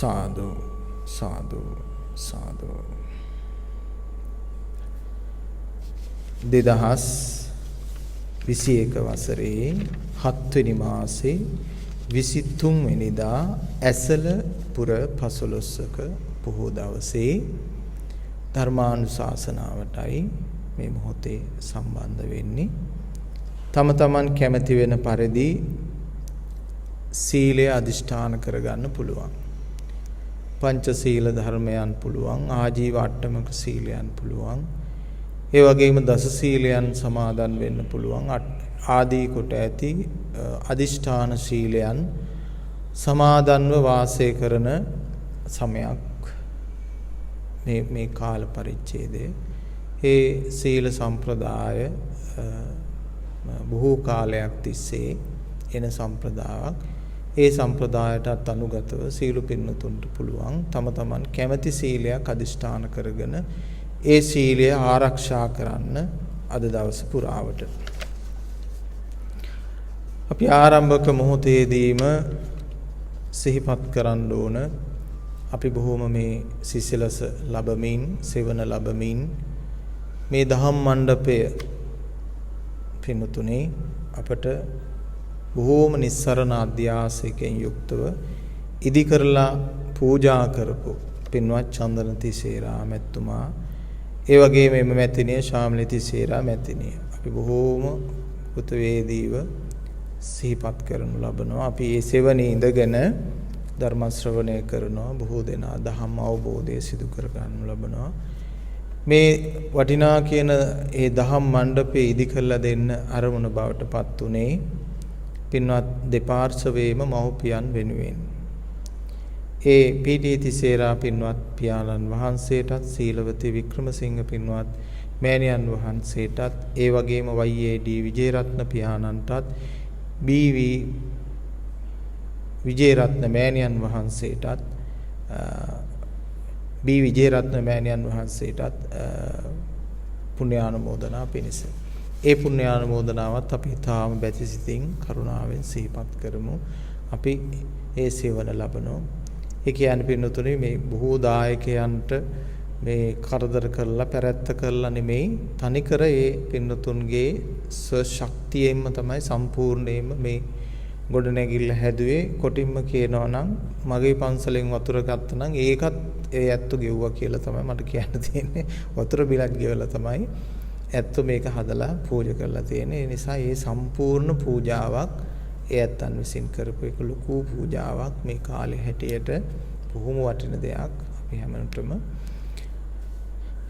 සාදු සාදු සාදු 2021 වසරේ 7 වෙනි මාසේ 23 වෙනිදා ඇසළ පුර 15ක පොහොය දවසේ ධර්මානුශාසනාවටයි මේ මොහොතේ සම්බන්ධ වෙන්නේ. තම තමන් කැමති වෙන පරිදි සීලය අදිෂ්ඨාන කරගන්න පුළුවන්. පංචශීල ධර්මයන් පුළුවන්, ආජීව අට්ටමක සීලයන් පුළුවන්. ඒ වගේම දස සීලයන් සමාදන් වෙන්න පුළුවන්. ආදී කොට ඇති අදිෂ්ඨාන සීලයන් සමාදන්ව වාසය කරන සමයක් මේ කාල පරිච්ඡේදය. ඒ සීල සම්ප්‍රදාය බොහෝ කාලයක් තිස්සේ එන සම්ප්‍රදායක්. ඒ සම්ප්‍රදායටත් අනුගතව සීල පින්නතුන්ට පුළුවන් තම තමන් කැමැති සීලයක් අදිෂ්ඨාන කරගෙන ඒ සීලය ආරක්ෂා කරන්න අද දවස පුරාවට. අපි ආරම්භක මොහොතේදීම සිහිපත් කරන්න ඕන අපි බොහොම මේ සිසිලස ලැබමින් සෙවන ලැබමින් මේ දහම් මණ්ඩපය පින්තුනේ අපට බොහෝම නිස්සරණ අධ්‍යාසයෙන් යුක්තව ඉදි කරලා පූජා කරපු පින්වත් චන්දනති සේරා මැතිතුමා, ඒ වගේම එම මැතිණිය ශාමලිති සේරා මැතිණිය අපි බොහෝම උතවේදීව සිහිපත් කරනු ලබනවා. අපි මේ සෙවණේ ඉඳගෙන ධර්ම ශ්‍රවණය කරනවා. බොහෝ දෙනා ධම්ම අවබෝධය සිදු කර ගන්නු ලබනවා. මේ වටිනා කියන ඒ දහම් මණ්ඩපේ ඉදි කරලා දෙන්න අරමුණ බවට පත් උනේ පින්වත් දෙපාර්ශවයේම මව්පියන් වෙනුවෙන්. ඒ පීඨීති සේරා පින්වත් පියාණන් වහන්සේටත්, සීලවතී වික්‍රමසිංහ පින්වත් මෑණියන් වහන්සේටත්, ඒ වගේම වයිඒඩී විජේරත්න පියාණන්ටත්, බීවී විජේරත්න මෑණියන් වහන්සේටත්, බී විජේරත්න මෑණියන් වහන්සේටත් පුණ්‍යානුමෝදනා පිණිස. ඒ පුණ්‍යානුමෝදනාවත් අපි තාම බැතිසිතින් කරුණාවෙන් සිහිපත් කරමු. අපි ඒ සේවන ලබනවා. ඒ කියන්නේ පින්නතුනේ මේ බොහෝ දායකයන්ට මේ කරදර කරලා පැරැත්ත කරලා නෙමෙයි, තනිකර ඒ පින්නතුන්ගේ ශක්තියෙන්ම තමයි සම්පූර්ණයෙන්ම මේ ගොඩනැගිල්ල හැදුවේ. කොටින්ම කියනවා නම් මගේ පන්සලෙන් වතුර ගත්තා නම් ඒකත් ඒ ඇත්තු ගෙව්වා කියලා තමයි මට කියන්න තියෙන්නේ. වතුර බිලක් ගෙවලා තමයි ඇත්තු මේක හදලා පූජා කරලා තියෙන්නේ. ඒ නිසා මේ සම්පූර්ණ පූජාවක් ඒ ඇත්තන් විසින් කරපු එක ලොකු පූජාවක්. මේ කාලේ හැටියට බොහොම වටින දෙයක් අපි හැමෝටම.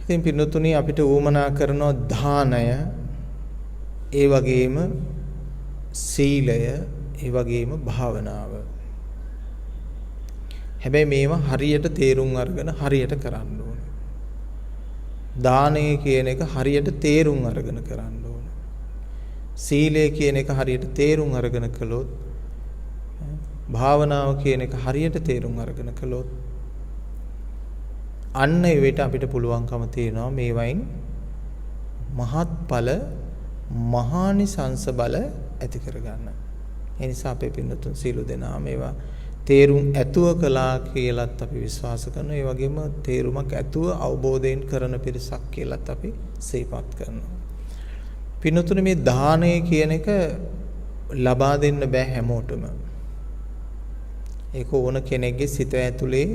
ඉතින් පින්නතුණි අපිට උවමනා කරන දානය, ඒ වගේම සීලය, ඒ වගේම භාවනාව. හැබැයි මේවා හරියට තේරුම් අරගෙන හරියට කරන්න ඕන. දානය කියන එක හරියට තේරුම් අරගෙන කරන්න ඕන. සීලය කියන එක හරියට තේරුම් අරගෙන කළොත්, භාවනාව කියන එක හරියට තේරුම් අරගෙන කළොත් අන්න ඒ වෙලට අපිට පුළුවන්කම තියෙනවා මේ වයින් මහත්ඵල මහානිසංස බල ඇති කරගන්න. ඒ නිසා අපේ පින්නතුන් සීල දෙනා මේවා තේරුම් ඇතුව කළා කියලාත් අපි විශ්වාස කරනවා. ඒ වගේම තේරුමක් ඇතුව අවබෝධයෙන් කරන පිරිසක් කියලාත් අපි සිහිපත් කරනවා. පින්නතුනේ මේ දානය කියන එක ලබා දෙන්න බෑ හැමෝටම. ඒක ඕන කෙනෙක්ගේ සිත ඇතුලේ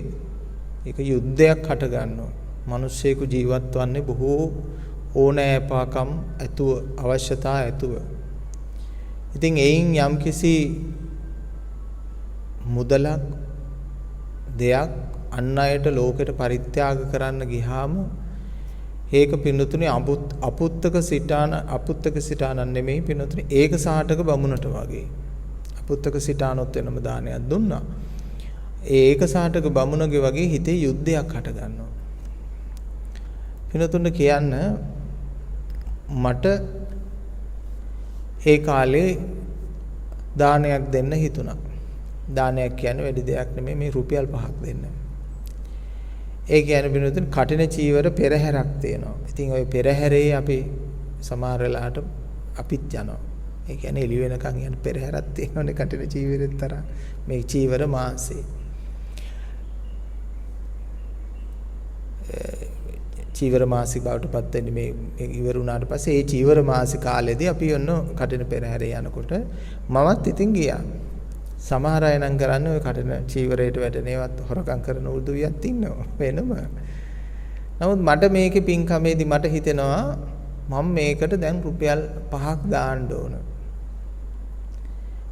ඒක යුද්ධයක් හට ගන්නවා. මිනිස්සෙකු ජීවත් වන්නේ බොහෝ ඕනෑපාකම් ඇතුව, අවශ්‍යතා ඇතුව. ඉතින් එයින් යම්කිසි මුදලක් දෙයක් අන් අයට ලෝකෙට පරිත්‍යාග කරන්න ගියාම ඒක පින්නතුනේ අපුත්තක සිතානන් නෙමෙයි පින්නතුනේ ඒක සාටක බමුණට වගේ. අපුත්තක සිතානොත් වෙනම දානයක් දුන්නා. ඒක සාටක බමුණගේ වගේ හිතේ යුද්ධයක් හට ගන්නවා. පින්නතුන්ට කියන්න මට ඒ කාලේ දානයක් දෙන්න හිතුණා. දානයක් කියන්නේ වැඩි දෙයක් නෙමෙයි, මේ රුපියල් 5ක් දෙන්න. ඒ කියන්නේ පින්නතුන් කටින චීවර පෙරහැරක් තියෙනවා. ඉතින් ওই පෙරහැරේ අපි සමහර වෙලාවට අපිත් යනවා. ඒ කියන්නේ එළි වෙනකන් යන පෙරහැරක් තියෙනවනේ කටින චීවරෙත් තරම්. මේ චීවර මාසේ. චීවර මාසික බවට පත් වෙන්නේ මේ ඉවර වුණාට පස්සේ ඒ චීවර මාසික කාලෙදී අපි ඔන්න කටින පෙරහැරේ යනකොට මමත් ඉතින් ගියා. සමහර අය නම් කරන්නේ ඔය කටින චීවරයට වැටෙන ඒවත් හොරකම් කරන උදවියත් ඉන්නවා වෙනම. නමුත් මට මේකේ පින්කමේදී මට හිතෙනවා මම මේකට දැන් රුපියල් 5ක් දාන්න ඕන.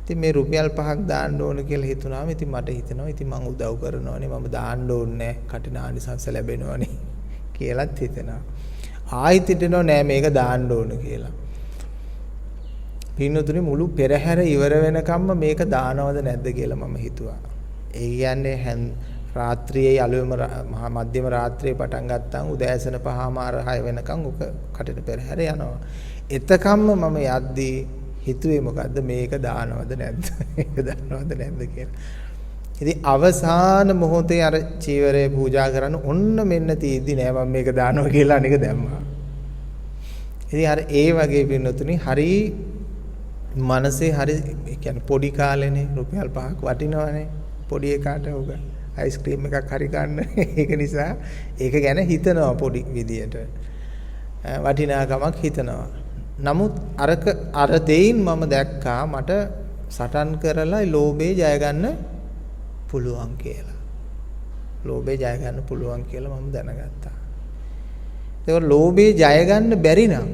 ඉතින් මේ රුපියල් 5ක් දාන්න ඕන කියලා හිතුනාම ඉතින් මට හිතෙනවා ඉතින් මම උදව් කරනවානේ මම දාන්න ඕනේ කටින ආනිසංස ලැබෙනවානේ කියලාත් හිතෙනවා. ආයෙත් හිතෙනවා නෑ මේක දාන්න ඕන කියලා. පින්නතුනේ මුළු පෙරහැර ඉවර වෙනකම්ම මේක දානවද නැද්ද කියලා මම හිතුවා. ඒ කියන්නේ රාත්‍රියේ අලුයම මධ්‍යම රාත්‍රියේ පටන් ගත්තාම උදෑසන 5:00 වෙනකම් උක කටට පෙරහැර යනවා. එතකම්ම මම යද්දී හිතුවේ මොකද්ද මේක දානවද නැද්ද? මේක දානවද නැද්ද කියලා. ඉතින් අවසාන මොහොතේ අර චීවරය පූජා කරන්න ඔන්න මෙන්න තීද්දි නෑ මම මේක දානවා කියලා අනික දැම්මා. ඉතින් අර ඒ වගේ පින්නතුනි හරි මනසේ හරි කියන්නේ පොඩි කාලේනේ රුපියල් 5ක් වටිනවනේ පොඩි එකාට උග අයිස්ක්‍රීම් එකක් හරි ගන්න. ඒක නිසා ඒක ගැන හිතනවා පොඩි විදියට. වටිනාකමක් හිතනවා. නමුත් අර දෙයින් මම දැක්කා මට සටන් කරලා ලෝභේ ජය ගන්න පුළුවන් කියලා. ලෝභේ ජය ගන්න පුළුවන් කියලා මම දැනගත්තා. ඒක ලෝභේ ජය ගන්න බැරි නම්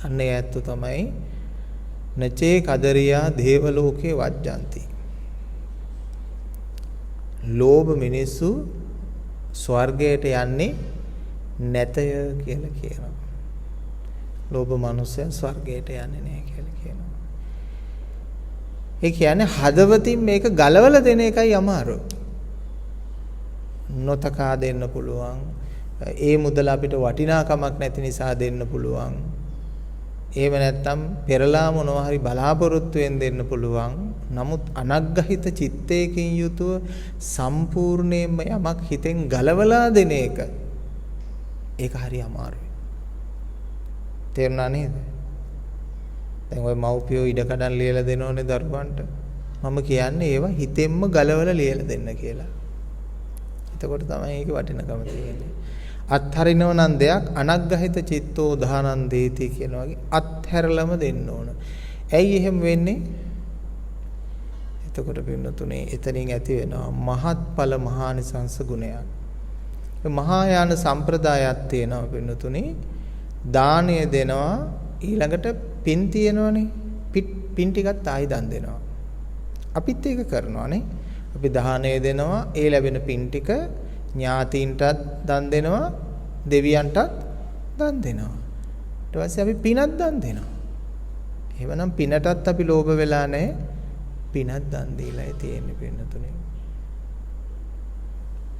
අන්න ඒ ඇත්ත තමයි නචේ කදරියා දේව ලෝකේ වජ්ජಂತಿ. ලෝභ මිනිස්සු ස්වර්ගයට යන්නේ නැතය කියලා කියනවා. ලෝභ මිනිස්සයන් ස්වර්ගයට යන්නේ නැහැ කියලා කියනවා. ඒ කියන්නේ හදවතින් මේක ගලවලා දෙන එකයි අමාරු. නොතකා දෙන්න පුළුවන්. ඒ මුදල අපිට වටිනාකමක් නැති නිසා දෙන්න පුළුවන්. එහෙම නැත්නම් පෙරලා මොනවා හරි බලාපොරොත්තුෙන් දෙන්න පුළුවන්. නමුත් අනග්ගහිත චිත්තයකින් යුතුව සම්පූර්ණයෙන්ම යමක් හිතෙන් ගලවලා දෙන එක ඒක හරි අමාරුයි. තේරුණා නේද? දැන් ওই මව්පියෝ ඉඩකඩම් ලියලා දෙනෝනේ දරුවන්ට. මම කියන්නේ ඒවා හිතෙන්ම ගලවලා ලියලා දෙන්න කියලා. එතකොට තමයි ඒකේ වටිනකම තියෙන්නේ. අත්හරිනව නම් දෙයක් අනග්ගහිත චිත්තෝ දානං දේති කියන වගේ අත්හැරලම දෙන්න ඕන. ඇයි එහෙම වෙන්නේ? එතකොට පින්නතුනේ එතනින් ඇති වෙනවා මහත්ඵල මහානිසංස ගුණයක්. මහායාන සම්ප්‍රදායක් තියෙනවා පින්නතුනේ. දානය දෙනවා ඊළඟට පින් තියෙනවනේ. පින් ටිකත් ආයි දන් දෙනවා. අපිත් ඒක කරනවානේ. අපි දානය දෙනවා ඒ ලැබෙන පින් ටික ඥාතීන්ටත් දන් දෙනවා දෙවියන්ටත් දන් දෙනවා. ඊට පස්සේ අපි පිනත් දන් දෙනවා. එහෙමනම් පිනටත් අපි ලෝභ වෙලා නැහැ. පිනත් දන් දීලා තියෙන්නේ පින්නතුනේ.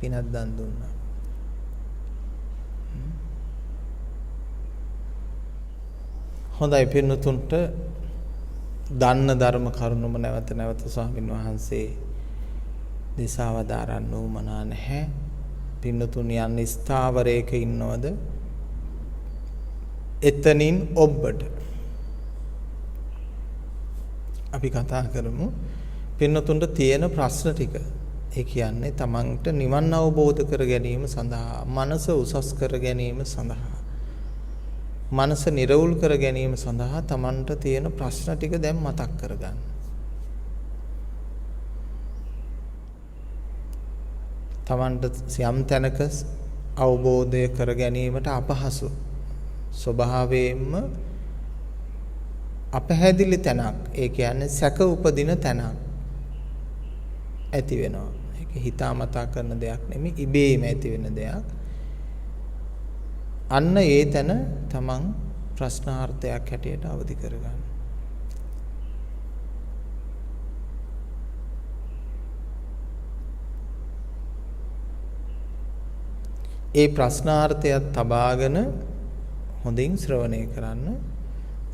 පිනත් දන් දුන්නා. හොඳයි පින්නතුන්ට දන්න ධර්ම කරුණම නැවත නැවත ස්වාමින් වහන්සේ දේශාවදාරන්න උමනා නැහැ. පින්නතුන් යන්නේ ස්ථාවරයක ඉන්නවද? එතනින් ඔබට අපි කතා කරමු පින්නතුන්ට තියෙන ප්‍රශ්න ටික. ඒ කියන්නේ තමන්ට නිවන් අවබෝධ කර ගැනීම සඳහා, මනස උසස් කර ගැනීම සඳහා, මනස නිරවුල් කර ගැනීම සඳහා තමන්ට තියෙන ප්‍රශ්න ටික දැන් මතක් කරගන්න. තමන්ට යම් තැනක අවබෝධය කර ගැනීමට අපහසු ස්වභාවයෙන්ම අපහැදිලි තැනක්, ඒ කියන්නේ සැක උපදින තැනක් ඇති වෙනවා. ඒක හිතාමතා කරන දෙයක් නෙමෙයි, ඉබේම ඇති වෙන දෙයක්. අන්න ඒ තැන තමන් ප්‍රශ්නාර්ථයක් හැටියට අවදි කරගන්න. ඒ ප්‍රශ්නාර්ථයත් තබාගෙන හොඳින් ශ්‍රවණය කරන්න.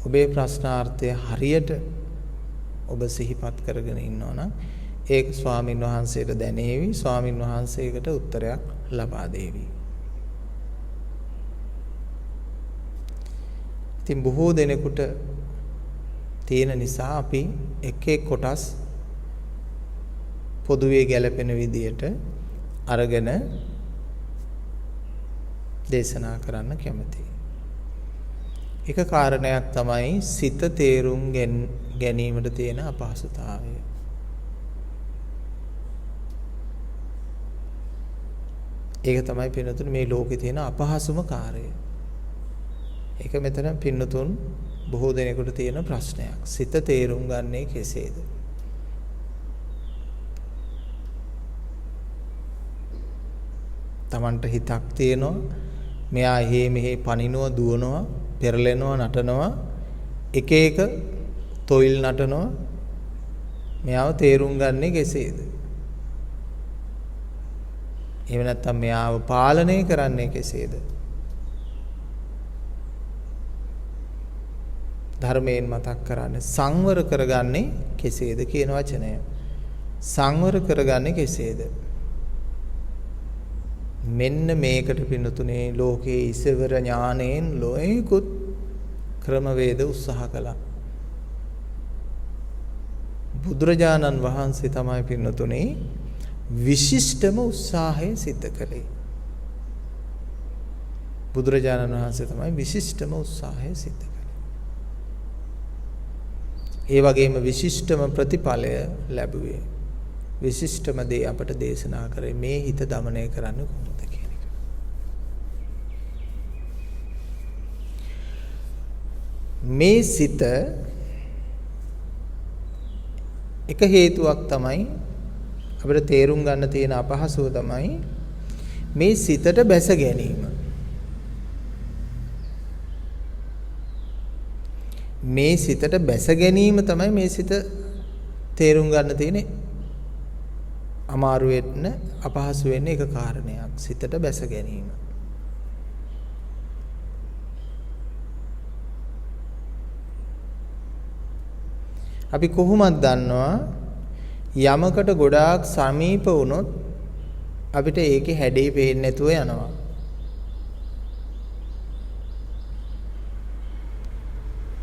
ඔබේ ප්‍රශ්නාර්ථය හරියට ඔබ සිහිපත් කරගෙන ඉන්නවා නම් ඒක ස්වාමින් වහන්සේට දැනේවි. ස්වාමින් වහන්සේකට උත්තරයක් ලබා දෙවි. ඉතින් බොහෝ දෙනෙකුට තියෙන නිසා අපි එක එක කොටස් පොදුවේ ගැලපෙන විදියට අරගෙන දේශනා කරන්න කැමතියි. එක කාරණයක් තමයි සිත තේරුම් ගැනීමට තියෙන අපහසුතාවය. ඒක තමයි පින්නතුන් මේ ලෝකේ තියෙන අපහසුම කාර්යය. ඒක මෙතන පින්නතුන් බොහෝ දෙනෙකුට තියෙන ප්‍රශ්නයක්. සිත තේරුම් ගන්නේ කෙසේද? Tamanට හිතක් තියෙනවා. මෙයා එහෙ මෙහෙ පනිනවා, දුවනවා, පෙරලෙනවා, නටනවා, එක එක තොইল නටනවා. මෙයාව තේරුම් ගන්නේ කෙසේද? එහෙම නැත්නම් මෙයාව පාලනය කරන්නේ කෙසේද? ධර්මයෙන් මතක් කරන්නේ සංවර කරගන්නේ කෙසේද කියන වචනය. සංවර කරගන්නේ කෙසේද? මෙන්න මේකට පින්නතුනේ ලෝකයේ ඉසවර ඥාණයෙන් ලෝයිකුත් ක්‍රමවේද උත්සාහ කළා. බුදුරජාණන් වහන්සේ තමයි පින්නතුනේ විශිෂ්ටම උත්සාහය සිද්ධ කළේ. බුදුරජාණන් වහන්සේ තමයි විශිෂ්ටම උත්සාහය සිද්ධ කළේ. ඒ වගේම විශිෂ්ටම ප්‍රතිඵලය ලැබුවේ. විශිෂ්ටම දේ අපට දේශනා කරේ මේ හිත দমনය කරන්න කොහොමද කියන එක. මේ සිත එක හේතුවක් තමයි අපිට තේරුම් ගන්න තියෙන අපහසුව තමයි මේ සිතට බැස ගැනීම. මේ සිතට බැස ගැනීම තමයි මේ සිත තේරුම් ගන්න තියෙන අමාරු වෙන්න අපහසු වෙන්න එක කාරණයක්. සිතට බැස ගැනීම. අපි කොහොමද දන්නවා යමකට ගොඩාක් සමීප වුණොත් අපිට ඒකේ හැඩේ පේන්නේ නැතුව යනවා.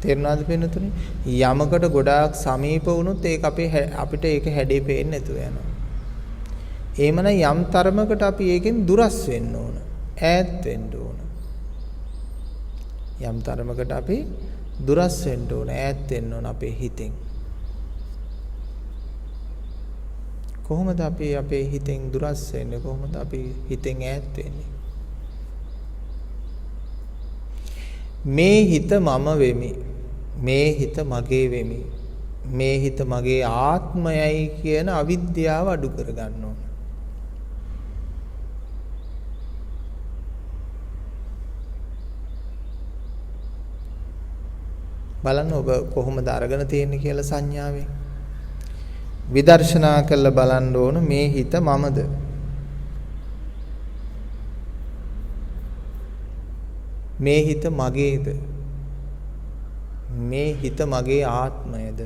තේරුණාද පින්නතුනේ? යමකට ගොඩාක් සමීප වුණොත් ඒක අපිට ඒක හැඩේ පේන්නේ නැතුව යනවා. එහෙමනම් යම් තරමකට අපි ඒකෙන් දුරස් වෙන්න ඕන. ඈත් වෙන්න ඕන. යම් තරමකට අපි දුරස් වෙන්න ඕන. ඈත් වෙන්න ඕන අපේ හිතෙන්. කොහොමද අපි අපේ හිතෙන් දුරස් වෙන්නේ? කොහොමද අපි හිතෙන් ඈත් වෙන්නේ? මේ හිත මම වෙමි. මේ හිත මගේ වෙමි. මේ හිත මගේ ආත්මයයි කියන අවිද්‍යාව අඩු කර ගන්න ඕන. බලන්න ඔබ කොහොමද අරගෙන තියෙන්නේ කියලා සංඥාවෙන්. විදර්ශනා කරලා බලන්න ඕන මේ හිත මමද? මේ හිත මගේද? මේ හිත මගේ ආත්මයද?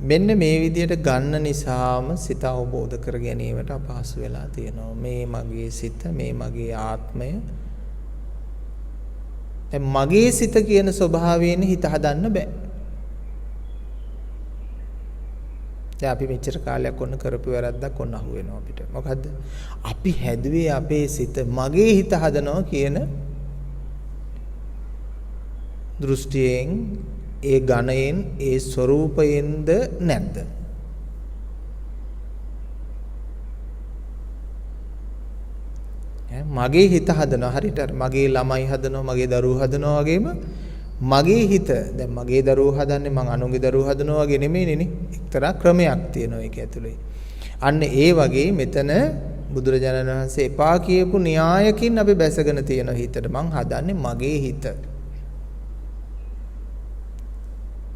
මෙන්න මේ විදියට ගන්න නිසාම සිත අවබෝධ කර ගැනීමට අපහසු වෙලා තියෙනවා. මේ මගේ සිත, මේ මගේ ආත්මය. දැන් මගේ සිත කියන ස්වභාවයෙන් හිත හදන්න බෑ. දැන් අපි මෙච්චර කාලයක් ඔන්න කරපු වැරද්දක් ඔන්න අහු වෙනවා අපිට. මොකද්ද? අපි හැදුවේ අපේ සිත මගේ හිත හදනවා කියන දෘෂ්ටියෙන්, ඒ ගණයෙන්, ඒ ස්වરૂපයෙන්ද නැද්ද? මගේ හිත හදනවා හරියට මගේ ළමයි හදනවා, මගේ දරුවෝ හදනවා වගේම මගේ හිත දැන් මගේ දරුවෝ හදන්නේ මං අනුන්ගේ දරුවෝ හදනවා වගේ නෙමෙයිනේ. එක්තරා ක්‍රමයක් තියෙනවා ඒක ඇතුලේ. අන්න ඒ වගේ මෙතන බුදුරජාණන් වහන්සේ එපා කියපු න්‍යායකින් අපි බැසගෙන තියෙන හිතට මං හදන්නේ මගේ හිත.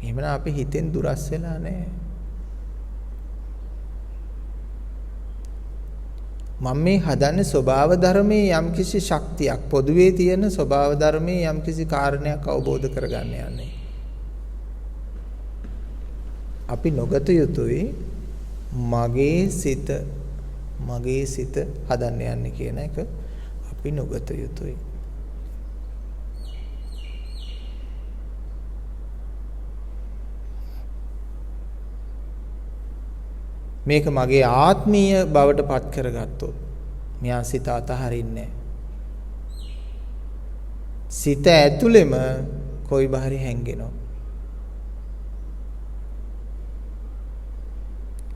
එහෙමනම් අපි හිතෙන් දුරස් වෙලා නැහැ. මම මේ හදන්නේ ස්වභාව ධර්මයේ යම්කිසි ශක්තියක්, පොදුවේ තියෙන ස්වභාව ධර්මයේ යම්කිසි කාරණයක් අවබෝධ කරගන්න යන්නේ. අපි නොගත යුතුයි මගේ සිත හදන්න යන්නේ කියන එක අපි නොගත යුතුයි. මේක මගේ ආත්මීය බවට පත් කරගත්තොත් මෙයා සිත අතහරින්නේ නැහැ. සිත ඇතුළෙම කොයි බහරි හැංගෙනවා.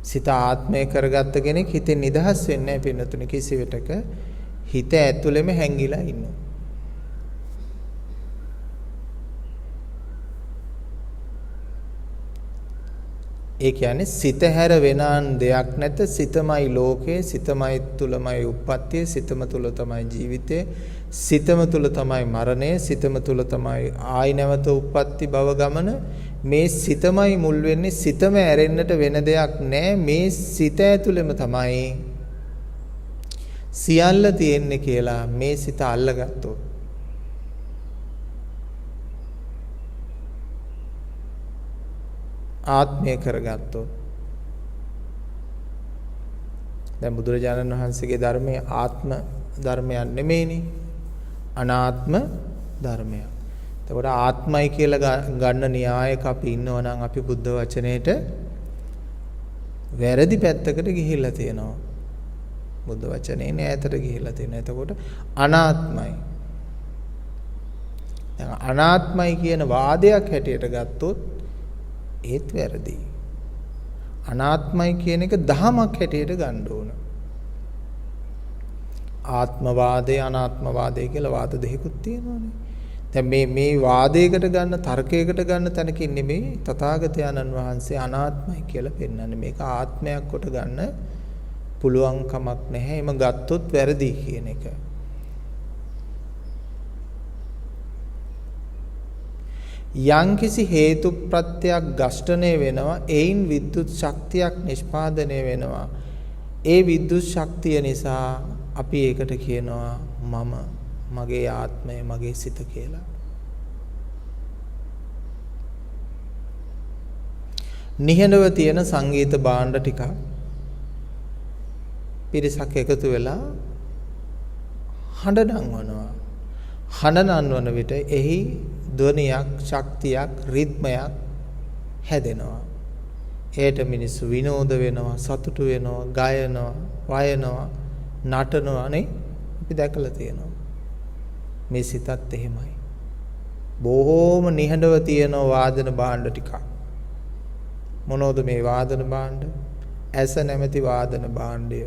සිත ආත්මය කරගත්ත කෙනෙක් හිතෙන් නිදහස් වෙන්නේ නැහැ පින්නතුනි කිසිවිටක. හිත ඇතුළෙම හැංගිලා ඉන්නවා. ඒ කියන්නේ සිත හැර වෙනාන් දෙයක් නැත. සිතමයි ලෝකේ, සිතමයි තුලමයි උප්පත්තිය, සිතම තුල තමයි ජීවිතේ, සිතම තුල තමයි මරණය, සිතම තුල තමයි ආයි නැවත උප්පත්ති භව ගමන. මේ සිතමයි මුල් වෙන්නේ. සිතම ඇරෙන්නට වෙන දෙයක් නැහැ. මේ සිත ඇතුළෙම තමයි සියල්ල තියෙන්නේ කියලා මේ සිත අල්ලගත්තොත් ආත්මය කරගත්තොත් දැන් බුදුරජාණන් වහන්සේගේ ධර්මයේ ආත්ම ධර්මයක් නෙමෙයිනේ අනාත්ම ධර්මයක්. එතකොට ආත්මයි කියලා ගන්න න්‍යායක අපි ඉන්නව නම් අපි බුද්ධ වචනේට වැරදි පැත්තකට ගිහිල්ලා තියෙනවා. බුද්ධ වචනේ නෑතට ගිහිල්ලා තියෙනවා. එතකොට අනාත්මයි. දැන් අනාත්මයි කියන වාදයක් හැටියට ගත්තොත් ඒත් වැරදි. අනාත්මයි කියන එක දහමක් හැටියට ගන්න ඕන. ආත්මවාදය අනාත්මවාදය කියලා වාද දෙකකුත් තියෙනවානේ. දැන් මේ වාදයකට ගන්න තර්කයකට ගන්න තැනකින් නෙමෙයි තථාගතයන්න් වහන්සේ අනාත්මයි කියලා පෙන්වන්නේ. මේක ආත්මයක් කොට ගන්න පුළුවන් කමක් නැහැ. එම ගත්තොත් වැරදි කියන එක. යම්කිසි හේතු ප්‍රත්‍යක් ඝෂ්ඨණය වෙනවා. එයින් විද්‍යුත් ශක්තියක් නිෂ්පාදනය වෙනවා. ඒ විද්‍යුත් ශක්තිය නිසා අපි ඒකට කියනවා මම, මගේ ආත්මය, මගේ සිත කියලා. නිහඬව තියෙන සංගීත භාණ්ඩ ටිකක් පිරිසක් එකතු වෙලා හඬ නංවනවා. හඬ නංවන විට එහි ධ්වනියක්, ශක්තියක්, රිද්මයක් හැදෙනවා. ඒට මිනිස්සු විනෝද වෙනවා, සතුටු වෙනවා, ගයනවා, වයනවා, නටනවා නේ අපි දැකලා තියෙනවා. මේ සිතත් එහෙමයි. බොහෝම නිහඬව තියෙන වාදන භාණ්ඩ ටිකක්. මොනෝද මේ වාදන භාණ්ඩ? ඇස නැමැති වාදන භාණ්ඩය.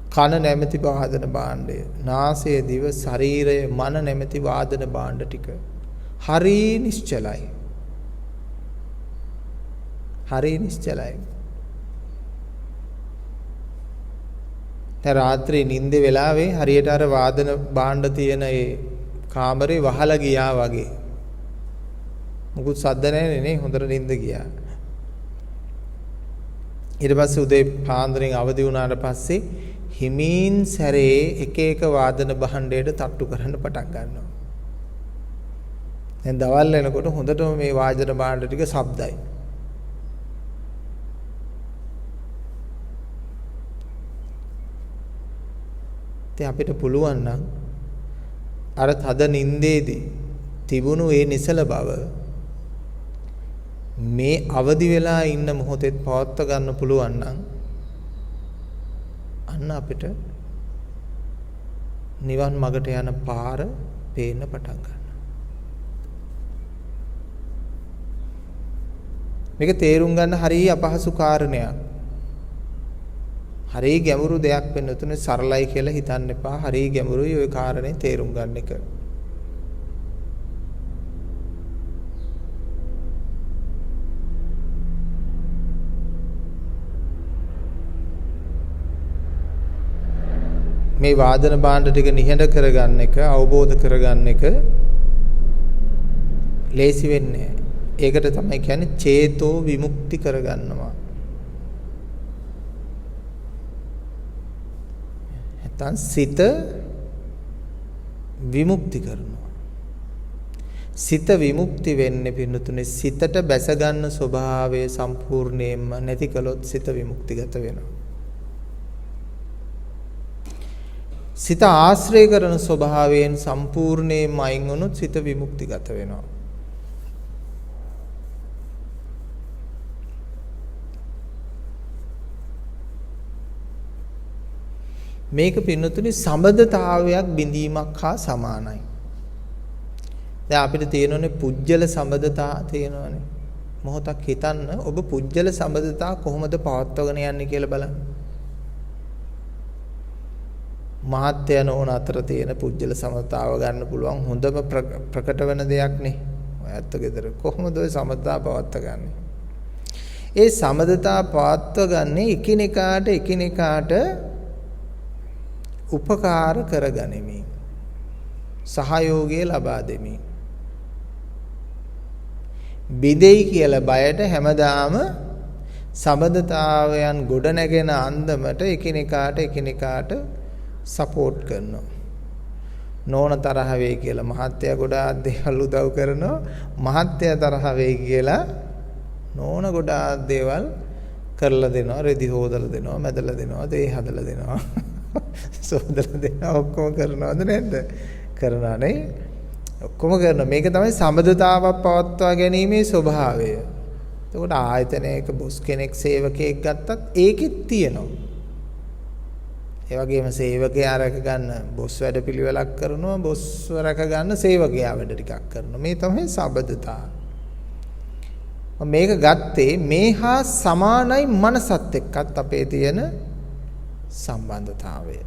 කන නැමැති වාදන භාණ්ඩය. නාසය, දිව, ශරීරය, මන නැමැති වාදන භාණ්ඩ ටික. හරි නිශ්චලයි. හරි නිශ්චලයි. රාත්‍රී නිින්ද වෙලාවේ හරියට අර වාදන භාණ්ඩ තියෙන ඒ කාමරේ වහලා ගියා වගේ. මුකුත් සද්ද නැහැ නේ හොඳට නිින්ද ගියා. ඊට පස්සේ උදේ පාන්දරෙන් අවදි වුණාට පස්සේ හිමින් සැරේ එක එක වාදන භාණ්ඩයට තට්ටු කරන්න පටන් ගන්නවා. දැන් දවල් වෙනකොට හොඳටම මේ වාදන භාණ්ඩ ටික ශබ්දයි. අපිට පුළුවන් නම් අර තද නින්දේදී තිබුණු ඒ නිසල බව මේ අවදි වෙලා ඉන්න මොහොතේ පවත්වා ගන්න පුළුවන් නම් අන්න අපිට නිවන් මගට යන පාර පේන්න පටන් ගන්නවා. මේක තේරුම් ගන්න හරිය අපහසු කාරණයක්. හරි ගැඹුරු දෙයක් වෙන්න තුනේ සරලයි කියලා හිතන්න එපා. හරි ගැඹුරුයි ওই කාරණේ තේරුම් ගන්න එක. මේ වාදන භාණ්ඩ ටික නිහඬ කරගන්න එක, අවබෝධ කරගන්න එක ලේසි වෙන්නේ නැහැ. ඒකට තමයි කියන්නේ චේතෝ විමුක්ති කරගන්නවා. සිත විමුක්ති කරනවා. සිත විමුක්ති වෙන්නේ පින්නතුනේ සිතට බැස ගන්න ස්වභාවය සම්පූර්ණයෙන්ම නැති කළොත් සිත විමුක්තිගත වෙනවා. සිත ආශ්‍රය කරන ස්වභාවයෙන් සම්පූර්ණයෙන්ම අයින් වුණොත් සිත විමුක්තිගත වෙනවා. මේක පින්නතුනේ සම්බදතාවයක් බිඳීමක් හා සමානයි. දැන් අපිට තියෙනනේ පුජ්‍යල සම්බදතා තියෙනවනේ. මොහොතක් හිතන්න ඔබ පුජ්‍යල සම්බදතා කොහොමද පවත්වාගෙන යන්නේ කියලා බලන්න. මහත්ය නෝන අතර තියෙන පුජ්‍යල සමතාව ගන්න පුළුවන් හොඳම ප්‍රකට වෙන දෙයක් නේ. ඔය ඇත්ත ගෙදර කොහොමද ඔය සමතා පවත්වාගන්නේ? ඒ සමදතා පවත්වාගන්නේ එකිනෙකාට උපකාර කරගනිමින් සහයෝගය ලබා දෙමින් බිදෙයි කියලා බයට හැමදාම සමදතාවයන් ගොඩ නැගෙන අන්දමට එකිනෙකාට සපෝට් කරනවා. නෝන තරහ වෙයි කියලා මහත්තයා ගොඩාක් දේවල් උදව් කරනවා. මහත්තයා තරහ වෙයි කියලා නෝන ගොඩාක් දේවල් කරලා දෙනවා. රෙදි හොදලා දෙනවා, මැදලා දෙනවා, දේ හදලා දෙනවා. සෝදලා දෙනවා ඔක්කොම කරනවද නැද්ද? කරනවා නේ. ඔක්කොම කරනවා. මේක තමයි සම්බදතාවක් පවත්වා ගැනීමේ ස්වභාවය. එතකොට ආයතනයක බොස් කෙනෙක් සේවකයෙක් ගත්තත් ඒකෙත් තියෙනවා. ඒ වගේම සේවකයා රැක ගන්න බොස් වැඩ පිළිවෙලක් කරනවා. බොස්ව රැක ගන්න සේවකයා වැඩ ටිකක් කරනවා. මේ තමයි සම්බදතාව. මේක ගත්තේ මේ හා සමානයි මනසත් එක්කත් අපේ තියෙන සම්බන්ධතාවය.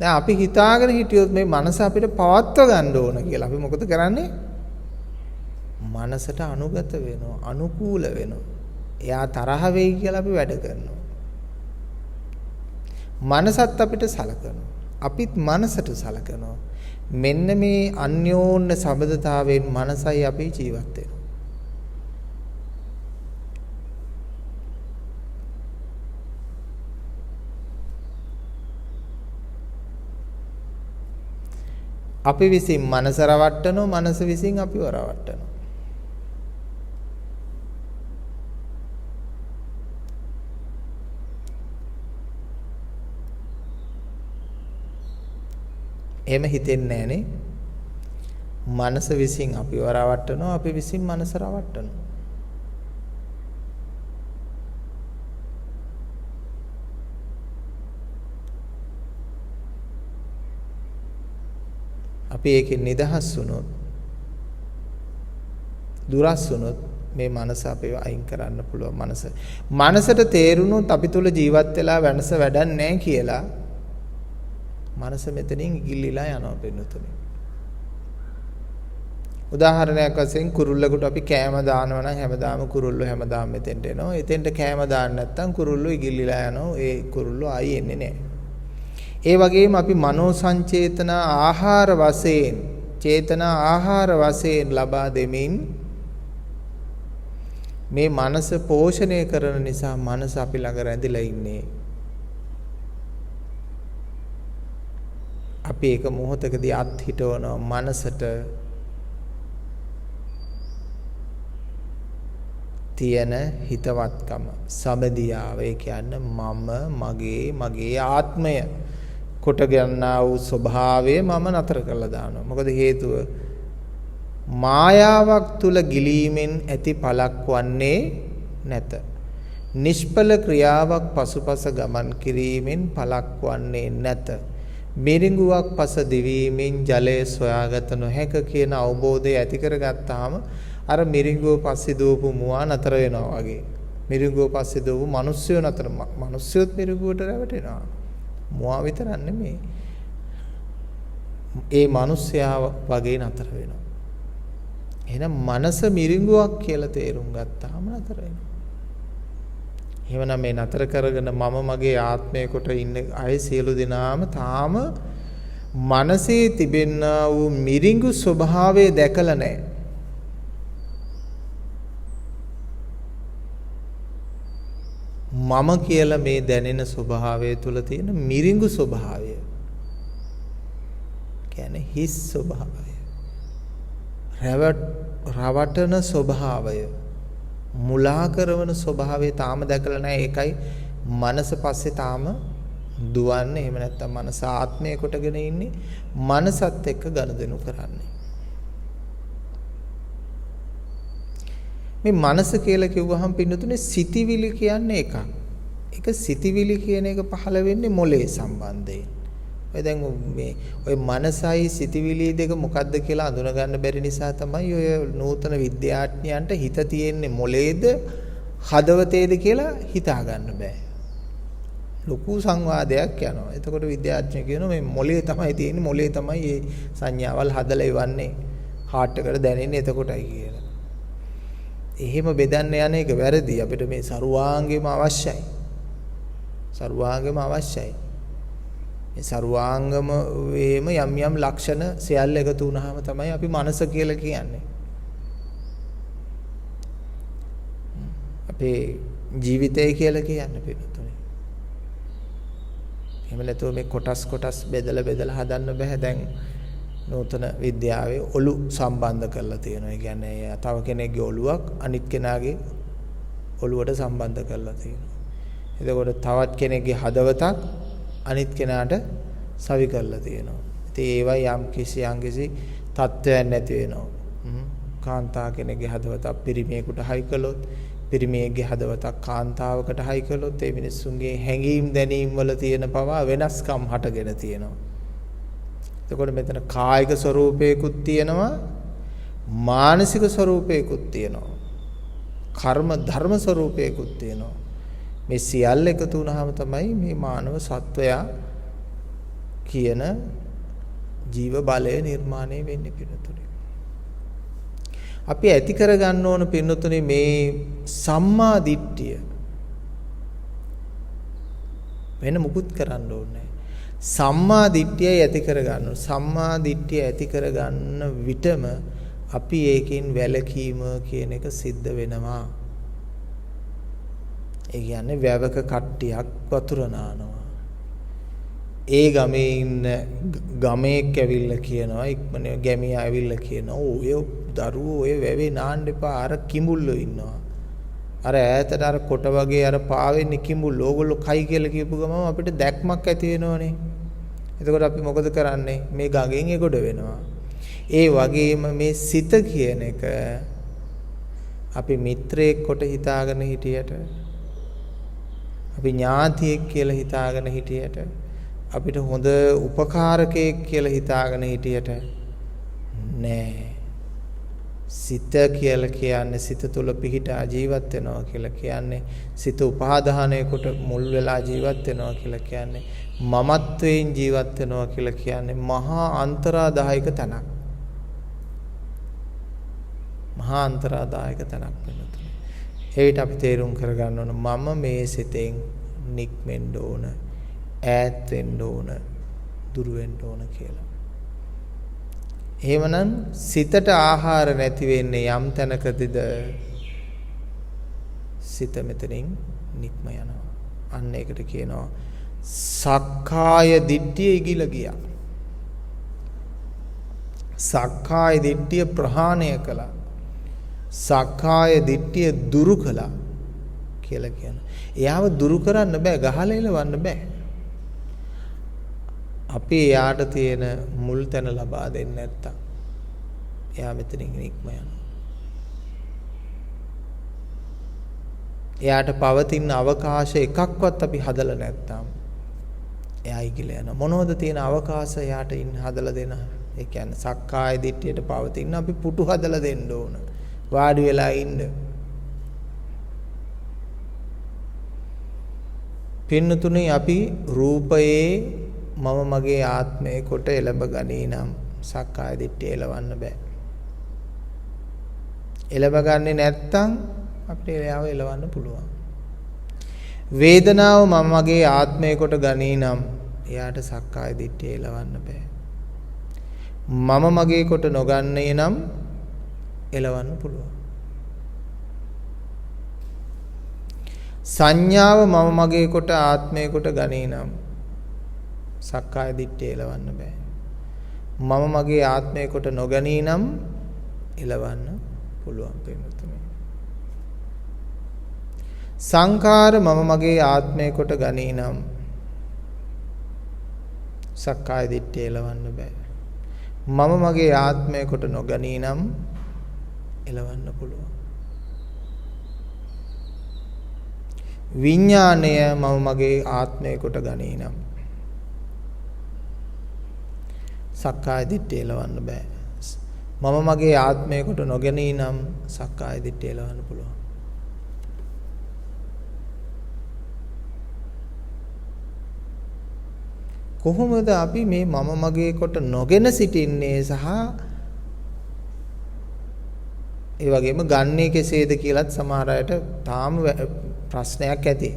දැන් අපි හිතාගෙන හිටියොත් මේ මනස අපිට පවත්ව ගන්න ඕන කියලා අපි මොකද කරන්නේ? මනසට අනුගත වෙනවා, අනුකූල වෙනවා. එයා තරහ වෙයි කියලා අපි වැඩ කරනවා. මනසත් අපිට සලකනවා. අපිත් මනසට සලකනවා. මෙන්න මේ අන්‍යෝන්‍ය සම්බන්ධතාවයෙන් මනසයි අපි ජීවත් වෙනවා. අපි විසින් මනස රවට්ටනවා, මනස විසින් අපිව රවට්ටනවා. එහෙම හිතෙන්නේ නැහනේ. මනස විසින් අපිව රවට්ටනවා, අපි විසින් මනස රවට්ටනවා. අපි ඒකෙන් නිදහස් වුණොත් දුරස් වුණොත් මේ මනස අපිව අයින් කරන්න පුළුවන්. මනසට තේරුණොත් අපි තුල ජීවත් වෙලා වෙනස වැඩක් නැහැ කියලා මනස මෙතනින් ඉගිල්ලිලා යනවා පින්නතුනේ. උදාහරණයක් වශයෙන් කුරුල්ලෙකුට අපි කෑම දානවා නම් හැමදාම කුරුල්ලෝ හැමදාම මෙතෙන්ට එනවා. එතෙන්ට කෑම දාන්න නැත්නම් කුරුල්ලෝ ඉගිල්ලිලා යනවා. ඒ කුරුල්ලෝ ආයි එන්නේ නැහැ. ඒ වගේම අපි මනෝ සංචේතන ආහාර වශයෙන් චේතනා ආහාර වශයෙන් ලබා දෙමින් මේ මනස පෝෂණය කරන නිසා මනස අපි ළඟ රැඳිලා ඉන්නේ. අපි එක මොහොතකදී අත් හිටවනවා මනසට තියෙන හිතවත්කම සමදියාව. ඒ කියන්නේ මගේ ආත්මය කොට ගන්නා වූ ස්වභාවය මම නතර කරලා දානවා. මොකද හේතුව මායාවක් තුල ගිලීමෙන් ඇති පළක් වන්නේ නැත. නිෂ්ඵල ක්‍රියාවක් පසුපස ගමන් කිරීමෙන් පළක් වන්නේ නැත. මිරිඟුවක් පස දිවීමෙන් ජලය සොයාගත නොහැක කියන අවබෝධය ඇති කරගත්තාම අර මිරිඟුව පස්සේ දෝපු මුවා නතර වෙනවා වගේ. මිරිඟුව පස්සේ දෝපු මිනිස්සුયો නතර මිනිස්සුයොත් මිරිඟුවට රැවටෙනවා. මුවා විතරක් නෙමෙයි. ඒ මිනිස්සයා වගේ නතර වෙනවා. එහෙනම් මනස මිරිඟුවක් කියලා තේරුම් ගත්තාම නතර වෙනවා. එහෙමනම් මේ නතර කරගෙන මම මගේ ආත්මය කොට ඉන්න අය සියලු දෙනාම තාම මනසේ තිබෙනා වූ මිරිඟු ස්වභාවය දැකලා නැහැ. මම කියලා මේ දැනෙන ස්වභාවය තුල තියෙන මිරිඟු ස්වභාවය කියන්නේ හිස් ස්වභාවය. රවටන ස්වභාවය. මුලා කරන ස්වභාවය තාම දැකලා නැහැ. ඒකයි මනස පස්සේ තාම දුවන්නේ. එහෙම නැත්නම් මනස ආත්මය කොටගෙන ඉන්නේ. මනසත් එක්ක ගනුදෙනු කරන්නේ. මේ මනස කියලා කිව්වහම පින්නතුනේ සිතිවිලි කියන්නේ එකක්. ඒක සිතිවිලි කියන එක පහළ වෙන්නේ මොලේ සම්බන්ධයෙන්. ඔය දැන් මේ ඔය මනසයි සිතිවිලි දෙක මොකද්ද කියලා අඳුන ගන්න බැරි නිසා තමයි ඔය නූතන විද්‍යාඥයන්ට හිත තියෙන්නේ මොලේද හදවතේද කියලා හිතා ගන්න බෑ. ලොකු සංවාදයක් යනවා. එතකොට විද්‍යාඥයෝ කියනවා මේ මොලේ තමයි තියෙන්නේ, මොලේ තමයි මේ සංඥාවල් හදලා ඉවන්නේ. හાર્ට් එකට දැනෙන්නේ එතකොටයි කියලා. එහෙම බෙදන්න යන එක වැරදි. අපිට මේ සරුවාංගෙම අවශ්‍යයි. සරුවාංගෙම අවශ්‍යයි. මේ සරුවාංගම වේම යම් යම් ලක්ෂණ සියල්ල එකතු වුණාම තමයි අපි මනස කියලා කියන්නේ. අපේ ජීවිතය කියලා කියන්නේ පිටුතුනේ. එහෙම නැතුව මේ කොටස් බෙදලා හදන්න බෑ. දැන් නූතන විද්‍යාවේ ඔලු සම්බන්ධ කරලා තියෙනවා. ඒ කියන්නේ තව කෙනෙක්ගේ ඔලුවක් අනිත් කෙනාගේ ඔලුවට සම්බන්ධ කරලා තියෙනවා. එතකොට තවත් කෙනෙක්ගේ හදවතක් අනිත් කෙනාට සවි කරලා තියෙනවා. ඉතින් ඒවයි යම් කිසි තත්ත්වයක් නැති වෙනවා. කාන්තා කෙනෙක්ගේ හදවතක් පිරිමියෙකුට හයි කළොත්, පිරිමියෙක්ගේ හදවතක් කාන්තාවකට හයි කළොත් ඒ මිනිස්සුන්ගේ හැඟීම් දැනීම් වල තියෙන පවා වෙනස්කම් හටගෙන තියෙනවා. එතකොට මෙතන කායික ස්වરૂපයකුත් තියෙනවා, මානසික ස්වરૂපයකුත් තියෙනවා, කර්ම ධර්ම ස්වરૂපයකුත් තියෙනවා. මේ සියල්ල එකතු වුණාම තමයි මේ මානව සත්වයා කියන ජීව බලය නිර්මාණය වෙන්නේ පින්නතුනේ. අපි ඇති කරගන්න ඕන පින්නතුනේ මේ සම්මා දිට්ඨිය. වෙන මුකුත් කරන්න ඕනේ. සම්මා දිට්ඨිය ඇති කරගන්න. සම්මා දිට්ඨිය ඇති කරගන්න විටම අපි ඒකෙන් වැළකීම කියන එක සිද්ධ වෙනවා. ඒ කියන්නේ වැවක කට්ටියක් වතුර නානවා. ඒ ගමේ ඉන්න ගමේක් ඇවිල්ලා කියනවා, ඉක්මනේ ගැමියා ඇවිල්ලා කියනවා, ඔය දරුවෝ ඔය වැවේ නාන්න එපා, අර කිඹුල්ලෝ ඉන්නවා. අර ඈතට අර කොට වගේ අර පාවෙන්නේ කිඹුල්ලෝ. ඕගොල්ලෝ කයි කියලා කියපු ගමන් අපිට දැක්මක් ඇති වෙනවනේ. එතකොට අපි මොකද කරන්නේ? මේ ගඟෙන් එගොඩ වෙනවා. ඒ වගේම මේ සිත කියන එක අපි මිත්‍රයෙක් කොට හිතාගෙන හිටියට, අපි ඥාතියෙක් කියලා හිතාගෙන හිටියට, අපිට හොඳ උපකාරකයෙක් කියලා හිතාගෙන හිටියට නෑ. සිත කියලා කියන්නේ සිත තුළ පිහිටා ජීවත් වෙනවා කියලා කියන්නේ, සිත උපාදානය කොට මුල් වෙලා ජීවත් වෙනවා කියලා කියන්නේ, මමත්වයෙන් ජීවත් වෙනවා කියලා කියන්නේ මහා අන්තරාදායක තැනක්. මහා අන්තරාදායක තැනක් වෙනවා. ඒවිට අපි තේරුම් කරගන්න ඕන මම මේ සිතෙන් නික්මෙන්න ඕන, ඈත් වෙන්න ඕන, දුර වෙන්න ඕන කියලා. එහෙමනම් සිතට ආහාර නැති වෙන්නේ යම් තැනකදීද සිත මෙතනින් නික්ම යනවා. අන්න ඒකට කියනවා සක්කාය දිට්ඨිය ඉගිල ගියා. සක්කාය දිට්ඨිය ප්‍රහාණය කළා. සක්කාය දිට්ඨිය දුරු කළා කියලා කියනවා. එයාව දුරු කරන්න බෑ, ගහලා එලවන්න බෑ. අපි එයාට තියෙන මුල් තැන ලබා දෙන්නේ නැත්තම් එයා මෙතනින් නික්ම යනවා. එයාට පවතින අවකාශ එකක්වත් අපි හදලා නැත්තම් එයා ඉගිල යනවා. මොනවද තියෙන අවකාශ එයාට ඉන්න හදලා දෙන? ඒ කියන්නේ සක්කාය දිට්ඨියට පවතින අපි පුටු හදලා දෙන්න ඕන. වාඩි වෙලා ඉන්න. පින්නතුනේ අපි රූපයේ මම මගේ ආත්මය කොට එළඹ ගනී නම් සක්කාය දිට්ඨිය එලවන්න බෑ. එළඹ ගන්නේ නැත්තම් අපිට එයාව එලවන්න පුළුවන්. වේදනාව මම මගේ ආත්මය කොට ගනී නම් එයාට සක්කාය දිට්ඨිය එලවන්න බෑ. මම මගේ කොට නොගන්නේ නම් එලවන්න පුළුවන්. සංඥාව මම මගේ කොට ආත්මය කොට ගනී නම් සක්කාය දිට්ඨිය එලවන්න බෑ. මම මගේ ආත්මය කොට නොගනී නම් එලවන්න පුළුවන් වෙනතුනේ. සංඛාර මම මගේ ආත්මය කොට ගනී නම් සක්කාය දිට්ඨිය එලවන්න බෑ. මම මගේ ආත්මය කොට නොගනී නම් එලවන්න පුළුවන්. විඥාණය මම මගේ ආත්මය කොට ගනී නම් සක්කාය දිට්ඨිය එලවන්න බෑ. මම මගේ ආත්මය කොට නොගනී නම් සක්කාය දිට්ඨිය එලවන්න පුළුවන්. කොහොමද අපි මේ මම මගේ කොට නොගෙන සිටින්නේ සහ ඒ වගේම ගන්නේ කෙසේද කියලත් සමහර අයට තාම ප්‍රශ්නයක් ඇති.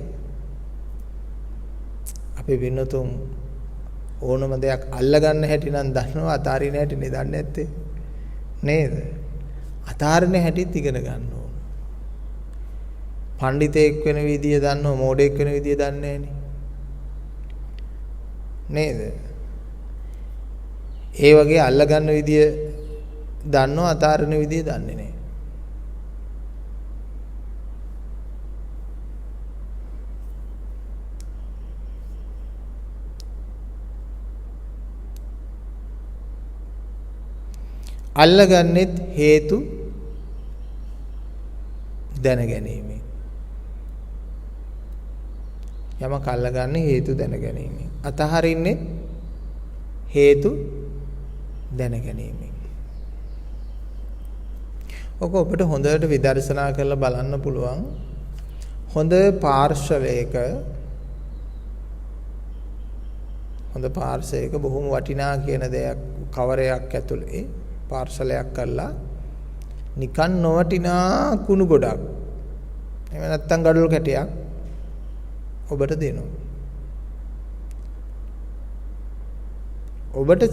අපි වෙනතුන් ඕනම දෙයක් අල්ලගන්න හැටි නම් දන්නවා, අතාරින හැටි නේ දන්නේ නැත්තේ නේද? අතාරින හැටිත් ඉගෙන ගන්න ඕන. පඬිතෙක් වෙන විදිය දන්නව, මෝඩෙක් වෙන විදිය දන්නේ නේද? ඒ වගේ අල්ලගන්න විදිය දන්නව, අතාරින විදිය දන්නේ නැහැ. අල්ලගන්නෙත් හේතු දැනගැනීමෙන්. යමක් අල්ලගන්නේ හේතු දැනගැනීමෙන්. අතහරින්නේ හේතු දැනගැනීමෙන්. ඔක ඔබට හොඳට විදර්ශනා කරලා බලන්න පුළුවන්. හොඳ පාර්ශවයක බොහොම වටිනා කියන දෙයක් කවරයක් ඇතුලේ පාර්සලයක් කරලා නිකන් නොවටිනා කුණු ගොඩක් එහෙම නැත්නම් ගඩොල් කැටයක් ඔබට දෙනවා. ඔබට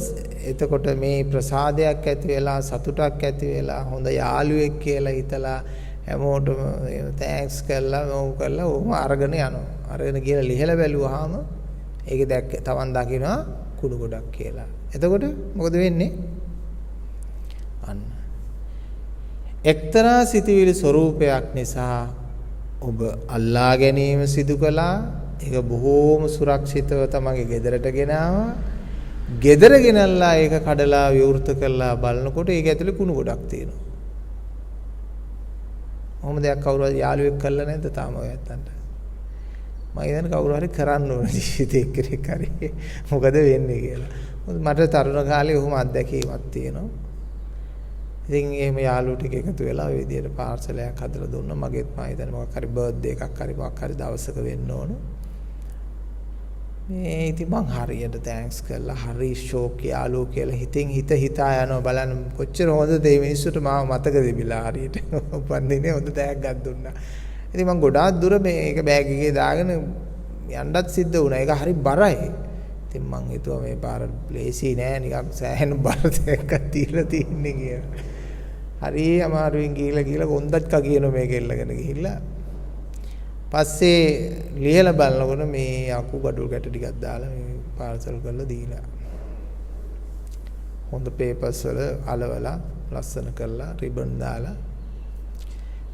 එතකොට මේ ප්‍රසාදයක් ඇති වෙලා, සතුටක් ඇති වෙලා, හොඳ යාළුවෙක් කියලා හිතලා හැමෝටම තෑන්ක්ස් කරලා මොකක් කරලා ඔහොම අරගෙන යනවා. අරගෙන ගිහලා ලිහලා බැලුවාම ඒකේ තවන් දකින්නවා කුණු ගොඩක් කියලා. එතකොට මොකද වෙන්නේ? අන්න එක්තරා සිතුවිලි ස්වરૂපයක් නිසා ඔබ අල්ලා ගැනීම සිදු කළා. ඒක බොහෝම සුරක්ෂිතව තමගේ ගෙදරට ගෙනාවා. ගෙදර ගෙනල්ලා ඒක කඩලා විවෘත කරලා බලනකොට ඒක ඇතුලේ කුණු ගොඩක් තියෙනවා. ඔහොම දෙයක් කවුරු හරි යාළුවෙක් කළා නැද්ද තාම ඔය ඇත්තන්ට? මම හිතන්නේ කවුරු හරි කරන්න ඕන ජීවිතේ කෙනෙක් හරි. මොකද වෙන්නේ කියලා. මට තරුණ කාලේ ඔහොම අත්දැකීමක් තියෙනවා. ඉතින් එහෙම යාළුවෝ ටික එකතු වෙලා ওই විදියට පාර්සලයක් හදලා දුන්නා. මගේත් මම හිතන්නේ මොකක් හරි බර්ත්ඩේ එකක් හරි මොකක් හරි දවසක වෙන්න ඕන. මේ ඉතින් මං හරියට තෑන්ක්ස් කරලා හරි ෂෝක් යාළුවෝ කියලා හිතා යනවා. බලන්න කොච්චර හොඳද මේ මිනිස්සුන්ට මාව මතක දෙබිලා හරියට උපන්දිනේ හොඳ තෑග්ගක් දුන්නා. ඉතින් මං ගොඩාක් දුර මේක බෑග් එකේ දාගෙන යන්නත් සිද්ධ වුණා. ඒක හරි බරයි. ඉතින් මං හිතුවා මේ පාර ප්ලේසි නෑ, නිකන් සෑහෙන බර දෙයක් තියලා තින්නේ කියලා. හරි අමාරුවෙන් ගිහිල්ලා කොන්දත් කගියන මේක එල්ලගෙන ගිහිල්ලා පස්සේ ලියලා බලනකොට මේ අකු ගඩොල් කැට ටිකක් දාලා මේ පාර්සල් කරලා දීලා හොඳ පේපර්ස් වල අලවලා ලස්සන කරලා රිබන් දාලා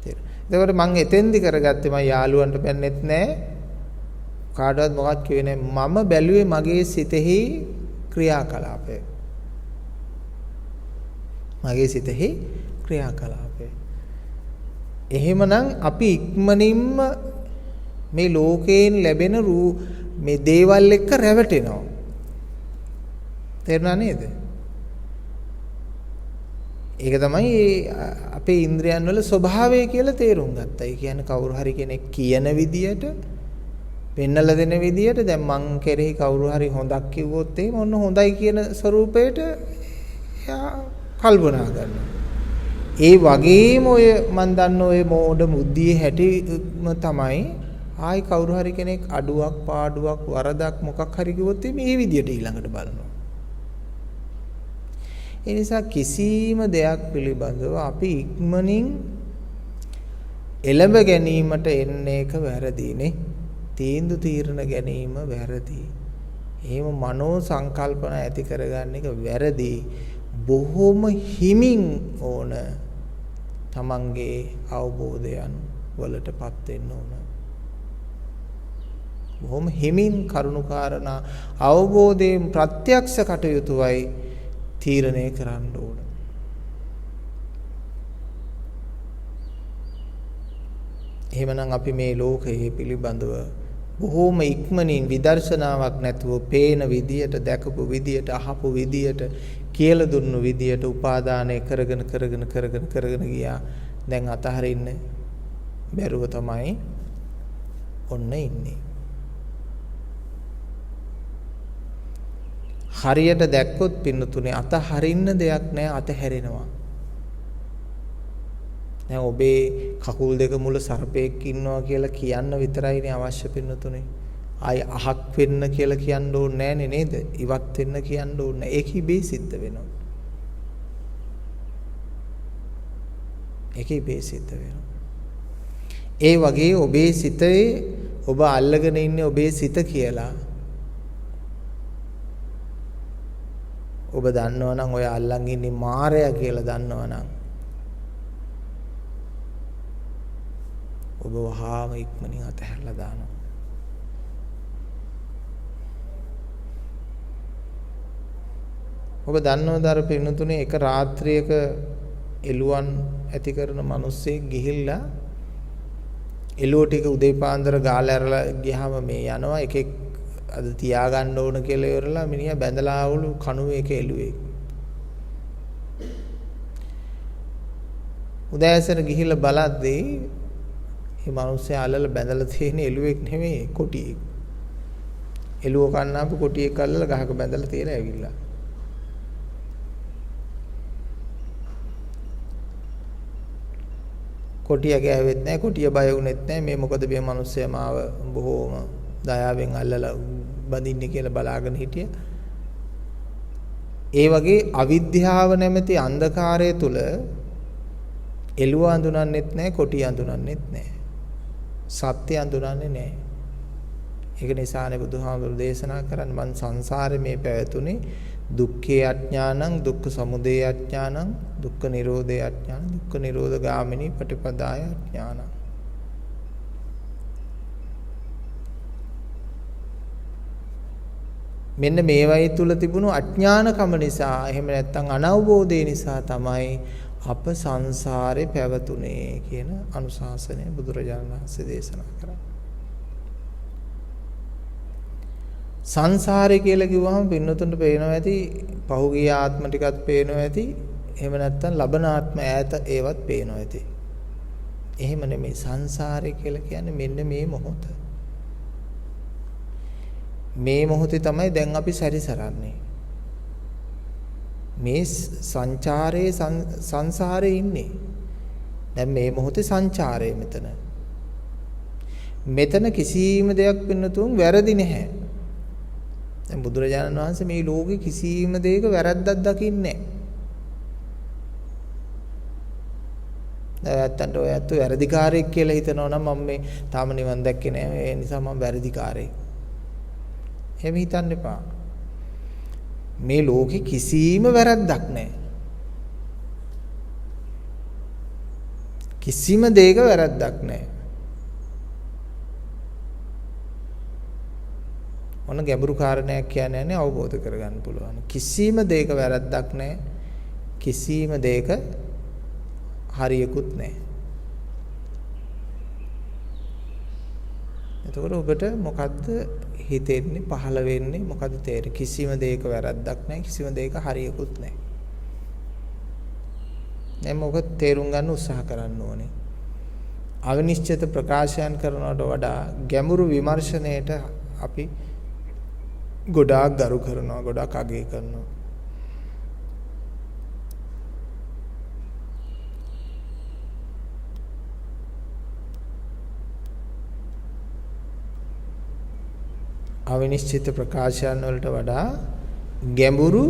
එතකොට මම එතෙන්දි කරගත්තේ මම යාළුවන්ට බැන්නෙත් නෑ කාටවත් මොකක් කිව්වේ නෑ. මම බැලුවේ මගේ සිතෙහි ක්‍රියාකලාපය. මගේ සිතෙහි ක්‍රියාකලාපය. එහෙමනම් අපි ඉක්මනින්ම මේ ලෝකයෙන් ලැබෙන මේ දේවල් එක්ක රැවටෙනවා. තේරුණා නේද? ඒක තමයි අපේ ඉන්ද්‍රයන් වල ස්වභාවය කියලා තේරුම් ගත්තා. ඒ කියන්නේ කවුරු හරි කෙනෙක් කියන විදියට, පෙන්නලා දෙන විදියට දැන් මං කෙරෙහි කවුරු හරි හොඳක් කිව්වොත් එහෙම ඔන්න හොඳයි කියන ස්වරූපයට එයා කල්පනා කරනවා. ඒ වගේම ඔය මන් දන්න ඔය මෝඩ මුද්දියේ හැටිම තමයි ආයි කවුරු හරි කෙනෙක් අඩුවක් පාඩුවක් වරදක් මොකක් හරි කිව්වොත් මේ විදියට ඊළඟට බලනවා. ඒ නිසා කිසිම දෙයක් පිළිබඳව අපි ඉක්මනින් එළඹ ගැනීමට එන්නේ එක වැරදිනේ. තීන්දුව తీරන ගැනීම වැරදි. එහෙම මනෝ සංකල්පන ඇති කරගන්න එක වැරදි. බොහොම හිමින් ඕන තමන්ගේ අවබෝධයන් වලටපත් වෙන්න ඕන. බොහොම හිමින් කරුණාකාරණා අවබෝධයෙන් ප්‍රත්‍යක්ෂ කටයුතුවයි තීරණය කරන්න ඕන. එහෙමනම් අපි මේ ලෝකයේ පිළිබඳව බොහෝම ඉක්මනින් විදර්ශනාවක් නැතුව පේන විදියට, දැකපු විදියට, අහපු විදියට, කියලා දුන්නු විදියට උපාදානය කරගෙන ගියා. දැන් අතහරින්න බැරුව තමයි ඔන්න ඉන්නේ. හරියට දැක්කොත් පින්නතුනේ අතහරින්න දෙයක් නැහැ, අතහැරෙනවා. දැන් ඔබේ කකුල් දෙක මුල සර්පෙක් ඉන්නවා කියලා කියන්න විතරයිනේ අවශ්‍ය පින්නතුනේ. ආයි අහක් වෙන්න කියලා කියන්න ඕනේ නෑනේ නේද? ඉවත් වෙන්න කියන්න ඕනේ. ඒක ඉබේ සිද්ධ වෙනවා. ඒක ඉබේ සිද්ධ වෙනවා. ඒ වගේ ඔබේ සිතේ ඔබ අල්ලගෙන ඉන්නේ ඔබේ සිත කියලා. ඔබ දන්නවනම් ඔය අල්ලන් ඉන්නේ මායя කියලා දන්නවනම් ඔබ වහාම ඉක්මනින් අතහැරලා දානවා. ඔබ දන්නවද අර පින්නතුනේ එක රාත්‍රියක එළුවන් ඇති කරන මිනිස්සෙක් ගිහිල්ලා එළුව ටික උදේ පාන්දර ගාලා ඇරලා ගියාම මේ යනවා එකෙක් අද තියාගන්න ඕන කියලා ඉවරලා මිනිහා බැඳලා ආවලු කණුවේ එක එළුවේ. උදෑසන ගිහිල්ලා බලද්දී මේ මිනිස්සයා අල්ලලා බැඳලා තියෙන එළුවෙක් නෙමෙයි කොටියෙක්. එළුව කන්නාපු කොටියෙක් අල්ලලා ගහක බැඳලා තියලා ඇවිල්ලා. කොටිය ගෑවෙත් නැහැ, කොටිය බය වුනෙත් නැහැ. මේ මොකද මේ මිනිස්සයා මාව බොහෝම දයාවෙන් අල්ලලා බඳින්නේ කියලා බලාගෙන හිටිය. ඒ වගේ අවිද්‍යාව නැමැති අන්ධකාරය තුල එළුව අඳුනන්නෙත් නැහැ, කොටිය අඳුනන්නෙත් නැහැ. සත්‍ය අඳුනන්නේ නැහැ. ඒක නිසානේ බුදුහාමුදුරු දේශනා කරන්නේ මං සංසාරේ මේ පැවතුනේ දුක්ඛේ අඥානං, දුක්ඛ සමුදය අඥානං, දුක්ඛ නිරෝධේ අඥානං, දුක්ඛ නිරෝධ ගාමිනී පටිපදාය අඥානං. මෙන්න මේවයි තුල තිබුණු අඥානකම නිසා, එහෙම නැත්නම් අනවබෝධය නිසා තමයි අප සංසාරේ පැවතුනේ කියන අනුශාසනය බුදුරජාණන් වහන්සේ දේශනා කරා. සංසාරේ කියලා කිව්වම පින්නතුන්ට පේනවා ඇති, පහුගිය ආත්ම ටිකත් පේනවා ඇති, එහෙම නැත්නම් ලබන ආත්ම ඈත ඒවත් පේනවා ඇති. එහෙම නෙමෙයි සංසාරේ කියලා කියන්නේ මෙන්න මේ මොහොත. මේ මොහොතේ තමයි දැන් අපි සැරිසරන්නේ. මේ සංසාරේ ඉන්නේ. දැන් මේ මොහොතේ සංචාරය මෙතන. මෙතන කිසිම දෙයක් පින්නතුන් වැරදි නැහැ. දැන් බුදුරජාණන් වහන්සේ මේ ලෝකේ කිසිම දෙයක වැරද්දක් දකින්නේ නැහැ. නැත්තන්ට ඔය ඇත්ත වැරදිකාරයෙක් කියලා හිතනවා නම් මම මේ තාම නිවන් දැක්කේ නැහැ. ඒ නිසා මම වැරදිකාරයෙක්. එහෙම හිතන්න එපා. මේ ලෝකේ කිසිම වැරද්දක් නැහැ. කිසිම දෙයක වැරද්දක් නැහැ. ඔන්න ගැඹුරු කාරණයක් කියන්නේ නැහැ අවබෝධ කරගන්න පුළුවන්. කිසිම දෙයක වැරද්දක් නැහැ. කිසිම දෙයක හරියකුත් නැහැ. එතකොට ඔබට මොකද්ද හිතෙන්නේ, පහළ වෙන්නේ, මොකද්ද තේරෙන්නේ? කිසිම දෙයක වැරද්දක් නැහැ, කිසිම දෙයක හරියකුත් නැහැ. දැන් මොකද තේරුම් ගන්න උත්සාහ කරන්න ඕනේ. අවිනිශ්චිත ප්‍රකාශයන් කරනවට වඩා ගැඹුරු විමර්ශනයේට අපි ගොඩාක් ගරු කරනවා, ගොඩාක් අගය කරනවා. අවිනිශ්චිත ප්‍රකාශයන් වලට වඩා ගැඹුරු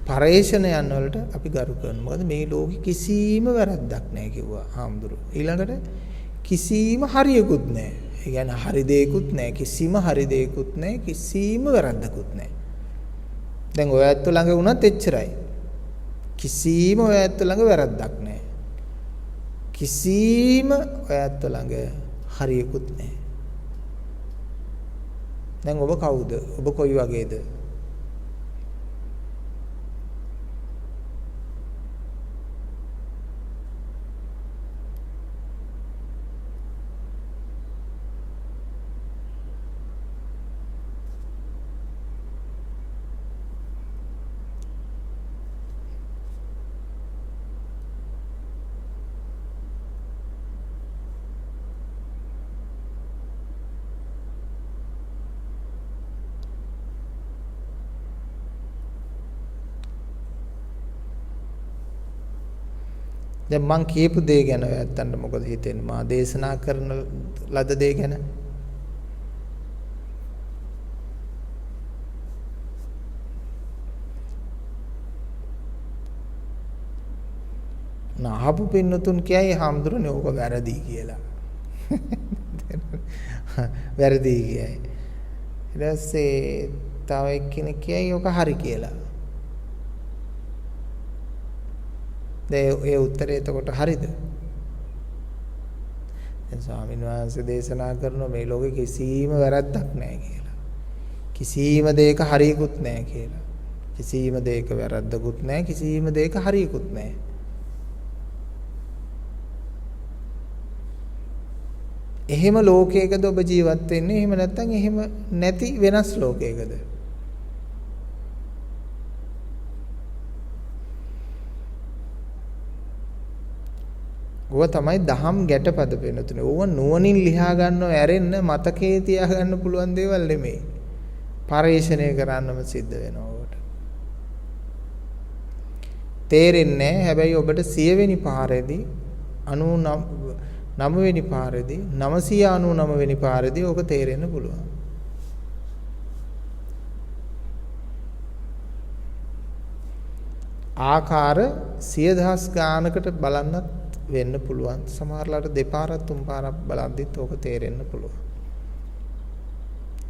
පරේෂණයන් වලට අපි ගරු කරනවා. මොකද මේ ලෝකෙ කිසිම වැරද්දක් නැහැ කිව්වා හාමුදුරුවෝ. ඊළඟට කිසිම හරියකුත් නැහැ. ඒ කියන්නේ හරි දෙයක්වත් නැහැ. කිසිම හරි දෙයක්වත් නැහැ. කිසිම වැරද්දකුත් නැහැ. දැන් ඔය ඇත්ත ළඟ වුණත් එච්චරයි. කිසිම ඔය ඇත්ත ළඟ වැරද්දක් නැහැ. කිසිම ඔය ඇත්ත ළඟ හරියකුත් නැහැ. දැන් ඔබ කවුද? ඔබ කොයි වගේද? දැන් මං කියපු දේ ගැන ඔයත්තන්ට මොකද හිතෙන්නේ? මා දේශනා කරන ලද දේ ගැන. නාහපු පින්නතුන් කියයි හාමුදුරනේ ඕක වැරදි කියලා. වැරදි කියයි. ඊට පස්සේ තව එක්කෙනෙක් කියයි ඕක හරි කියලා. ඒ උත්තරේ එතකොට හරිද? දැන් ස්වාමීන් වහන්සේ දේශනා කරන මේ ලෝකේ කිසිම වැරද්දක් නැහැ කියලා. කිසිම දෙයක හරියකුත් නැහැ කියලා. කිසිම දෙයක වැරද්දකුත් නැහැ. කිසිම දෙයක හරියකුත් නැහැ. එහෙම ලෝකයකද ඔබ ජීවත් වෙන්නේ? එහෙම නැත්නම් එහෙම නැති වෙනස් ලෝකයකද? ඕව තමයි දහම් ගැටපද වෙනතුනේ. ඕව නුවණින් ලියා ගන්නව ඇරෙන්න මතකයේ තියා ගන්න පුළුවන් දේවල් නෙමෙයි. පරිශ්‍රණය කරන්නම සිද්ධ වෙනවා ඕකට. තේරෙන්නේ නැහැ. හැබැයි ඔබට 100 වෙනි පාරේදී 99 වෙනි පාරේදී 999 වෙනි පාරේදී ඕක තේරෙන්න පුළුවන්. ආකාර 100,000 ගානකට බලන්නත් වෙන්න පුළුවන්. සමහරලාට දෙපාරක් තුන් පාරක් බලද්දිත් ඕක තේරෙන්න පුළුවන්.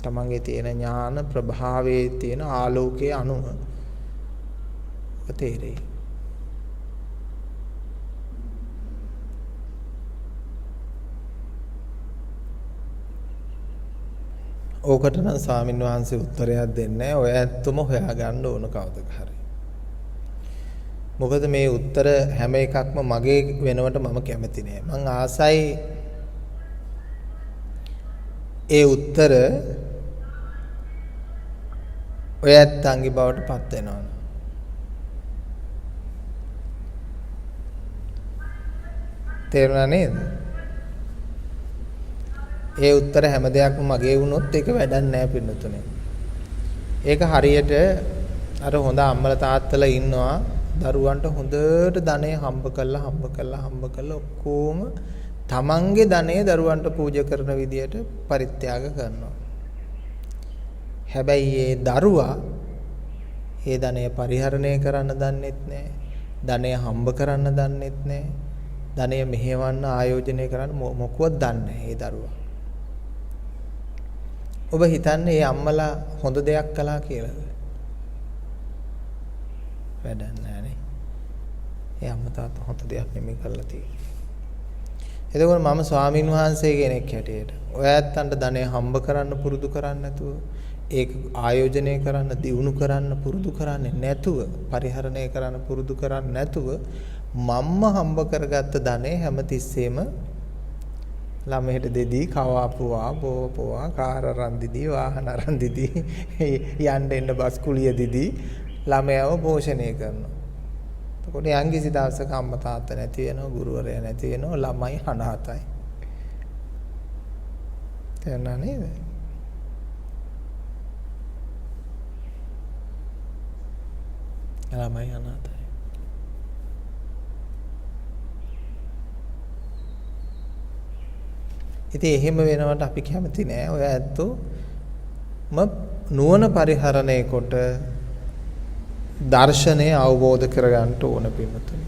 තමන්ගේ තියෙන ඥාන ප්‍රභාවයේ තියෙන ආලෝකයේ අනුව ඕක තේරෙයි. ඕකට නම් ස්වාමින් වහන්සේ උත්තරයක් දෙන්නේ නැහැ. ඔය ඇත්තම හොයාගන්න ඕන කවදක හරි. මොකද මේ උත්තර හැම එකක්ම මගේ වෙනවට මම කැමති නෑ. මං ආසයි ඒ උත්තර ඔය ඇත්තන්ගේ බවට පත් වෙනවා. තේරුණා නේද? ඒ උත්තර හැම දෙයක්ම මගේ වුණොත් ඒක වැඩක් නෑ පින්නතුනේ. ඒක හරියට අර හොඳ අම්මලා තාත්තලා ඉන්නවා දරුවන්ට හොඳට ධනෙ හම්බ කරලා ඔක්කොම තමන්ගේ ධනෙ දරුවන්ට පූජා කරන විදියට පරිත්‍යාග කරනවා. හැබැයි ඒ දරුවා ඒ ධනෙ පරිහරණය කරන්න දන්නෙත් නැහැ. ධනෙ හම්බ කරන්න දන්නෙත් නැහැ. ධනෙ මෙහෙවන්න ආයෝජනය කරන්න මොකවත් දන්නේ නැහැ ඒ දරුවා. ඔබ හිතන්නේ මේ අම්මලා හොඳ දෙයක් කළා කියලාද? වැඩක් නැහැ නේ. ඒ අම්මා තාත්තා හොඳ දෙයක් නෙමෙයි කරලා තියෙන්නේ. එතකොට මම ස්වාමින් වහන්සේ කෙනෙක් හැටියට ඔය ඇත්තන්ට ධනෙ හම්බ කරන්න පුරුදු කරන්නේ නැතුව ඒක ආයෝජනය කරන්න දියුණු කරන්න පුරුදු කරන්නේ නැතුව පරිහරණය කරන්න පුරුදු කරන්නේ නැතුව මම්ම හම්බ කරගත්ත ධනෙ හැමතිස්සෙම ළමයට දෙදී කවාපුවා බෝපුවා කාර් අරන් දිදී වාහන අරන් දිදී යන්න එන්න බස් කුලිය දිදී ළමයව පෝෂණය කරනවා. එතකොට යම්කිසි දවසක අම්මා තාත්තා නැති වෙනවා, ගුරුවරයා නැති වෙනවා, ළමයි අනාථයි. තේරුණා නේද? ළමයි අනාථයි. ඉතින් එහෙම වෙනවට අපි කැමති නෑ. ඔය ඇත්තෝ නුවණ පරිහරණය කොට දර්ශනය අවබෝධ කරගන්න ඕන පිටුතුනි.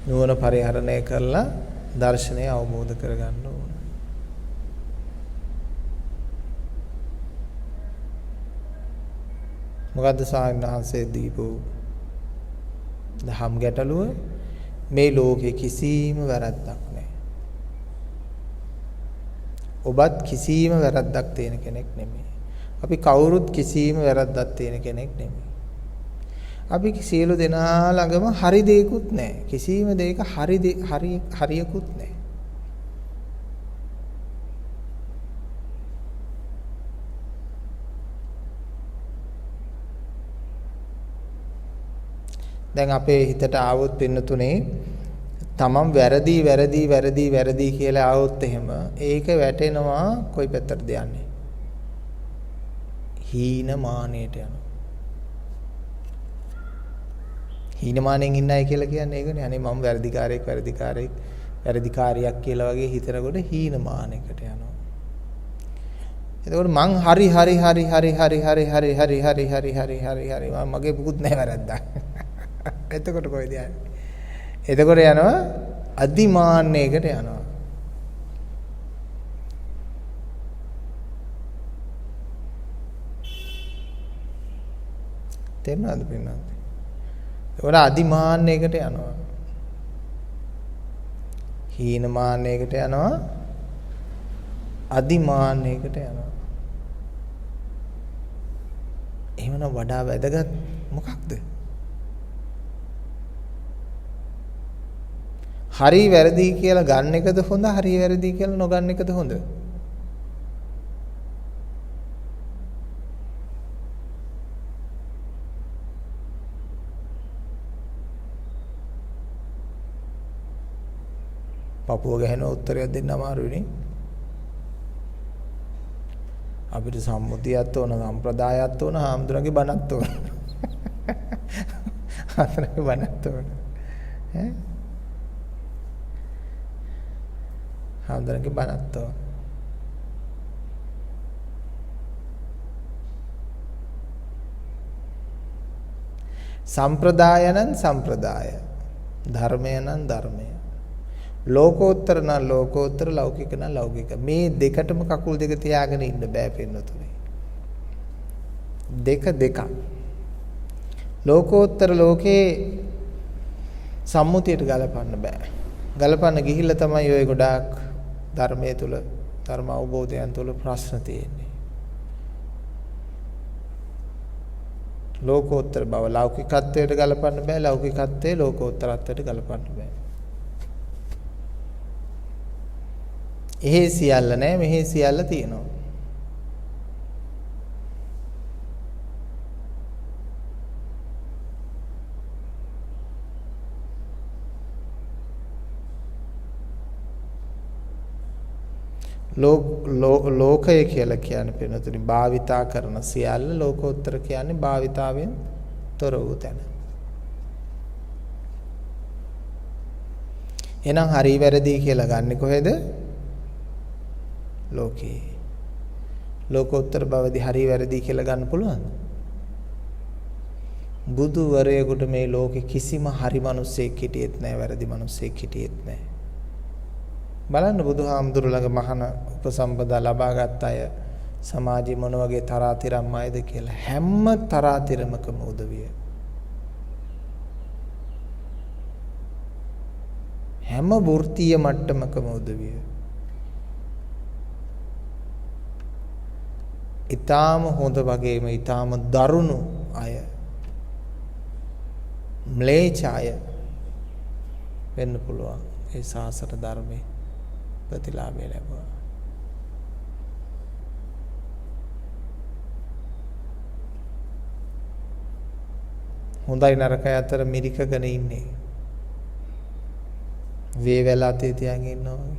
නුවණ පරිහරණය කරලා දර්ශනය අවබෝධ කරගන්න ඕන. මොකද්ද ස්වාමීන් වහන්සේ දීපු දහම් ගැටලුව? මේ ලෝකේ කිසිම වැරද්දක් නැහැ. ඔබත් කිසිම වැරද්දක් තියෙන කෙනෙක් නෙමෙයි. අපි කවුරුත් කිසිම වැරද්දක් තියෙන කෙනෙක් නෙමෙයි. අපි සියලු දෙනා ළඟම හරි දෙයක්වත් නැහැ. කිසිම දෙයක හරියකුත් නැහැ. දැන් අපේ හිතට ආවොත් පින්නතුනේ තමන් වැරදි කියලා ආවොත් එහෙම ඒක වැටෙනවා කොයි පැත්තටද යන්නේ? හීනමානයට යනවා. හීනමානෙන් ඉන්නයි කියලා කියන්නේ ඒකනේ. අනේ මම වැරදිකාරියක් කියලා වගේ හිතනකොට හීනමානයකට යනවා. එතකොට මං හරි මගේ පුකුත් නැහැ වැරද්දක්. එතකොට කොයිද යන්නේ? එතකොට යනවා අදිමාන්නයකට යනවා. තේරුණාද පින්නත්? ඒකට අදිමාන්නයකට යනවා. හීනමාන්නයකට යනවා. අදිමාන්නයකට යනවා. එහෙමනම් වඩා වැදගත් මොකක්ද? හරි වැරදි කියලා ගන්න එකද හොඳ? හරි වැරදි කියලා නොගන්න එකද හොඳ? පපුව ගහන උත්තරයක් දෙන්න අමාරුයිනේ. අපිට සම්මුතියක් ඕන, සම්ප්‍රදායක් ඕන, හාමුදුරන්ගේ බණක් ඕන. හාමුදුරන්ගේ බණක් ඕන. ඈ? හාමුදුරන්ගේ බණක් ඕන. සම්ප්‍රදාය නම් සම්ප්‍රදාය, ධර්මය නම් ධර්මය. ලෝකෝත්තර නම් ලෝකෝත්තර, ලෞකික නම් ලෞකික. මේ දෙකටම කකුල් දෙක තියාගෙන ඉන්න බෑ පින්නතුනේ. දෙකක්. ලෝකෝත්තර ලෝකේ සම්මුතියට ගලපන්න බෑ. ගලපන්න ගිහිල්ලා තමයි ඔය ගොඩාක් ධර්මයේ තුල, ධර්ම අවබෝධයන් තුල ප්‍රශ්න තියෙන්නේ. ලෝකෝත්තර බව ලෞකිකත්වයට ගලපන්න බෑ, ලෞකිකත්වයේ ලෝකෝත්තරත්වයට ගලපන්න බෑ. එහෙ සියල්ල නැහැ, මෙහෙ සියල්ල තියෙනවා. ලෝකය කියලා කියන්නේ පින්නතුනි භාවිතා කරන සියල්ල, ලෝකෝත්තර කියන්නේ භාවිතාවෙන් තොර වූ තැන. එහෙනම් හරි වැරදි කියලා ගන්නෙ කොහෙද? ලෝකේ. ලෝකෝත්තර බවදී හරි වැරදි කියලා ගන්න පුළුවන්ද? බුදුවරයෙකුට මේ ලෝකේ කිසිම හරි මිනිසෙක් හිටියෙත් නැහැ, වැරදි මිනිසෙක් හිටියෙත් නැහැ. බලන්න බුදුහාමුදුරු ළඟ මහාන උපසම්පදා ලබාගත් අය සමාජයේ මොන වගේ තරාතිරම් අයද කියලා. හැම තරාතිරමකම උදවිය. හැම වෘත්තීය මට්ටමකම උදවිය. ඊටාම හොඳ වගේම ඊටාම දරුණු අය, ම්ලේච්ඡ අය වෙන්න පුළුවන්. ඒ සාසන ධර්මයේ ප්‍රතිලාභය ලැබුවා. හොඳයි නරකයි අතර මිරිකගෙන ඉන්නේ. වේවැල අතේ තියන් ඉන්නවා.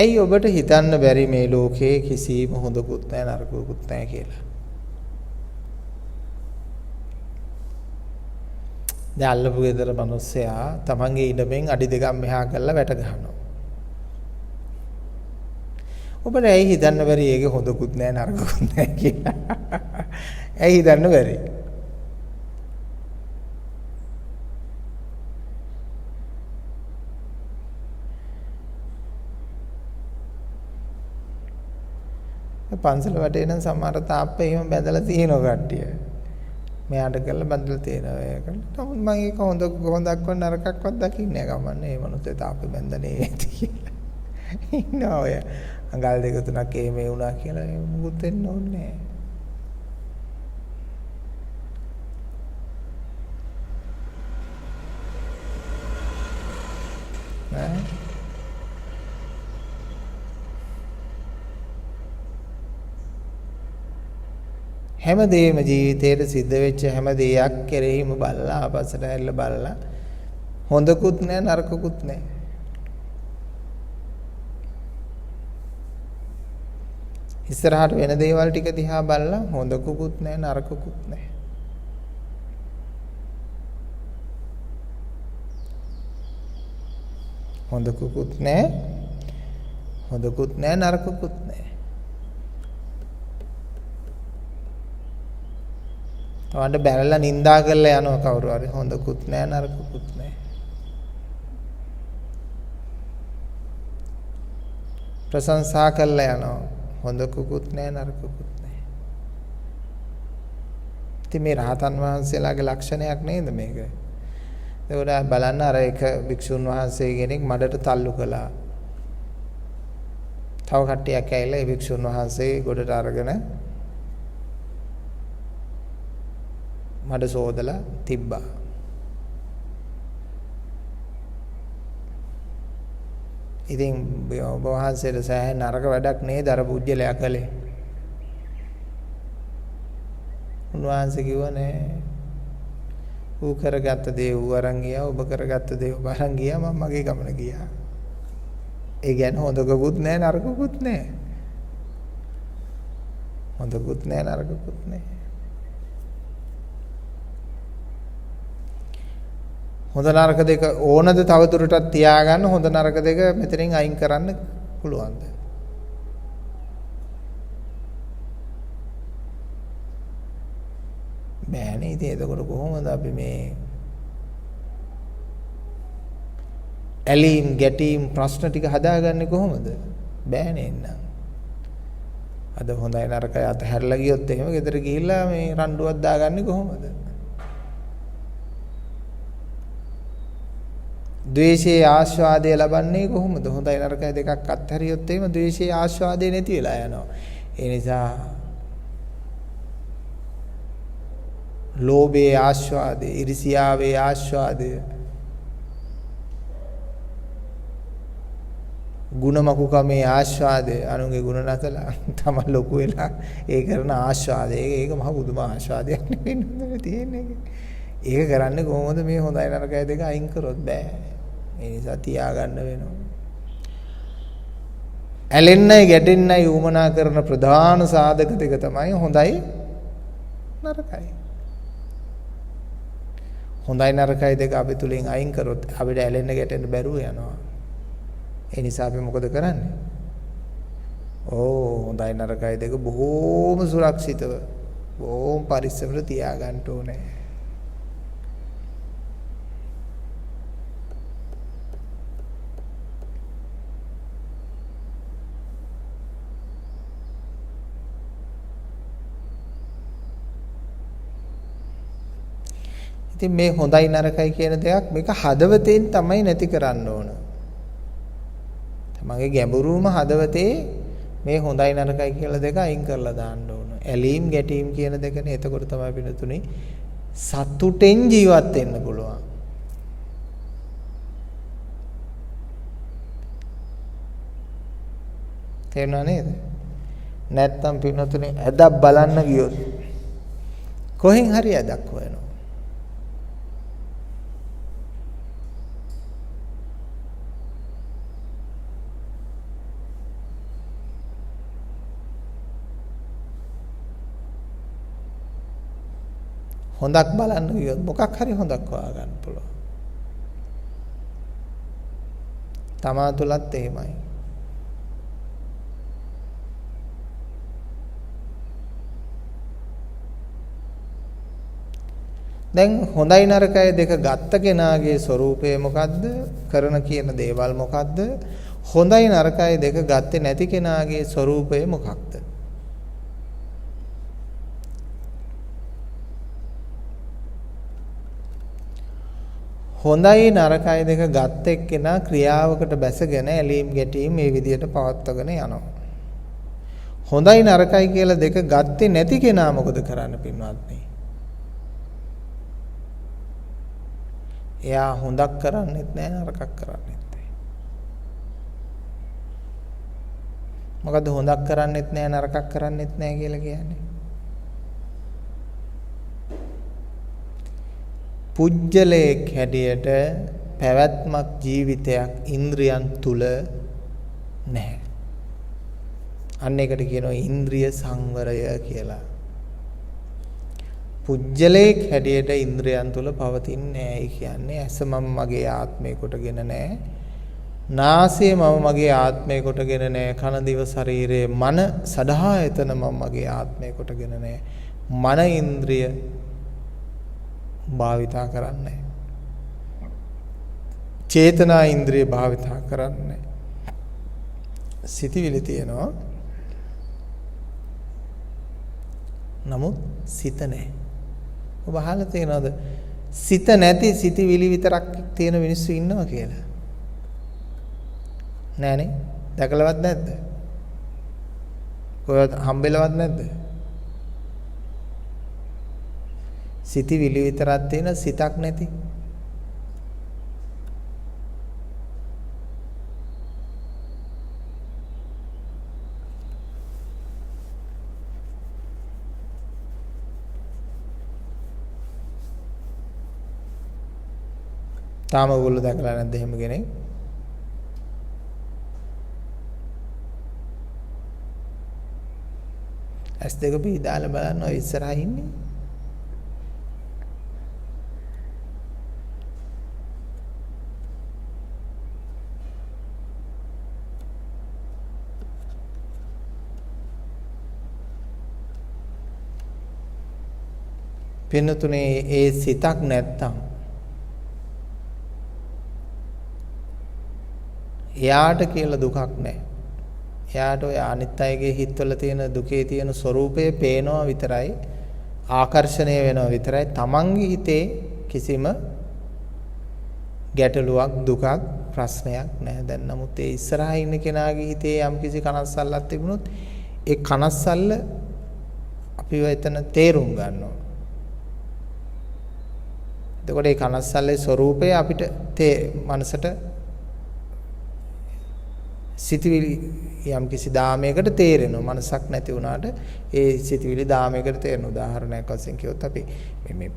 ඇයි ඔබට හිතන්න බැරි මේ ලෝකේ කිසිම හොඳකුත් නැහැ නරකකුත් නැහැ කියලා? දැන් අල්ලපු ගෙදර මිනිස්සයා තමන්ගේ ඉඩමෙන් අඩි දෙකක් මෙහා කරලා වැට ගහනවා. ඔබට ඇයි හිතන්න බැරි ඒකේ හොඳකුත් නැහැ නරකකුත් නැහැ කියලා? ඇයි හිතන්න බැරි? පන්සල වටේ නම් සමහර තාප්පේ එහෙම බැඳලා තියෙනවා කට්ටිය. මෙයාට කරලා බැඳලා තියෙනවා ඒකට. නමුත් මම ඒක හොඳක් වත් නරකක්වත් දකින්නේ නැහැ ගමන්නේ. මේ මොනොතේ තාප්පේ බැඳන්නේ ඇති කියලා. ඉන්නවා ඔය. අඟල් දෙක තුනක් මේ වුණා කියලා මුකුත් වෙන්න ඕනේ නැහැ. හැමදේම ජීවිතේට සිද්ධ වෙච්ච හැම දෙයක් කෙරෙහිම බලලා ආපස්සට හැරිලා බලලා හොඳකුත් නැහැ නරකකුත් නැහැ. ඉස්සරහට වෙන දේවල් ටික දිහා බලලා හොඳකුත් නැහැ නරකකුත් නැහැ. හොඳකුත් නැහැ නරකකුත් නැහැ. තවන්න බැලලා නිඳා කරලා යනවා කවුරු හරි හොඳකුත් නැහැ නරකකුත් නැහැ. ප්‍රශංසා කරලා යනවා හොඳකුත් නැහැ නරකකුත් නැහැ. ඉතින් මේ රහතන් වහන්සේලාගේ ලක්ෂණයක් නේද මේක? ඒකට බලන්න අර එක භික්ෂුන් වහන්සේ කෙනෙක් මඩට තල්ලු කළා. තව කට්ටියක් ඇවිල්ලා ඒ භික්ෂුන් වහන්සේ ගොඩට අරගෙන මඩ සෝදලා තිබ්බා. ඉතින් ඔබ වහන්සේට සෑහෙන නරක වැඩක් නේද අර පුජ්‍යලයා කළේ? උන්වහන්සේ කිව්වා නෑ. ඌ කරගත්ත දේ ඌ අරන් ගියා, ඔබ කරගත්ත දේ ඔබ අරන් ගියා, මම මගේ ගමන ගියා. ඒ කියන්නේ හොඳකුත් නෑ නරකකුත් නෑ. හොඳකුත් නෑ නරකකුත් නෑ. හොඳ නරක දෙක ඕනද තව දුරටත් තියාගන්න හොඳ නරක දෙක මෙතනින් අයින් කරන්න පුළුවන්ද? බෑනේ. ඉතින් එතකොට කොහොමද අපි මේ ඇලීම් ගැටීම් ප්‍රශ්න ටික හදාගන්නේ කොහොමද? බෑනේ නං. අද හොඳයි නරකයි අතහැරලා ගියොත් එහෙම ගෙදර ගිහිල්ලා මේ රණ්ඩුවක් දාගන්නේ කොහොමද? ද්වේෂයේ ආස්වාදය ලබන්නේ කොහොමද? හොඳයි නරකයි දෙකක් අත්හැරියොත් එහෙම ද්වේෂයේ ආස්වාදය නැති වෙලා යනවා. ඒ නිසා ලෝභයේ ආස්වාදය, ඉරිසියාවේ ආස්වාදය, ගුණමකුකමේ ආස්වාදය, අනුන්ගේ ගුණ නැතලා තමයි ලොකු වෙලා ඒ කරන ආස්වාදය. ඒක මහ බුදුම ආස්වාදයක් නෙවෙයි තියෙන්නේ. ඒක කරන්නේ කොහොමද? මේ හොඳයි නරකයි දෙක අයින් කරොත් බෑ. ඒ නිසා තියාගන්න වෙනවා. ඇලෙන්නයි ගැටෙන්නයි උමනා කරන ප්‍රධාන සාධක දෙක තමයි හොඳයි නරකයි. හොඳයි නරකයි දෙක අපි තුලින් අයින් කරොත් අපිට ඇලෙන්න ගැටෙන්න බැරුව යනවා. ඒ නිසා අපි මොකද කරන්නේ? හොඳයි නරකයි දෙක බොහෝම සුරක්ෂිතව බොහෝම පරිස්සමට තියාගන්න ඕනේ. ඉතින් මේ හොඳයි නරකයි කියන දෙයක් මේක හදවතෙන් තමයි නැති කරන්න ඕන. තමන්ගේ ගැඹුරුම හදවතේ මේ හොඳයි නරකයි කියලා දෙක අයින් කරලා දාන්න ඕන. ඇලීම් ගැටීම් කියන දෙකනේ. එතකොට තමයි පිටුතුනේ සතුටෙන් ජීවත් වෙන්න පුළුවන්. තේරුණා නේද? නැත්තම් පිටුතුනේ ඇදක් බලන්න ගියොත් කොහෙන් හරි ඇදක් හොයනවා. හොඳක් බලන්න ගියොත් මොකක් හරි හොඳක් හොයා ගන්න පුළුවන්. තමා තුලත් එහෙමයි. දැන් හොඳයි නරකයි දෙක ගත්ත කෙනාගේ ස්වરૂපය මොකද්ද? කරන කියන දේවල් මොකද්ද? හොඳයි නරකයි දෙක ගත්තේ නැති කෙනාගේ ස්වરૂපය මොකක්ද? හොඳයි නරකයි දෙක ගත් එක්කෙනා ක්‍රියාවකට බැසගෙන ඇලීම් ගැටීම් මේ විදියට පවත්වාගෙන යනවා. හොඳයි නරකයි කියලා දෙක ගත්තේ නැති කෙනා මොකද කරන්න පින්වත්නි? එයා හොඳක් කරන්නේත් නැහැ නරකක් කරන්නේත් නැහැ. මොකද හොඳක් කරන්නේත් නැහැ නරකක් කරන්නේත් නැහැ කියලා කියන්නේ? පුජ්‍යලයක් හැටියට පැවැත්මක් ජීවිතයක් ඉන්ද්‍රියන් තුල නැහැ. අන්න ඒකට කියනවා ඉන්ද්‍රිය සංවරය කියලා. පුජ්‍යලයක් හැටියට ඉන්ද්‍රියන් තුල පවතින්නේ නැහැ. කියන්නේ ඇස මම මගේ ආත්මය කොටගෙන නැහැ. නාසය මම මගේ ආත්මය කොටගෙන නැහැ. කන දිව ශරීරය මන සදහායතන මම මගේ ආත්මය කොටගෙන නැහැ. මන ඉන්ද්‍රිය භාවිතා කරන්නේ. චේතනා ඉන්ද්‍රිය භාවිතා කරන්නේ. සිතවිලි තියෙනවා. නමුත් සිත නැහැ. ඔබ අහලා තියෙනවද? සිත නැති සිතවිලි විතරක් තියෙන මිනිස්සු ඉන්නවා කියලා. නෑනේ. දැකලවත් නැද්ද? කොහෙවත් හම්බෙලවත් නැද්ද? සිතවිලි විතරක් තියෙන සිතක් නැති. තාම ඔයගොල්ලෝ දැකලා නැද්ද එහෙම කෙනෙක්? ඇස් දෙක පිහදාලා බලන්න ඔය ඉස්සරහා ඉන්නේ. පින්නතුනේ ඒ සිතක් නැත්තම් එයාට කියලා දුකක් නැහැ. එයාට ඔය අනිත් අයගේ හිතවල තියෙන දුකේ තියෙන ස්වરૂපය පේනවා විතරයි, ආකර්ෂණය වෙනවා විතරයි. තමන්ගේ හිතේ කිසිම ගැටලුවක් දුකක් ප්‍රශ්නයක් නැහැ. දැන් නමුත් ඒ ඉස්සරහා ඉන්න කෙනාගේ හිතේ යම් කිසි කනස්සල්ලක් තිබුණොත් ඒ කනස්සල්ල අපිව එතන තේරුම් ගන්නවා. එතකොට ඒ කනස්සල්ලේ ස්වરૂපය අපිට මනසට සිතවිලි යම් කිසි දාමයකට තේරෙනවා. මනසක් නැති වුණාට ඒ සිතවිලි දාමයකට තේරෙන උදාහරණයක් වශයෙන් කිව්වොත් අපි මේ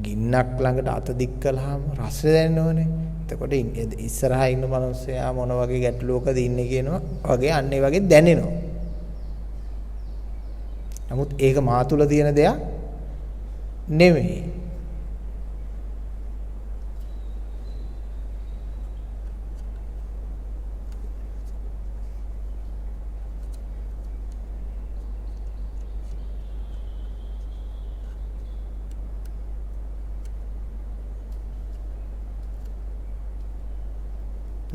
ගින්නක් ළඟට අත දික් කළාම රස දැනෙන්න ඕනේ. එතකොට ඉස්සරහා ඉන්න මිනිස්සයා මොන වගේ ගැටලුවකද ඉන්නේ කියනවා වගේ අන්න ඒ වගේ දැනෙනවා. නමුත් ඒක මා තුල තියෙන දෙයක් නෙමෙයි.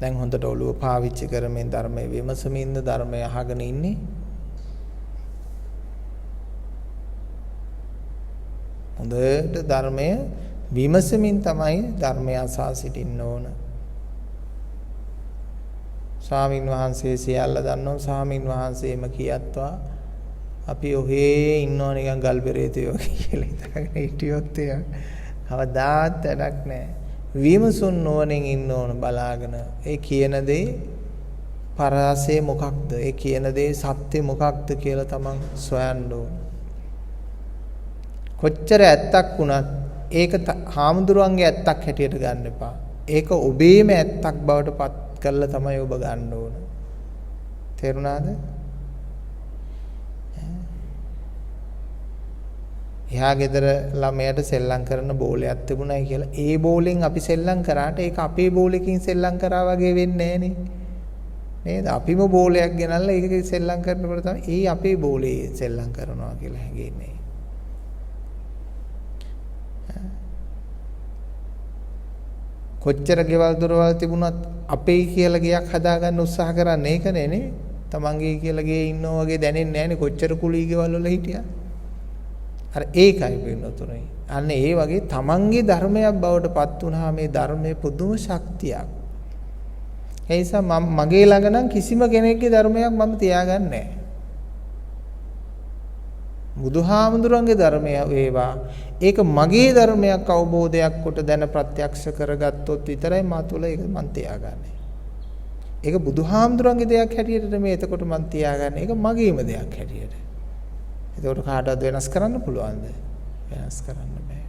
දැන් හොඳට ඔළුව පාවිච්චි කරමින් ධර්මයේ විමසමින්ද ධර්මය අහගෙන ඉන්නේ. හොඳට ධර්මය විමසමින් තමයි ධර්මය අසා සිටින්න ඕන. ස්වාමින් වහන්සේ සියල්ල දන්නෝ ස්වාමින් වහන්සේම කියත්වා අපි ඔහේ ඉන්නව නිකන් ගල් පෙරේතයෝ කියලා හිතාගෙන හිටියොත් ඒක කවදාත් වැඩක් නැහැ. විමසුන් නොවනින් ඉන්න ඕන බලාගෙන ඒ කියන දේ පරාසය මොකක්ද, ඒ කියන දේ සත්‍ය මොකක්ද කියලා තමන් සොයන්න ඕන. කොච්චර ඇත්තක් වුණත් ඒක හාමුදුරුවන්ගේ ඇත්තක් හැටියට ගන්න එපා. ඒක ඔබේම ඇත්තක් බවට පත් කරලා තමයි ඔබ ගන්න ඕන. තේරුණාද? එහා ගෙදර ළමයට සෙල්ලම් කරන බෝලයක් තිබුණයි කියලා ඒ බෝලෙන් අපි සෙල්ලම් කරාට ඒක අපේ බෝලකින් සෙල්ලම් කරා වගේ වෙන්නේ නැහනේ. නේද? අපිම බෝලයක් ගෙනල්ලා ඒක සෙල්ලම් කරනකොට තමයි ඒ අපේ බෝලේ සෙල්ලම් කරනවා කියලා හැඟෙන්නේ. කොච්චර ගෙවල් දොරවල් තිබුණත් අපේ කියලා ගයක් හදාගන්න උත්සාහ කරන්නේ ඒකනේ නේ. තමන්ගේ කියලා ගේ ඉන්නෝ වගේ දැනෙන්නේ නැහනේ කොච්චර කුලී ගෙවල් වල හිටියා. අර ඒකයි පින්නතුනේ. අන්න ඒ වගේ තමන්ගේ ධර්මයක් බවට පත් වුණා මේ ධර්මයේ පුදුම ශක්තියක්. ඒ නිසා මගේ ළඟ නම් කිසිම කෙනෙක්ගේ ධර්මයක් මම තියාගන්නේ නැහැ. බුදුහාමුදුරන්ගේ ධර්මය වේවා ඒක මගේ ධර්මයක් අවබෝධයක් කොට දැන ප්‍රත්‍යක්ෂ කරගත්තොත් විතරයි මා තුළ ඒක මන් තියාගන්නේ. ඒක බුදුහාමුදුරන්ගේ දෙයක් හැටියට නෙමෙයි එතකොට මන් තියාගන්නේ. ඒක මගේම දෙයක් හැටියට. එතකොට කාටවත් වෙනස් කරන්න පුළුවන්ද? වෙනස් කරන්න බෑ.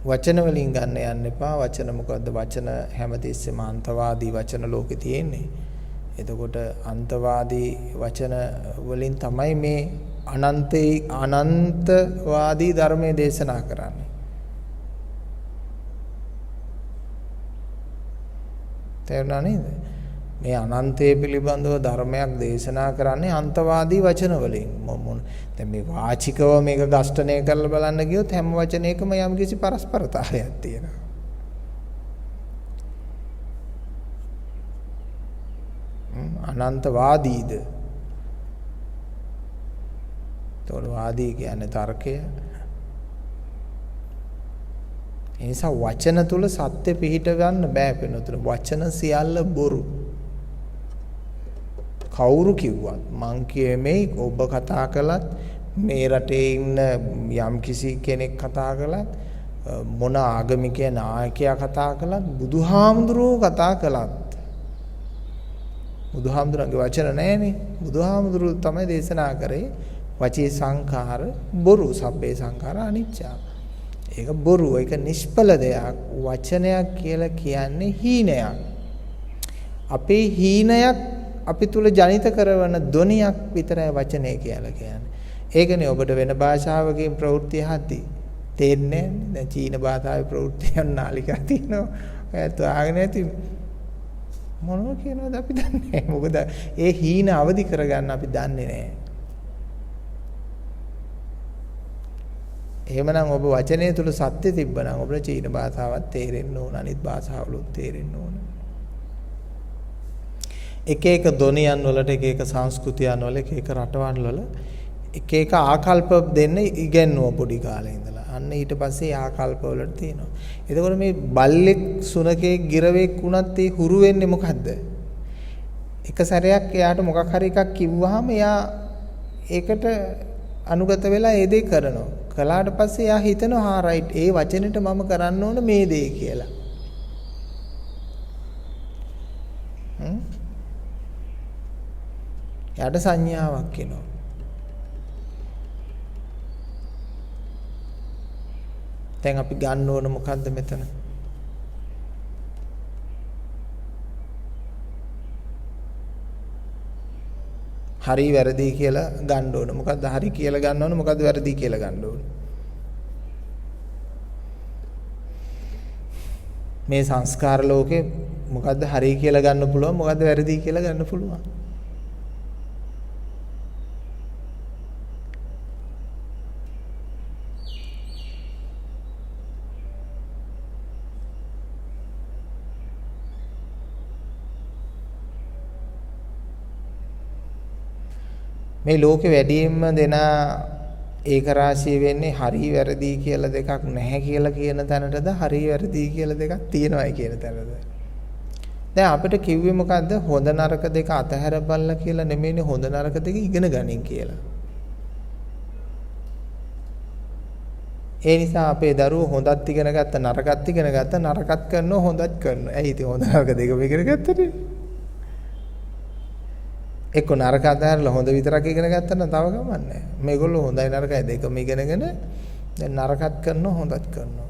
වචන වලින් ගන්න යන්න එපා. වචන මොකද්ද? වචන හැමතිස්සෙම අන්තවාදී වචන ලෝකේ තියෙන්නේ. එතකොට අන්තවාදී වචන වලින් තමයි මේ අනන්තවාදී ධර්මයේ දේශනා කරන්නේ. තේරුණා නේද? මේ අනන්තය පිළිබඳව ධර්මයක් දේශනා කරන්නේ අන්තවාදී වචන වලින්. දැන් මේ වාචිකව මේක ගස්ඨණය කරලා බලන්න ගියොත් හැම වචනයකම යම්කිසි පරස්පරතාවයක් තියෙනවා. අනන්තවාදීද? ඒතකොට වාදී කියන්නේ තර්කය. ඒ නිසා වචන තුල සත්‍ය පිහිට ගන්න බෑ වෙනතුන. වචන සියල්ල බොරු. කවුරු කිව්වත් මං කියමේ ඔබ කතා කළත් මේ රටේ ඉන්න යම්කිසි කෙනෙක් කතා කළත් මොන ආගමික නායකයා කතා කළත් බුදුහාමුදුරුවෝ කතා කළත් බුදුහාමුදුරන්ගේ වචන නැහැනේ. බුදුහාමුදුරුවෝ තමයි දේශනා කරේ වචී සංඛාර බොරු සබ්බේ සංඛාර අනිච්චා. ඒක බොරු. ඒක නිෂ්ඵල දෙයක්. වචනයක් කියලා කියන්නේ හීනයක්. අපේ හීනයක් අපි තුල ජනිත කරන ධ්වනියක් විතරයි වචනය කියලා කියන්නේ. ඒකනේ ඔබට වෙන භාෂාවකින් ප්‍රවෘත්ති හදි තේන්නේ නැහැ. දැන් චීන භාෂාවේ ප්‍රවෘත්තියන් නාලිකා තියෙනවා. ඒත් ආගෙන ඇති මොනවා කියනවද අපි දන්නේ නැහැ. මොකද ඒ හීන අවදි කරගන්න අපි දන්නේ නැහැ. එහෙමනම් ඔබ වචනය තුල සත්‍ය තිබ්බනම් ඔබට චීන භාෂාවත් තේරෙන්න ඕන, අනිත් භාෂාවලුත් තේරෙන්න ඕන. එක එක ධ්වනියන් වලට එක එක සංස්කෘතියන් වල එක එක රටවල් වල එක එක ආකල්ප දෙන්න ඉගෙනුවා පොඩි කාලේ ඉඳලා. අන්න ඊට පස්සේ ආකල්ප වලට තියෙනවා. එතකොට මේ බල්ලෙක් සුනකෙක් ගිරවෙක් වුණත් ඒ හුරු වෙන්නේ මොකද්ද? එක සැරයක් එයාට මොකක් හරි එකක් කිව්වහම එයා ඒකට අනුගත වෙලා ඒ දේ කරනවා. කළාට පස්සේ එයා හිතනවා හා රයිට් ඒ වචනෙට මම කරන්න ඕන මේ දේ කියලා. එයාට සංඥාවක් එනවා. දැන් අපි ගන්න ඕන මොකද්ද මෙතන? හරි වැරදි කියලා ගන්න ඕන. මොකද්ද හරි කියලා ගන්න ඕන? මොකද්ද වැරදි කියලා ගන්න ඕන? මේ සංස්කාර ලෝකේ මොකද්ද හරි කියලා ගන්න පුළුවන්? මොකද්ද වැරදි කියලා ගන්න පුළුවන්? මේ ලෝකේ වැඩියෙන්ම දෙනා ඒක රාශිය වෙන්නේ හරි වැරදි කියලා දෙකක් නැහැ කියලා කියන තැනටද හරි වැරදි කියලා දෙකක් තියෙනවායි කියන තැනද? දැන් අපිට කිව්වේ මොකද්ද? හොඳ නරක දෙක අතහැරපල්ලා කියලා නෙමෙයිනේ හොඳ නරක දෙක ඉගෙන ගනින් කියලා. ඒ නිසා අපේ දරුවෝ හොඳත් ඉගෙන ගත්ත නරකත් ඉගෙන ගත්ත නරකත් කරනවා හොඳත් කරනවා. ඇයි ඉතින් හොඳ නරක දෙකම ඉගෙන ගත්තනේ? එක්ක නරක අතහැරලා හොඳ විතරක් ඉගෙන ගත්තා නම් තව ගමන් නැහැ. මේගොල්ලෝ හොඳයි නරකයි දෙකම ඉගෙනගෙන දැන් නරකත් කරනවා හොඳත් කරනවා.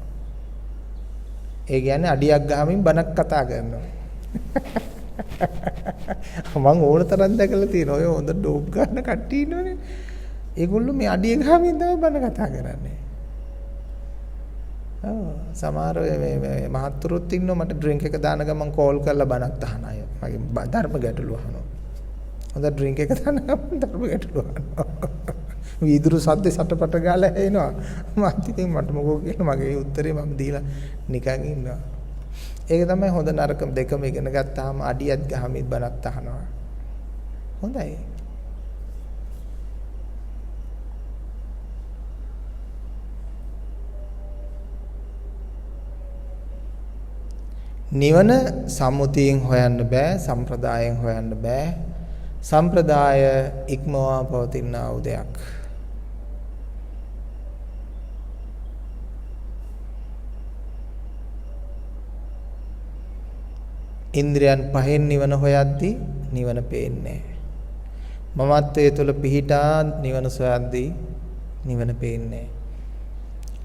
ඒ කියන්නේ අඩියක් ගහමින් බණක් කතා කරනවා. මම ඕන තරම් දැකලා තියෙනවා. ඔය හොඳ ඩෝප් ගන්න කට්ටිය ඉන්නවනේ. ඒගොල්ලෝ මේ අඩිය ගහමින් තමයි බණ කතා කරන්නේ. සමහර මේ මහත්තුරුත් ඉන්නවා මට ඩ්‍රින්ක් එක දාන ගමන් කෝල් කරලා බණක් අහන අය. මගේ ධර්ම ගැටලු අහනවා. හොඳ ඩ්‍රින්ක් එක දාන ගමන් ධර්ම ගැටලු අහනවා. වීදුරු සද්ද සටපට ගාලා එනවා. මම ඉතින් මට මොකෝ කියන මගේ උත්තරේ මම දීලා නිකන් ඉන්නවා. ඒක තමයි හොඳ නරක දෙකම ඉගෙන ගත්තාම අඩියක් ගහමින් බණක් අහනවා. හොඳයි. නිවන සම්මුතියෙන් හොයන්න බෑ, සම්ප්‍රදායෙන් හොයන්න බෑ. සම්ප්‍රදාය ඉක්මවා පවතිනා වූ දෙයක්. ඉන්ද්‍රයන් පහෙන් නිවන හොයද්දී නිවන පේන්නේ නැහැ. මමත්වයේ තුල පිහිටා නිවන සොයද්දී නිවන පේන්නේ නැහැ.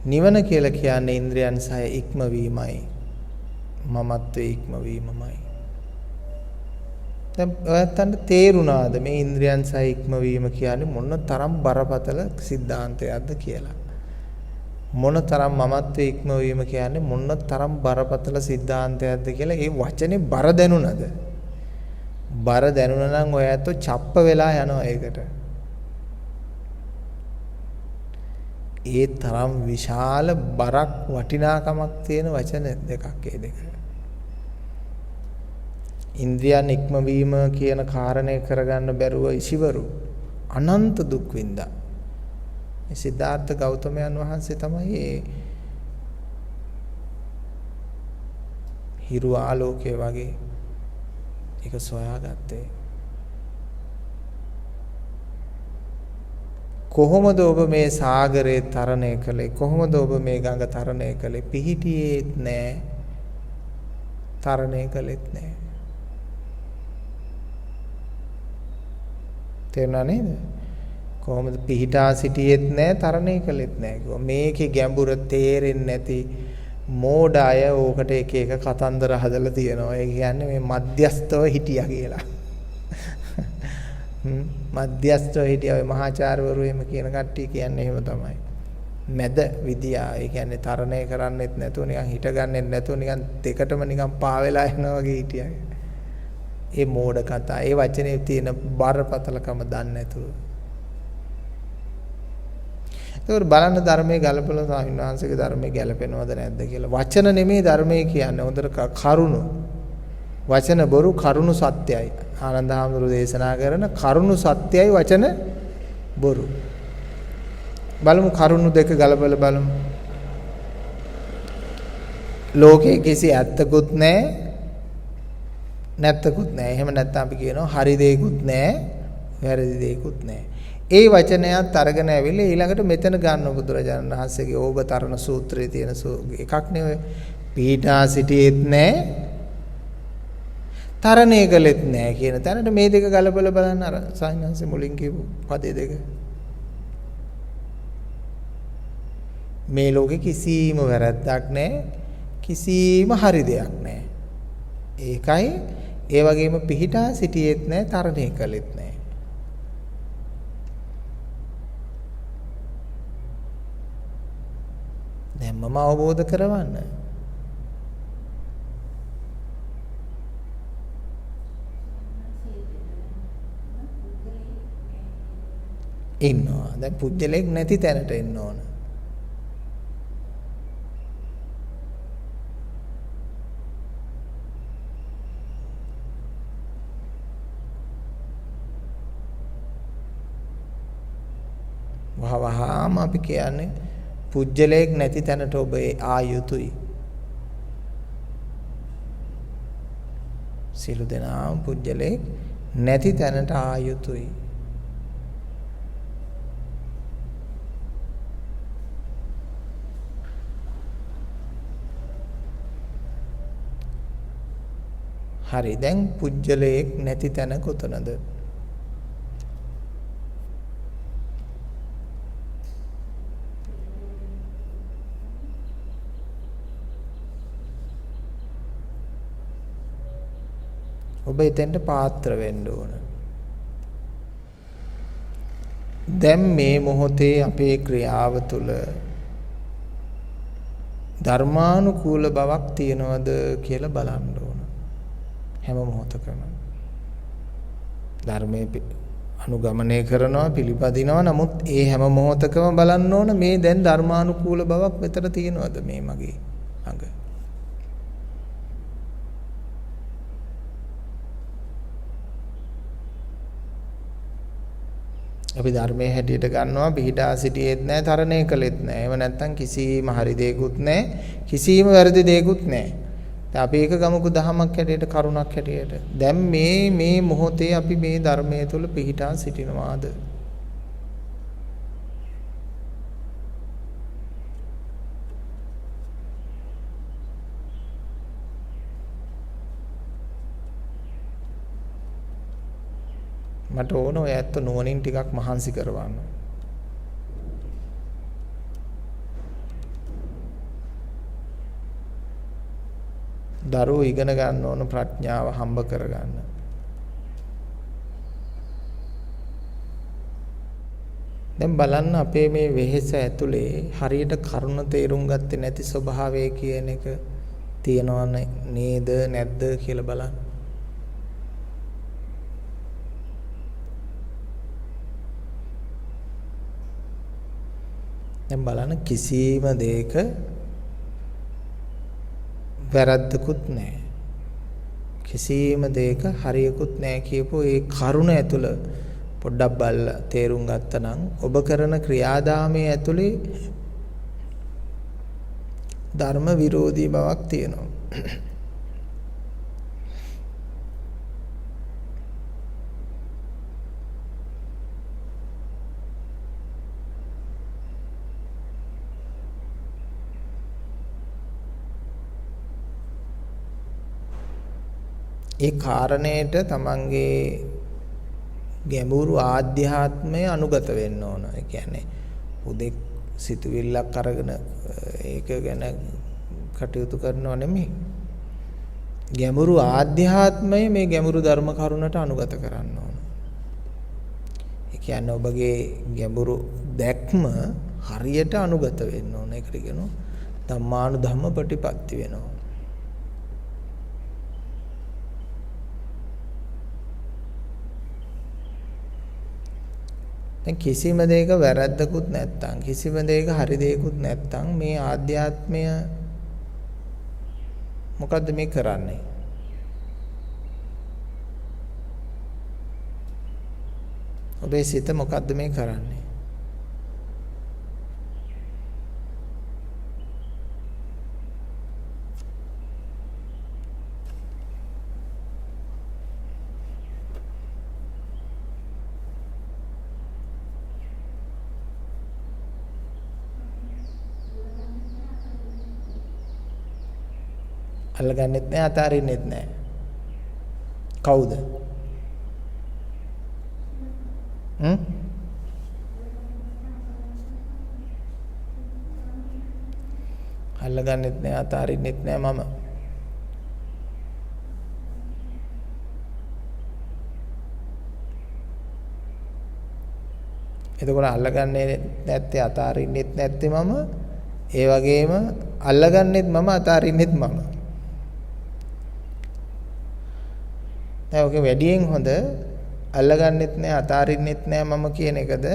නිවන කියලා කියන්නේ ඉන්ද්‍රයන් සහ ඉක්මවීමයි. මමත්වයේ ඉක්මවීමමයි. දැන් ඔයත්තන්ට තේරුණාද මේ ඉන්ද්‍රයන් සහ ඉක්මවීම කියන්නේ මොන තරම් බරපතල સિદ્ધාන්තයක්ද කියලා? මොන තරම් මමත්වයේ ඉක්මවීම කියන්නේ මොන තරම් බරපතල સિદ્ધාන්තයක්ද කියලා ඒ වචනේ බර දැනුණද? බර දැනුණා නම් ඔය ඇත්තෝ චප්ප වෙලා යනවා ඒකට. ඒ තරම් විශාල බරක් වටිනාකමක් තියෙන වචන දෙකක් ඒ දෙක. ඉන්ද්‍රියන් ඉක්මවීම කියන කාරණය කරගන්න බැරුව ඉසිවරු අනන්ත දුක් විඳා. මේ සිද්ධාර්ථ ගෞතමයන් වහන්සේ තමයි ඒ හිරු ආලෝකයේ වගේ ඒක සොයාගත්තේ. කොහොමද ඔබ මේ සාගරේ තරණය කළේ? කොහොමද ඔබ මේ ගඟ තරණය කළේ? පිහිටියේත් නැහැ, තරණය කළෙත් නැහැ. තේරුණා නේද? කොහොමද පිහිටා සිටියෙත් නැහැ, තරණය කළෙත් නැහැ. මේකේ ගැඹුර තේරෙන්නේ නැති මෝඩ අය ඕකට එක එක කතන්දර හදලා තියෙනවා. ඒ කියන්නේ මේ මධ්‍යස්තව හිටියා කියලා. මධ්‍යස්තව හිටියා ඔය මහාචාර්යවරු එහෙම කියන කට්ටිය කියන්නේ එහෙම තමයි. මැද විදියා. ඒ කියන්නේ තරණය කරන්නෙත් නැතුව නිකන් හිටගන්නෙත් නැතුව නිකන් දෙකටම නිකන් පා වෙලා යනවා වගේ හිටියා. ඒ මෝඩ කතා. ඒ වචනේ තියෙන බරපතලකම දන්නේ නැතුව. ඒකවල බලන්න ධර්මයේ ගලපලා ස්වාමීන් වහන්සේගේ ධර්මයේ ගැලපෙනවද නැද්ද කියලා. වචන නෙමෙයි ධර්මයේ කියන්නේ. හොඳට කරුණු. වචන බොරු කරුණු සත්‍යයි. ආනන්ද හාමුදුරුවෝ දේශනා කරන කරුණු සත්‍යයි වචන බොරු. බලමු කරුණු දෙක ගලපලා බලමු. ලෝකේ කිසි ඇත්තකුත් නැහැ, නැත්තකුත් නැහැ. එහෙම නැත්නම් අපි කියනවා හරි දෙයක්කුත් නැහැ, වැරදි දෙයක්කුත් නැහැ. ඒ වචනයත් අරගෙන ඇවිල්ලා ඊළඟට මෙතන ගන්න බුදුරජාණන් වහන්සේගේ ඕබ තරණ සූත්‍රයේ තියෙන එකක් නෙවෙයි. පීඨා සිටියෙත් නැහැ, තරණය කළෙත් නැහැ කියන තැනට මේ දෙක ගලපලා බලන්න අර සාහිණන්සේ මුලින් කියපු පදේ දෙක. මේ ලෝකේ කිසිම වැරැද්දක් නැහැ, කිසිම හරි දෙයක් නැහැ. ඒකයි ඒ වගේම පිහිටා සිටියෙත් නැහැ, තරණය කළෙත් නැහැ. දැන් මම අවබෝධ කරවන්න. ඉන්නවා. දැන් පුජ්‍යලෙක් නැති තැනට එන්න ඕන. වහවහාම අපි කියන්නේ පුජ්‍යලයක් නැති තැනට ඔබ ආ යුතුයි. සියලු දෙනාම පුජ්‍යලයක් නැති තැනට ආ යුතුයි. හරි දැන් පුජ්‍යලයක් නැති තැන කොතනද? ඔබ එතෙන්ට පාත්‍ර වෙන්න ඕන. දැන් මේ මොහොතේ අපේ ක්‍රියාව තුළ ධර්මානුකූල බවක් තියනවද කියලා බලන්න ඕන. හැම මොහොතකම ධර්මයේ අනුගමනය කරනවා, පිළිපදිනවා. නමුත් ඒ හැම මොහොතකම බලන්න ඕන මේ දැන් ධර්මානුකූල බවක් මෙතන තියනවද මේ මගේ ළඟ. අපි ධර්මයේ හැටියට ගන්නවා පිහිටා සිටියෙත් නැහැ තරණය කළෙත් නැහැ. ඒව නැත්තම් කිසිම හරි දෙයක්වත් නැහැ. කිසිම වැරදි දෙයක්වත් නැහැ. දැන් අපි ඒක ගමුකු දහමක් හැටියට කරුණක් හැටියට. දැන් මේ මොහොතේ අපි මේ ධර්මයේ තුල පිහිටා සිටිනවාද? මට ඕන ඔය ඇත්ත නුවණින් ටිකක් මහන්සි කරවන්න. දරුවෝ ඉගෙන ගන්න ඕන ප්‍රඥාව හම්බ කරගන්න. දැන් බලන්න අපේ මේ වෙහෙස ඇතුලේ හරියට කරුණ තේරුම් ගත්තේ නැති ස්වභාවය කියන එක තියෙනව නේද නැද්ද කියලා බලන්න. දැන් බලන්න කිසිම දෙයක වැරද්දකුත් නැහැ. කිසිම දෙයක හරියකුත් නැහැ කියපෝ ඒ කරුණ ඇතුළ පොඩ්ඩක් බලලා තේරුම් ගත්තනම් ඔබ කරන ක්‍රියාදාමයේ ඇතුලේ ධර්ම විරෝධී බවක් තියෙනවා. ඒ කාරණේට තමන්ගේ ගැඹුරු ආධ්‍යාත්මය අනුගත වෙන්න ඕන. ඒ කියන්නේ උදෙක් සිතුවිල්ලක් අරගෙන ඒක ගැන කටයුතු කරනව නෙමෙයි. ගැඹුරු ආධ්‍යාත්මය මේ ගැඹුරු ධර්ම කරුණට අනුගත කරන්න ඕන. ඒ කියන්නේ ඔබගේ ගැඹුරු දැක්ම හරියට අනුගත වෙන්න ඕන. ඒකට කියනවා ධම්මානුධම්ම ප්‍රතිපත්ති වෙනවා. දැන් කිසිම දෙයක වැරද්දකුත් නැත්තම් කිසිම දෙයක හරි දෙයක්කුත් නැත්තම් මේ ආධ්‍යාත්මය මොකද්ද මේ කරන්නේ? ඔබේ සිත මොකද්ද මේ කරන්නේ? අල්ලගන්නෙත් නැහැ අතාරින්නෙත් නැහැ. කවුද? අල්ලගන්නෙත් නැහැ අතාරින්නෙත් නැහැ මම. එතකොට අල්ලගන්නේ නැත්තේ අතාරින්නෙත් නැත්තේ මම. ඒ වගේම අල්ලගන්නෙත් මම අතාරින්නෙත් මම. දැන් ඔක වැඩියෙන් හොඳ අල්ලගන්නෙත් නෑ අතාරින්නෙත් නෑ මම කියන එකද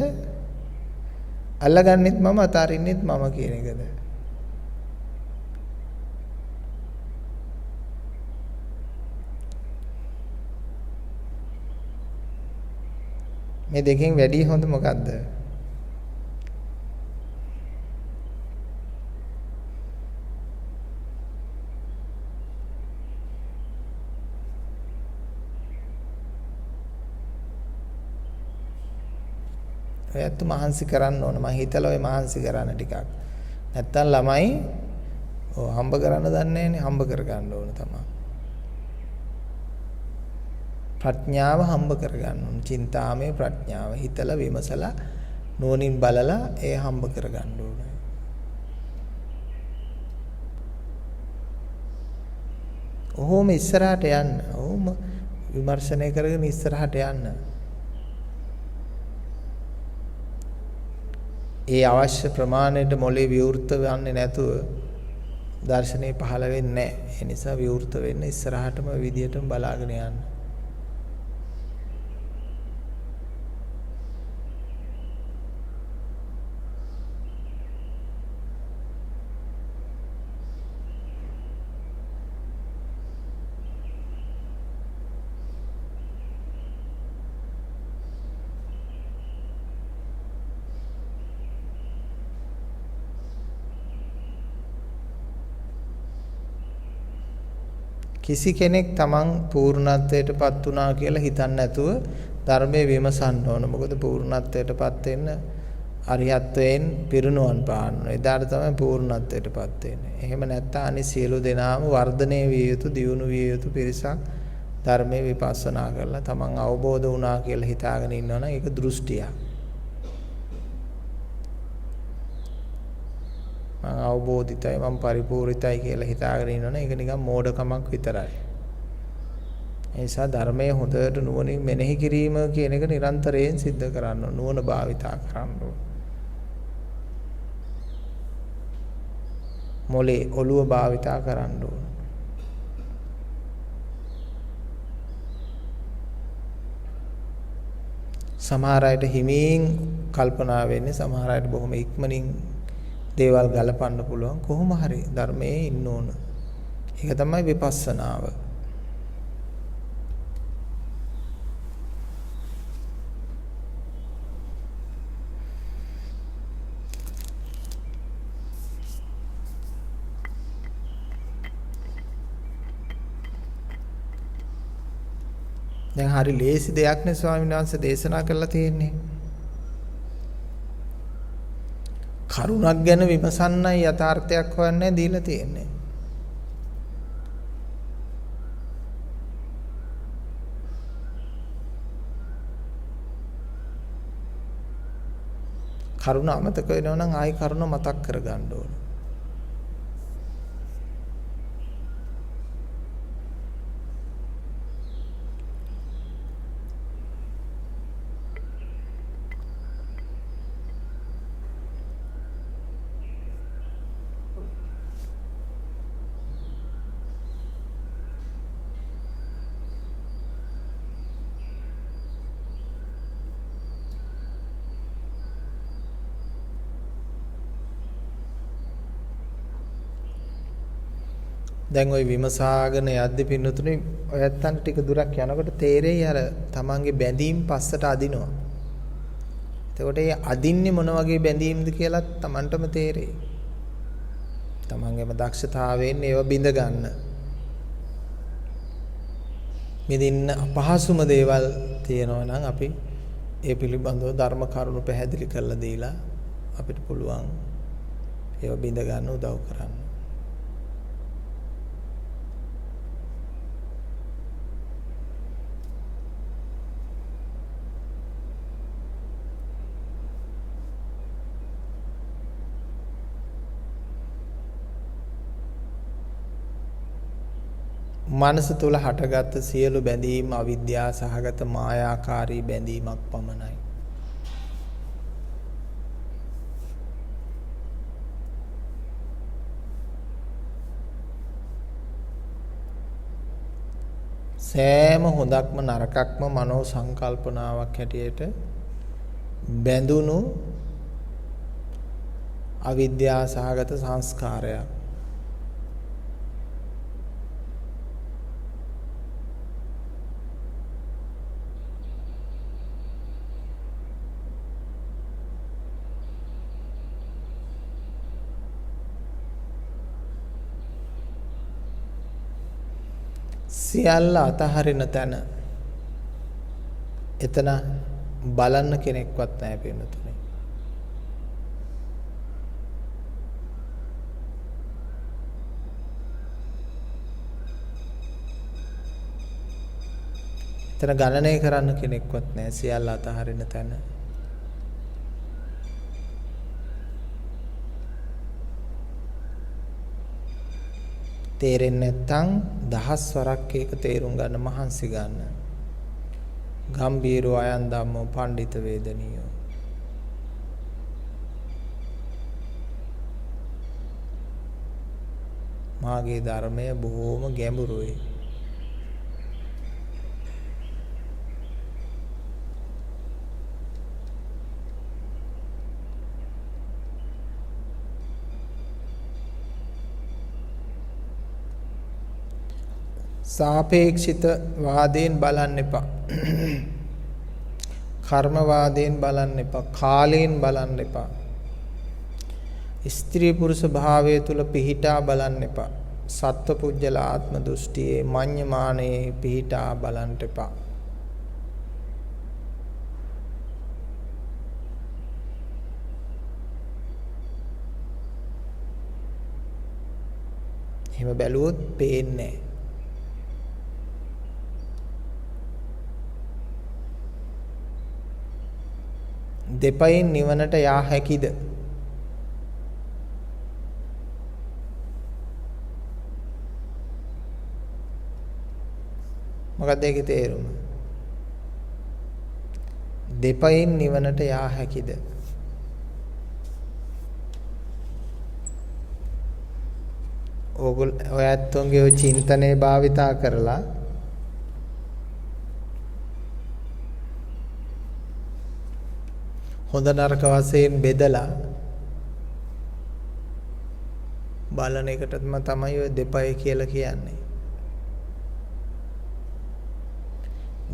අල්ලගන්නෙත් මම අතාරින්නෙත් මම කියන එකද? මේ දෙකෙන් වැඩි හොඳ මොකද්ද? ඔයත් මහන්සි කරන්න ඕන. මම හිතලා ඔය මහන්සි කරන්න ටිකක්. නැත්තම් ළමයි හම්බ කරන්න දන්නේ නැහැනේ. හම්බ කර ගන්න ඕන තමයි. ප්‍රඥාව හම්බ කර ගන්න ඕන. චින්තාමය ප්‍රඥාව. හිතලා විමසලා නුවණින් බලලා ඒ හම්බ කර ගන්න ඕන. ඔහොම ඉස්සරහට යන්න. ඔහොම විමර්ශනය කරගෙන ඉස්සරහට යන්න. ඒ අවශ්‍ය ප්‍රමාණයට මොලේ විවෘත වෙන්නේ නැතුව දර්ශනේ පහළ වෙන්නේ නැහැ. ඒ නිසා විවෘත වෙන්න ඉස්සරහටම විදියටම බලාගෙන යන්න. කිසි කෙනෙක් තමන් පූර්ණත්වයටපත් වුණා කියලා හිතන්නේ නැතුව ධර්මයේ විමසන්න ඕන. මොකද පූර්ණත්වයටපත් වෙන්න අරිහත්වයෙන් පිරිනුවන් පාන්න. එදාට තමයි පූර්ණත්වයටපත් වෙන්නේ. එහෙම නැත්නම් අනි සියලු දෙනාම වර්ධනය විය යුතු, දියුණු විය යුතු පිරිසක් ධර්මයේ විපස්සනා කරලා තමන් අවබෝධ වුණා කියලා හිතාගෙන ඉන්නවනම් ඒක දෘෂ්ටියක්. මම අවබෝධිතයි, මම පරිපූර්ණිතයි කියලා හිතාගෙන ඉන්නවනම් ඒක නිකන් මෝඩකමක් විතරයි. ඒ නිසා ධර්මයේ හොඳට නුවණින් මෙනෙහි කිරීම කියන එක නිරන්තරයෙන් සිද්ධ කරන්න ඕන. නුවණ භාවිතා කරන්න ඕන. මොලේ ඔළුව භාවිතා කරන්න ඕන. සමහර අයට හිමින් කල්පනා වෙන්නේ, සමහර අයට බොහොම ඉක්මනින් දේවල් ගලපන්න පුළුවන්. කොහොම හරි ධර්මයේ ඉන්න ඕන. ඒක තමයි විපස්සනාව. දැන් හරි ලේසි දෙයක් නේ ස්වාමීන් වහන්සේ දේශනා කරලා තියෙන්නේ. කරුණක් ගැන විමසන්නයි යථාර්ථයක් හොයන්නේ දීලා තියෙන්නේ. කරුණ අමතක වෙනවා නම් ආයි කරුණ මතක් කරගන්න ඕන. දැන් ওই විමසාගෙන යද්දි පින්නතුනේ ඔයත්තන් ටික දුරක් යනකොට තේරෙයි අර තමන්ගේ බැඳීම් පස්සට අදිනවා. එතකොට ඒ අදින්නේ මොන වගේ බැඳීම්ද කියලා තමන්ටම තේරෙයි. තමන්ගේම දක්ෂතාවයෙන් ඒව බිඳ ගන්න. මෙදින්න අපහසුම දේවල් තියෙනවා නම් අපි ඒ පිළිබඳව ධර්ම කරුණු පැහැදිලි කරලා දීලා අපිට පුළුවන් ඒව බිඳ ගන්න උදව් කරන්න. මනස තුල හටගත් සියලු බැඳීම් අවිද්‍යා සහගත මායාකාරී බැඳීමක් පමණයි. සෑම හොඳක්ම නරකක්ම මනෝ සංකල්පනාවක් හැටියට බැඳුණු අවිද්‍යා සහගත සංස්කාරයක්. සියල්ල අතහරින තැන එතන බලන්න කෙනෙක්වත් නැහැ පින්නතුනේ. එතන ගණනය කරන්න කෙනෙක්වත් නැහැ සියල්ල අතහරින තැන. තේරෙන්නේ නැත්නම් දහස් වරක් ඒක තේරුම් ගන්න මහන්සි ගන්න. ගම්බීරෝ අයන් ධම්මෝ පණ්ඩිත වේදනියෝ. මාගේ ධර්මය බොහෝම ගැඹුරුයි. සාපේක්ෂිත වාදයෙන් බලන්න එපා. කර්ම වාදයෙන් බලන්න එපා. කාලයෙන් බලන්න එපා. ස්ත්‍රී පුරුෂ භාවය තුල පිහිටා බලන්න එපා. සත්පුජ්‍යල ආත්ම දෘෂ්ටියේ මඤ්ඤමානයේ පිහිටා බලන්ට එපා. එහෙම බැලුවොත් පේන්නේ නැහැ. දෙපයින් නිවනට යා හැකිද? මොකක්ද ඒකේ තේරුම? දෙපයින් නිවනට යා හැකිද? ඔය ඇත්තොන්ගේ ඔය චින්තනයේ භාවිතා කරලා හොඳ නරක වශයෙන් බෙදලා බලන එකටම තමයි ඔය දෙපය කියලා කියන්නේ.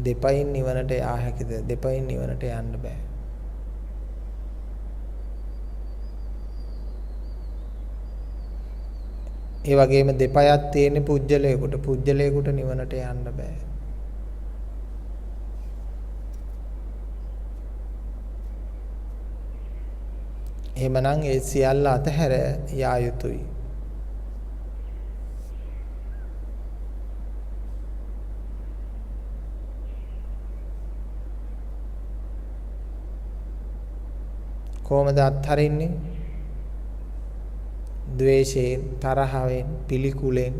දෙපයින් නිවනට යා හැකිද? දෙපයින් නිවනට යන්න බෑ. ඒ වගේම දෙපයක් තියෙන පුජ්‍යලයකට නිවනට යන්න බෑ. එහෙමනම් ඒ සියල්ල අතහැර යා යුතුයි. කොහොමද අත්හරින්නේ? ද්වේෂයෙන්, තරහවෙන්, පිළිකුලෙන්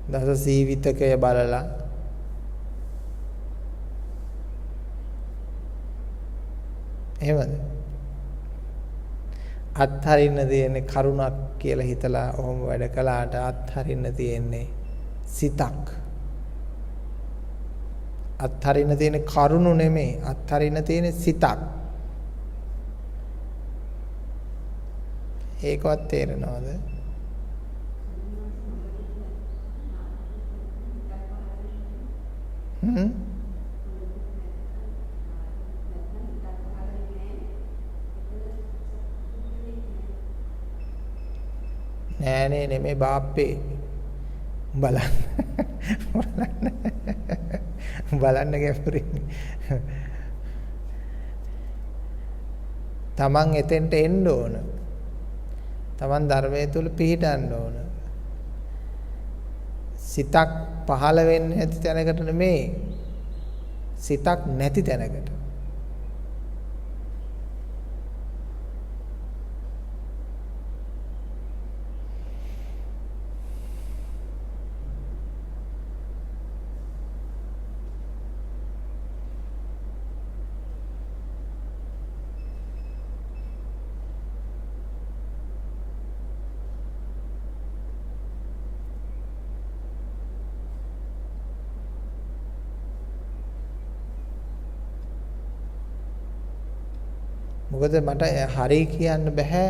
දස ජීවිතකය බලලා එහෙමද? අත්හරින්න තියෙන්නේ කරුණක් කියලා හිතලා ඔහොම වැඩ කළාට අත්හරින්න තියෙන්නේ සිතක්. අත්හරින්න තියෙන කරුණු නෙමෙයි, අත්හරින්න තියෙන සිතක්. ඒකවත් තේරෙනවද? නෑනේ නෙමෙයි බාප්පේ. බලන්න. බලන්න ගැඹුරින්. තමන් එතෙන්ට එන්න ඕන. තමන් ධර්මයේ තුල පිහිටන්න ඕන. සිතක් පහළ වෙන්නේ නැති තැනකට නෙමෙයි. සිතක් නැති තැනකට. මොකද මට හරි කියන්න බෑ.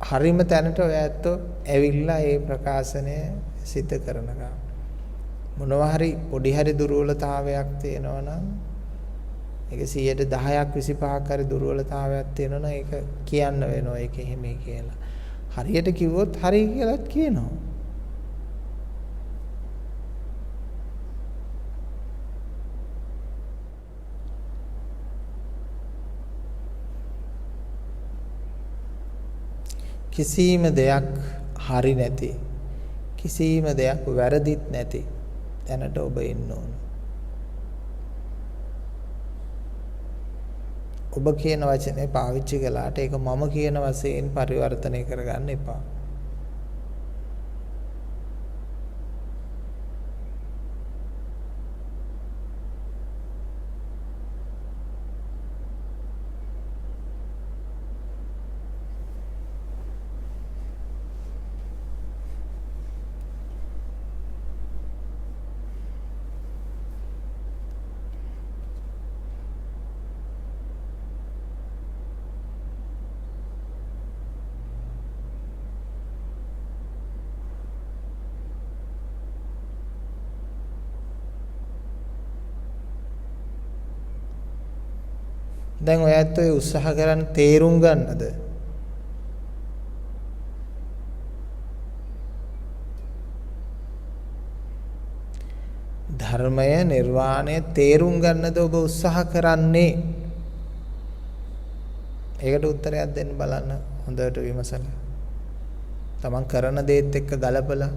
හරිම තැනට ඔය ඇත්තෝ ඇවිල්ලා ඒ ප්‍රකාශනය සිද්ධ කරනවා. මොනවා හරි පොඩි හරි දුර්වලතාවයක් තියෙනවා නම් ඒක 10%ක් 25%ක් හරි දුර්වලතාවයක් තියෙනවා නම් ඒක කියන්න වෙනවා. ඒක එහෙමයි කියලා. හරියට කිව්වොත් හරි කියලාත් කියනවා. කිසිම දෙයක් හරි නැති, කිසිම දෙයක් වැරදිත් නැති තැනට ඔබ එන්න ඕන. ඔබ කියන වචනේ පාවිච්චි කළාට ඒක මම කියන වශයෙන් පරිවර්තනය කරගන්න එපා. දැන් ඔයත් ඔය උත්සාහ කරන් තේරුම් ගන්නද? ධර්මය නිර්වාණය තේරුම් ගන්නද ඔබ උත්සාහ කරන්නේ? ඒකට උත්තරයක් දෙන්න බලන්න හොඳට විමසලා. තමන් කරන දේත් එක්ක ගලපලා.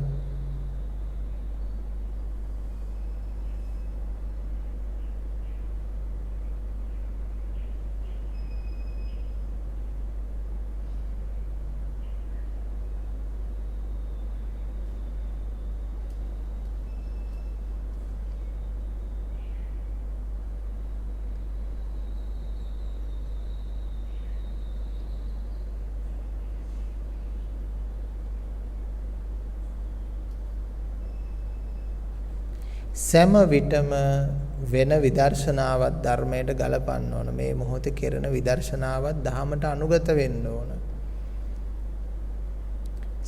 සෑම විටම වෙන විදර්ශනාවක් ධර්මයට ගලපන්න ඕන. මේ මොහොතේ කෙරෙන විදර්ශනාවක් ධහමට අනුගත වෙන්න ඕන.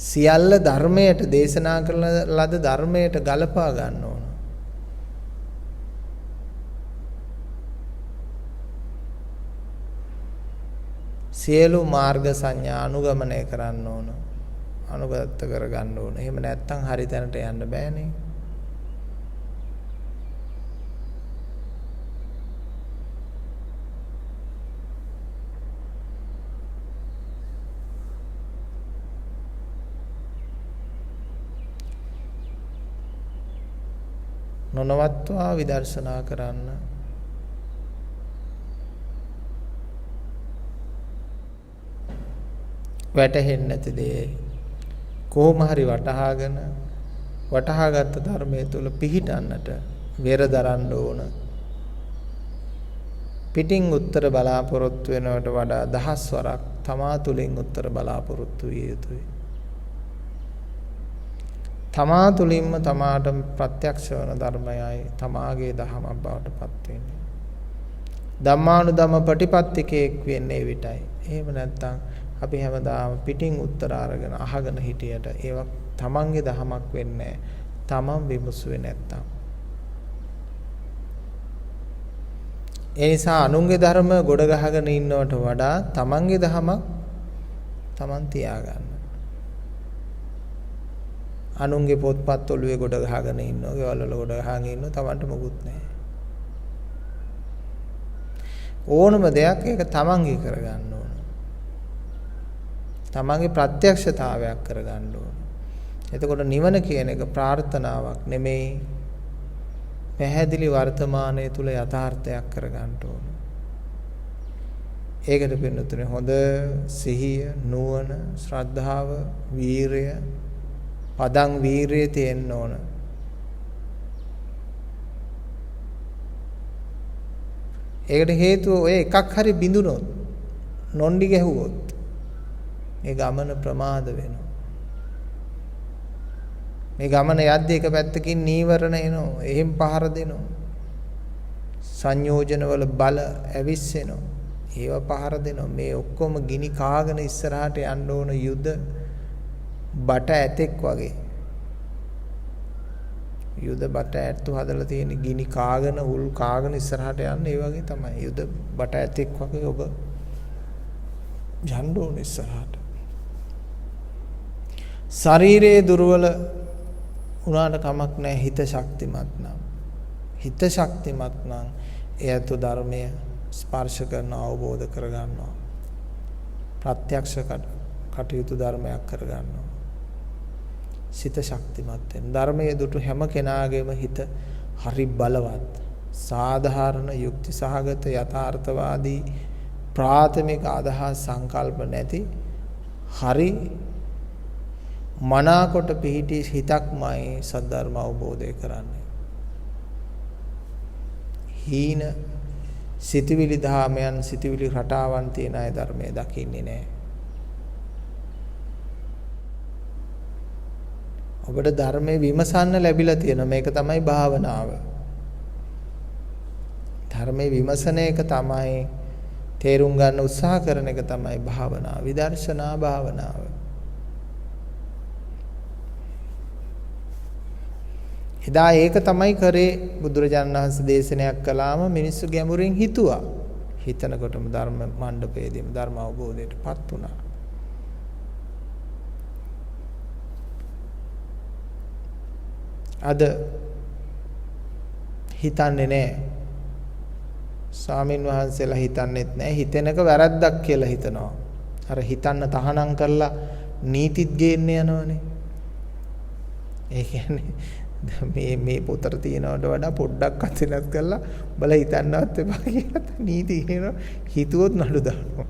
සියල්ල ධර්මයට දේශනා කරන ලද ධර්මයට ගලපා ගන්න ඕන. සියලු මාර්ග සංඥා අනුගමනය කරන්න ඕන. අනුගත කර ගන්න ඕන. එහෙම නැත්නම් හරි තැනට යන්න බෑනේ. නොනවත්වා විදර්ශනා කරන්න. වැටහෙන්නේ නැති දේ කොහොම හරි වටහාගත් ධර්මයේ තුල පිහිටන්නට වෙර දරන්න ඕන. පිටින් උත්තර බලාපොරොත්තු වෙනවට වඩා දහස් වරක් තමා තුලින් උත්තර බලාපොරොත්තු විය යුතුයි. තමා තුලින්ම තමාට ප්‍රත්‍යක්ෂ වන ධර්මයයි තමාගේ දහමක් බවට පත් වෙන්නේ. ධම්මානුධම්ම ප්‍රතිපත්තිකයක් වෙන්නේ විටයි. එහෙම නැත්නම් අපි හැමදාම පිටින් උත්තර අහගෙන හිටියට ඒවා තමන්ගේ දහමක් වෙන්නේ තමන් විමසුවේ නැත්තම්. ඒ නිසා අනුන්ගේ ධර්ම ගොඩ ගහගෙන ඉන්නවට වඩා තමන්ගේ දහමක් තමන් තියාගන්න. අනුන්ගේ පොත්පත් ඔළුවේ ගොඩ ගහගෙන ඉන්නවා, ගෙවල් වල ගොඩ ගහගෙන ඉන්නවා, තමන්ට මොකුත් නැහැ. ඕනම දෙයක් ඒක තමන්ගේ කරගන්න ඕන. තමන්ගේ ප්‍රත්‍යක්ෂතාවයක් කරගන්න ඕන. එතකොට නිවන කියන එක ප්‍රාර්ථනාවක් නෙමෙයි, පැහැදිලි වර්තමානයේ තුල යථාර්ථයක් කරගන්න ඕන. ඒකට පින්නතුනේ හොඳ සිහිය, නුවණ, ශ්‍රද්ධාව, වීරය, පදං වීරිය තියෙන්න ඕන. ඒකට හේතුව ඔය එකක් හරි බිඳුනොත්, නොණ්ඩි ගැහුවොත් මේ ගමන ප්‍රමාද වෙනවා. මේ ගමන යද්දී එක පැත්තකින් නීවරණ එනවා, එහෙම් පහර දෙනවා. සංයෝජන වල බල ඇවිස්සෙනවා. ඒව පහර දෙනවා. මේ ඔක්කොම ගිනි කාගෙන ඉස්සරහට යන්න ඕන යුද බට ඇතෙක් වගේ. යුද බට ඇත්තු හදලා තියෙන ගිනි කාගෙන උල් කාගෙන ඉස්සරහට යන්න ඒ වගේ තමයි. යුද බට ඇතෙක් වගේ ඔබ යන්න ඕන ඉස්සරහට. ශරීරයේ දුර්වල උනාට කමක් නැහැ හිත ශක්තිමත් නම්. හිත ශක්තිමත් නම් එයත් ධර්මය ස්පර්ශ කරන අවබෝධ කර ගන්නවා. ප්‍රත්‍යක්ෂ කටයුතු ධර්මයක් කර ගන්නවා. සිත ශක්තිමත් වෙන ධර්මයේ දුටු හැම කෙනාගේම හිත හරි බලවත්, සාධාරණ, යුක්ති සහගත, යථාර්ථවාදී, ප්‍රාථමික අදහස් සංකල්ප නැති හරි මනාකොට පිහිටි හිතක්මයි සද්ධර්ම අවබෝධය කරන්නේ. හීන සිතවිලි ධාමයන්, සිතවිලි රටාවන් තියෙන අය ධර්මයේ දකින්නේ නැහැ. ඔබට ධර්මයේ විමසන්න ලැබිලා තියෙන මේක තමයි භාවනාව. ධර්මයේ විමසන එක තමයි, තේරුම් ගන්න උත්සාහ කරන එක තමයි භාවනාව, විදර්ශනා භාවනාව. එදා ඒක තමයි කරේ. බුදුරජාණන් වහන්සේ දේශනයක් කළාම මිනිස්සු ගැඹුරින් හිතුවා. හිතනකොටම ධර්ම මණ්ඩපයේදීම ධර්ම අවබෝධයටපත් වුණා. අද හිතන්නේ නැහැ. ස්වාමින් වහන්සේලා හිතන්නේත් නැහැ. හිතෙනක වැරද්දක් කියලා හිතනවා. අර හිතන්න තහනම් කරලා නීතිත් ගේන්න යනවනේ. ඒ කියන්නේ මේ පොතට තියනවට වඩා පොඩ්ඩක් අතිනත් කරලා බල හිතන්නවත් එපා කියලා නීති කියනවා. හිතුවොත් නඩු දානවා.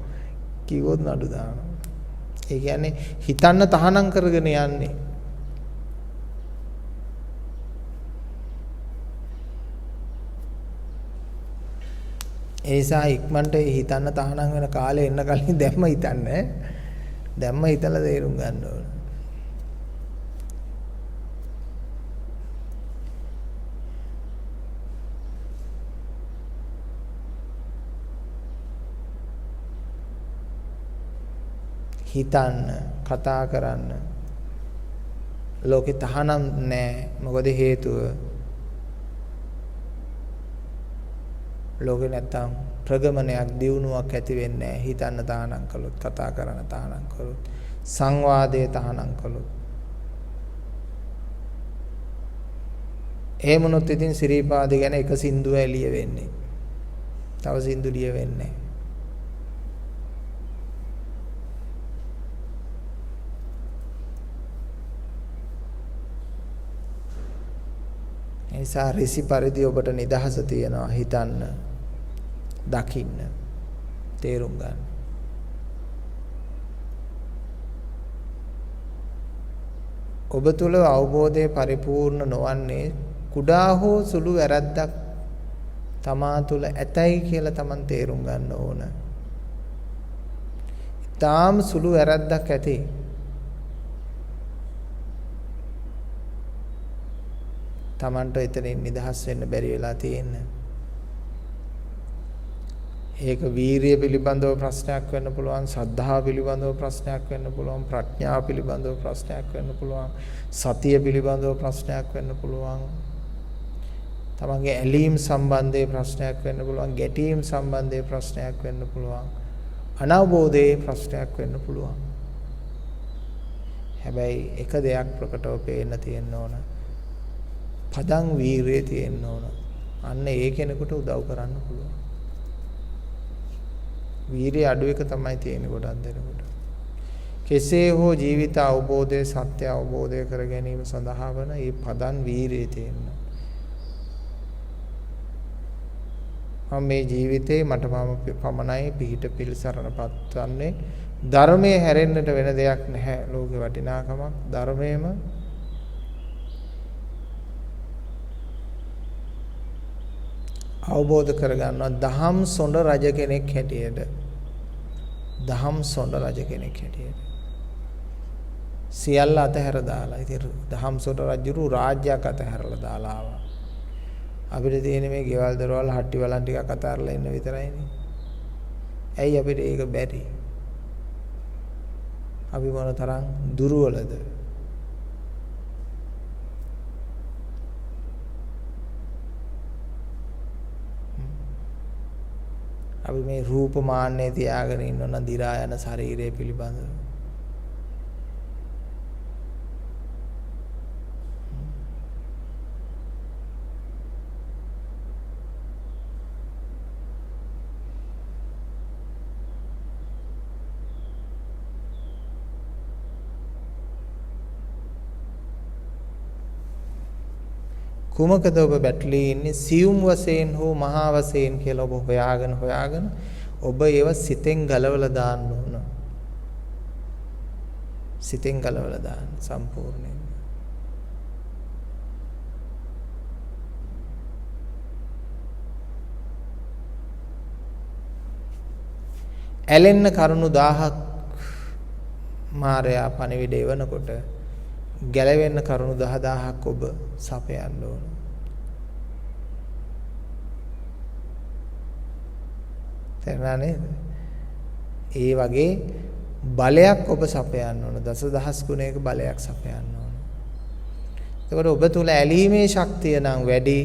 කිව්වොත් නඩු දානවා. ඒ කියන්නේ හිතන්න තහනම් කරගෙන යන්නේ. ඒ නිසා ඉක්මනට හිතන්න තහනම් වෙන කාලේ එන්න කලින් දැම්ම හිතන්නේ. දැම්ම හිතලා තේරුම් ගන්න ඕන. හිතන්න, කතා කරන්න. ලෝකේ තහනම් නැහැ. මොකද හේතුව? ලෝකේ නැත්තම් ප්‍රගමනයක් දියුණුවක් ඇති වෙන්නේ නැහැ. හිතන්න තහනම් කළොත්, කතා කරන තහනම් කළොත්, සංවාදයේ තහනම් කළොත්. එහෙමනොත් ඉතින් සිරීපාද ගැන එක සින්දුව එළිය වෙන්නේ. තව සින්දු ලිය වෙන්නේ නැහැ. නිසා ඍසි පරිදි ඔබට නිදහස තියෙනවා. හිතන්න, දකින්න, තේරුම් ගන්න. ඔබ තුල අවබෝධය පරිපූර්ණ නොවන්නේ කුඩා හෝ සුළු වැරද්දක් තමා තුල ඇතයි කියලා Taman තේරුම් ගන්න ඕන. ඊටාම් සුළු වැරද්දක් ඇති. Tamanට එතනින් නිදහස් වෙන්න බැරි වෙලා තියෙන්නේ. ඒක වීරිය පිළිබඳව ප්‍රශ්නයක් වෙන්න පුළුවන්, සද්ධා පිළිබඳව ප්‍රශ්නයක් වෙන්න පුළුවන්, ප්‍රඥාව පිළිබඳව ප්‍රශ්නයක් වෙන්න පුළුවන්, සතිය පිළිබඳව ප්‍රශ්නයක් වෙන්න පුළුවන්. තමන්ගේ ඇලීම් සම්බන්ධයේ ප්‍රශ්නයක් වෙන්න පුළුවන්, ගැටීම් සම්බන්ධයේ ප්‍රශ්නයක් වෙන්න පුළුවන්, අනවබෝධයේ ප්‍රශ්නයක් වෙන්න පුළුවන්. හැබැයි එක දෙයක් ප්‍රකටව පේන්න තියෙන්න ඕන. පදං වීරිය තියෙන්න ඕන. අන්න ඒ කෙනෙකුට උදව් කරන්න පුළුවන්. වීරිය අඩු එක තමයි තියෙන්නේ ගොඩක් දෙනකොට. කෙසේ හෝ ජීවිත අවබෝධය, සත්‍ය අවබෝධය කර ගැනීම සඳහා වන මේ පදං වීරිය තියෙන්න. මේ ජීවිතේ මට පමණයි පිහිට පිළිසරණපත් වන්නේ. ධර්මයේ හැරෙන්නට වෙන දෙයක් නැහැ. ලෝකේ වටිනාකමක් ධර්මයේම අවබෝධ කරගන්නවා. දහම් සොඬ රජ කෙනෙක් හැටියට. දහම් සොඬ රජ කෙනෙක් හැටියට. සියල්ල අතහැර දාලා. ඉතින් දහම් සොඬ රජුරු රාජ්‍යයක් අතහැරලා දාලා ආවා. අපිට තියෙන මේ ගෙවල් දරවල් හට්ටි වලන් ටිකක් අතහැරලා ඉන්න විතරයිනේ. ඇයි අපිට ඒක බැරි? අපි මොන තරම් දුර්වලද? අපි මේ රූප මාන්නය තියාගෙන ඉන්නවනම් දි รา යන ශරීරය පිළිබඳව කුමකද ඔබ බැටලී ඉන්නේ? සියුම් වශයෙන් හෝ මහා වශයෙන් කියලා ඔබ හොයාගෙන ඔබ ඒව සිතෙන් ගලවලා දාන්න ඕන. සිතෙන් ගලවලා දාන්න සම්පූර්ණයෙන්. ඇලෙන්න කරුණු 1000ක් මායя පණිවිඩ එවනකොට ගැලවෙන්න කරුණු 10000ක් ඔබ සපයන්න ඕන. තේරුණා නේද? ඒ වගේ බලයක් ඔබ සපයන්න ඕන. දසදහස් ගුණයක බලයක් සපයන්න ඕන. එතකොට ඔබ තුල ඇලීමේ ශක්තිය නම් වැඩි.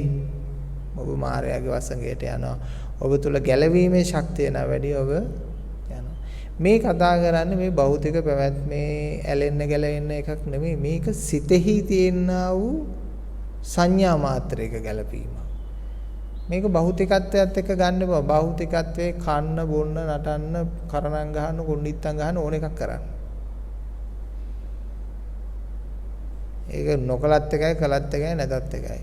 ඔබ මායාවේ වසඟයට යනවා. ඔබ තුල ගැලවීමේ ශක්තිය නම් වැඩි. ඔබ මේ කතා කරන්නේ මේ භෞතික පැවැත්මේ ඇලෙන්න ගැලෙන්න එකක් නෙමෙයි. මේක සිතෙහි තියෙනා වූ සංඥා මාත්‍රයක ගැලපීම. මේක භෞතිකත්වයට එක්ක ගන්න බෑ. භෞතිකත්වයේ කන්න බොන්න නටන්න කරණම් ගහන්න කුණ්ඩිත්තම් ගහන්න ඕන එකක් කරන්න. ඒක නොකලත් එකයි කලත් එකයි නැතත් එකයි.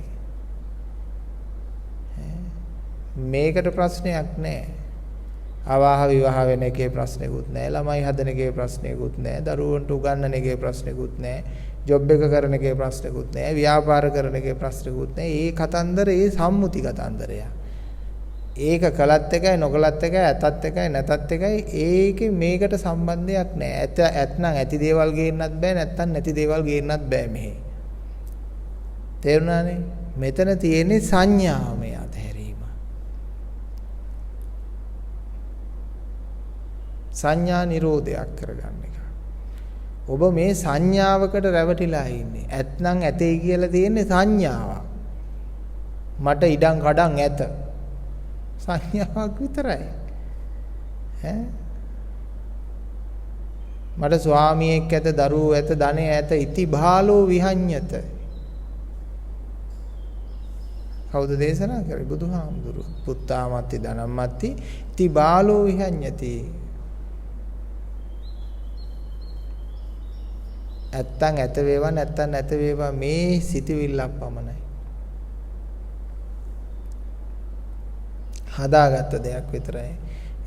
මේකට ප්‍රශ්නයක් නැහැ. අවාහ විවාහ වෙන එකේ ප්‍රශ්නයක්වත් නැහැ. ළමයි හදන එකේ ප්‍රශ්නයක්වත් නැහැ. දරුවන්ට උගන්වන එකේ ප්‍රශ්නයක්වත් නැහැ. ජොබ් එක කරන එකේ ප්‍රශ්නයක්වත් නැහැ. ව්‍යාපාර කරන එකේ ප්‍රශ්නයක්වත් නැහැ. ඒ කතන්දර ඒ සම්මුති කතන්දරය. ඒක කලත් එකයි නොකලත් එකයි ඇතත් එකයි නැතත් එකයි ඒකේ මේකට සම්බන්ධයක් නැහැ. ඇත්නම් ඇති දේවල් ගේන්නත් බෑ නැත්නම් නැති දේවල් ගේන්නත් බෑ මෙහි. තේරුණානේ? මෙතන තියෙන්නේ සංඥාමය අතහැරීම. සංඥා නිරෝධයක් කරගන්න එක. ඔබ මේ සංඥාවකට රැවටිලා ඉන්නේ. ඇත්නම් ඇතේ කියලා තියෙන්නේ සංඥාවක්. මට ඉඩම් කඩම් ඇත. සංඥාවක් විතරයි. මට ස්වාමියෙක් ඇත, දරුවෝ ඇත, ධනෙ ඇත, ඉති බාලෝ විහඤ්ඤත. කවුද දේශනා කරේ? බුදුහාමුදුරුවෝ. පුත්තාමත්ති ධනම්මත්ති ඉති බාලෝ විහඤ්ඤති. ඇත්තන් ඇත වේවා නැත්තන් නැත වේවා මේ සිතවිල්ලක් පමණයි. හදාගත්ත දෙයක් විතරයි.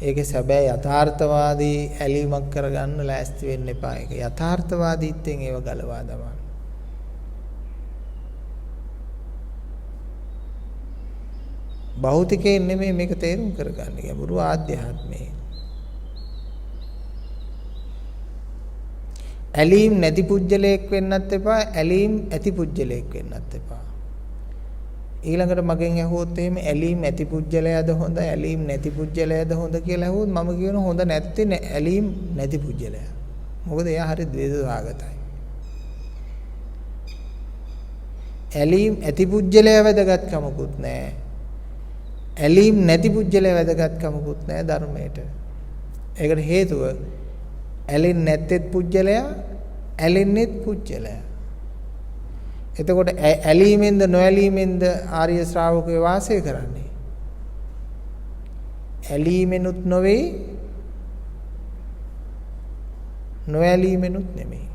ඒකේ සැබෑ යථාර්ථවාදී ඇලීමක් කරගන්න ලෑස්ති වෙන්න එපා. ඒක යථාර්ථවාදීත්වයෙන් ඒව ගලවා දමන්න. භෞතිකයෙන් නෙමෙයි මේක තේරුම් කරගන්න. ගැඹුරු ආධ්‍යාත්මයේ. ඇලීම් නැති පුජ්‍යලයක් වෙන්නත් එපා, ඇලීම් ඇති පුජ්‍යලයක් වෙන්නත් එපා. ඊළඟට මගෙන් ඇහුවොත් එහෙම ඇලීම් ඇති පුජ්‍යලයද හොඳ, ඇලීම් නැති පුජ්‍යලයද හොඳ කියලා ඇහුවොත් මම කියන හොඳ නැත්තේ ඇලීම් නැති පුජ්‍යලය. මොකද එයා හරි ද්වේෂාගතයි. ඇලීම් ඇති පුජ්‍යලය වැදගත්කමකුත් නැහැ. ඇලීම් නැති පුජ්‍යලය වැදගත්කමකුත් නැහැ ධර්මයට. ඒකට හේතුව ඇලෙන්නේ නැත්තේත් පුජ්‍යලයා, ඇලෙන්නේත් පුජ්‍යලයා. එතකොට ඇලීමෙන්ද නොඇලීමෙන්ද ආර්ය ශ්‍රාවකයෝ වාසය කරන්නේ? ඇලීමෙනුත් නොවේ, නොඇලීමෙනුත් නෙමෙයි.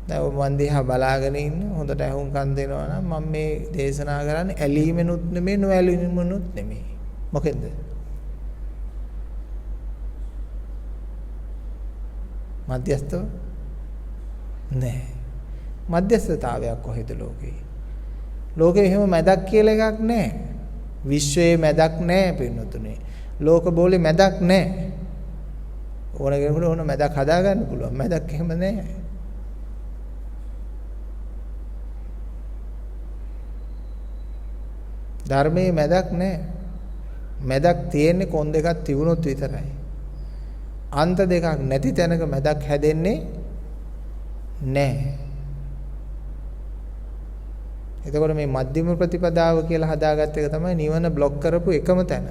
දැන් මම දිහා බලාගෙන ඉන්න හොඳට අහුම්කම් දෙනවා නම් මම මේ දේශනා කරන්නේ ඇලීමෙනුත් නෙමෙයි, නොඇලීමෙනුත් නෙමෙයි. මොකෙන්ද? මධ්‍යස්තව නැහැ. මධ්‍යස්ථතාවයක් කොහෙද ලෝකේ? ලෝකේ එහෙම මැදක් කියලා එකක් නැහැ. විශ්වයේ මැදක් නැහැ පින්නතුනේ. ලෝක බෝලේ මැදක් නැහැ. ඕන කෙනෙකුට ඕන මැදක් හදාගන්න පුළුවන්. මැදක් එහෙම නැහැ. ධර්මයේ මැදක් නැහැ. මැදක් තියෙන්නේ කොන් දෙකක් තිබුණොත් විතරයි. අන්ත දෙකක් නැති තැනක මැදක් හැදෙන්නේ නැහැ. එතකොට මේ මධ්‍යම ප්‍රතිපදාව කියලා හදාගත්ත එක තමයි නිවන બ્લોක් කරපු එකම තැන.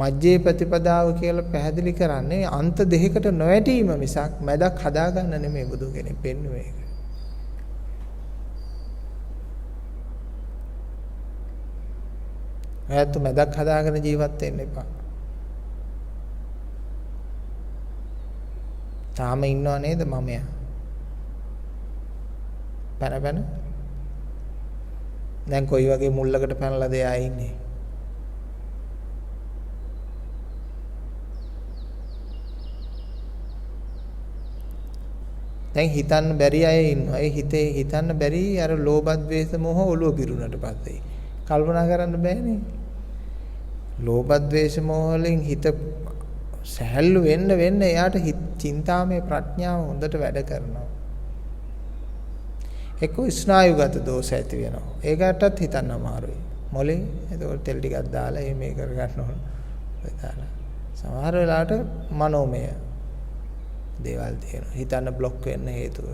මධ්‍යේ ප්‍රතිපදාව කියලා පැහැදිලි කරන්නේ අන්ත දෙකකට නොවැටීම මිසක් මැදක් හදාගන්න නෙමෙයි බුදු කෙනෙක් පෙන්වුවේ ඒක. ඇත්ත මැදක් හදාගෙන ජීවත් වෙන්න එපා. තාම ඉන්නව නේද මමයා? පැන දැන් කොයි වගේ මුල්ලකට පැනලාද එයා ඉන්නේ? දැන් හිතන්න බැරි අය ඉන්නවා. ඒ හිතේ හිතන්න බැරි අර ලෝභ ද්වේෂ මොහ ඔළුව පිරුණට පස්සේ කල්පනා කරන්න බෑනේ. ලෝභ ද්වේෂ මොහ වලින් හිත සැහැල්ලු වෙන්න එයාට චින්තාමය ප්‍රඥාව හොඳට වැඩ කරනවා. එක්ක ස්නායුගත දෝෂ ඇති වෙනවා. ඒකටත් හිතන්න අමාරුයි. මොලේ එතකොට තෙල් ටිකක් දාලා එහෙම කර ගන්න ඕන. ඔය දාලා. සමහර වෙලාවට මනෝමය දේවල් තියෙනවා. හිතන්න બ્લોක් වෙන්න හේතුව.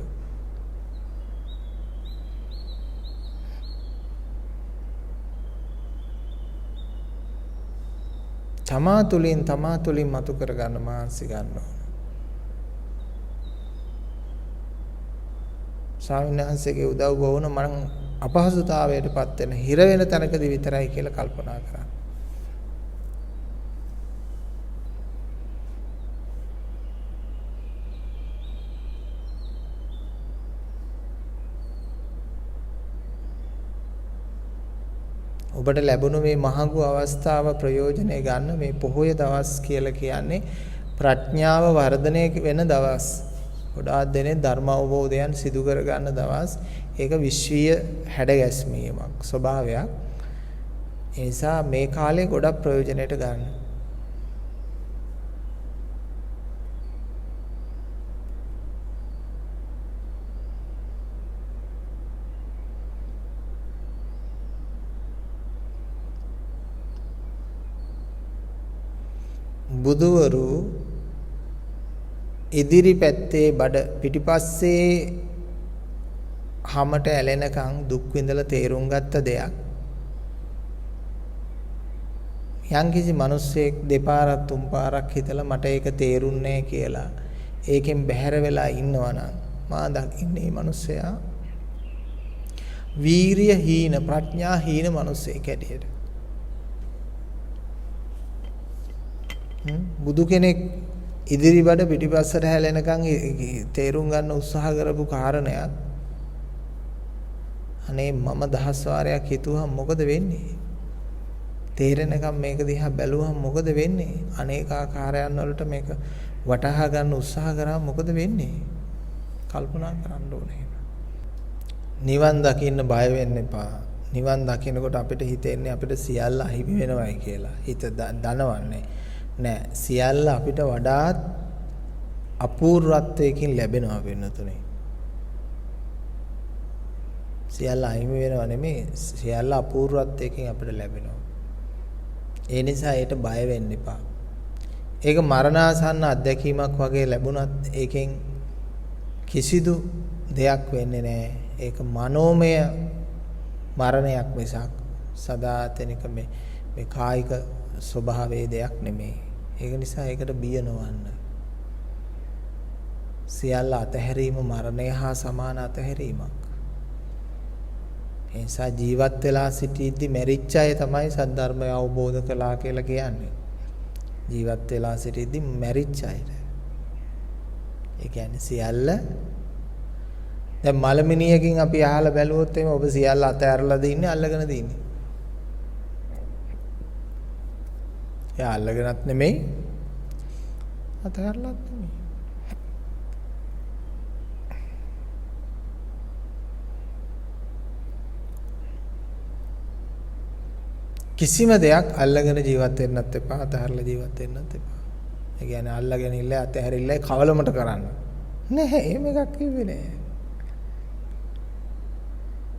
තමා තුලින් මතු කරගන්න මානසි ගන්න ඕන. ස්වාමීන් වහන්සේගේ උදව්ව වුණ මම අපහසුතාවයටපත් වෙන හිර වෙන තැනකදී විතරයි කියලා කල්පනා කරා. ඔබට ලැබුණු මේ මහඟු අවස්ථාව ප්‍රයෝජනය ගන්න. මේ පොහොය දවස් කියලා කියන්නේ ප්‍රඥාව වර්ධනය වෙන දවස්. ගොඩාක් දෙනේ ධර්ම අවබෝධයන් සිදු කර ගන්න දවස්. ඒක විශ්වීය හැඩගැස්මීමක් ස්වභාවයක්. ඒ නිසා මේ කාලේ ගොඩක් ප්‍රයෝජනයට ගන්න. බුදුවරු ඉදිරි පැත්තේ බඩ පිටිපස්සේ හැමට ඇලෙනකන් දුක් විඳලා තේරුම් ගත්ත දෙයක්. යම්කිසි මිනිස්සෙක් දෙපාරක් තුන් පාරක් හිතලා මට ඒක තේරුන්නේ කියලා ඒකෙන් බැහැර වෙලා ඉන්නවනම් මා දකින්නේ මේ මිනිස්සයා වීරිය හීන ප්‍රඥා හීන මිනිස්සෙක් හැටියට. බුදු කෙනෙක් ඉදිරි බඩ පිටිපස්සට හැලෙනකන් තේරුම් ගන්න උත්සාහ කරපු කාරණයක්. අනේ මම 10 වාරයක් හිතුවම මොකද වෙන්නේ? තේරෙනකම් මේක දිහා බැලුවම මොකද වෙන්නේ? අනේකාකාරයන් වලට මේක වටහා ගන්න උත්සාහ කරාම මොකද වෙන්නේ? කල්පනා කරන්න ඕනේ. නිවන් දකින්න බය වෙන්න එපා. නිවන් දකින්නකොට අපිට හිතෙන්නේ අපිට සියල්ල අහිමි වෙනවයි කියලා. හිත දනවන්නේ නෑ. සියල්ල අපිට වඩාත් අපූර්වත්වයකින් ලැබෙනවා වෙනතුනේ. සියල්ල අහිමි වෙනව නෙමෙයි, සියල්ල අපූර්වත්වයකින් අපිට ලැබෙනවා. ඒ නිසා ඒකට බය වෙන්න එපා. ඒක මරණාසන්න අත්දැකීමක් වගේ ලැබුණත් ඒකෙන් කිසිදු දෙයක් වෙන්නේ නැහැ. ඒක මනෝමය මරණයක් මිසක් සදාතනික මේ කායික ස්වභාවයේ දෙයක් නෙමෙයි. ඒක නිසා ඒකට බිය නොවන්න. සියල්ල අතහැරීම මරණය හා සමාන අතහැරීමක්. ඒ නිසා ජීවත් වෙලා සිටීදී මැරිච්ච අය තමයි සද්ධර්මය අවබෝධ කළා කියලා කියන්නේ. ජීවත් වෙලා සිටීදී මැරිච්ච අයට. ඒ කියන්නේ සියල්ල දැන් මලමිනියකින් අපි අහලා බැලුවොත් එimhe ඔබ සියල්ල අතහැරලාද ඉන්නේ අල්ලගෙනද ඉන්නේ? එයා අල්ලගෙනත් නෙමෙයි අතහැරලාත් නෙමෙයි. කිසිම දෙයක් අල්ලගෙන ජීවත් වෙන්නත් එපා අතහැරලා ජීවත් වෙන්නත් එපා. ඒ කියන්නේ අල්ලගෙන ඉල්ල අතහැරිල්ලයි කවලමට කරන්න. නැහැ එහෙම එකක් කිව්වේ නෑ.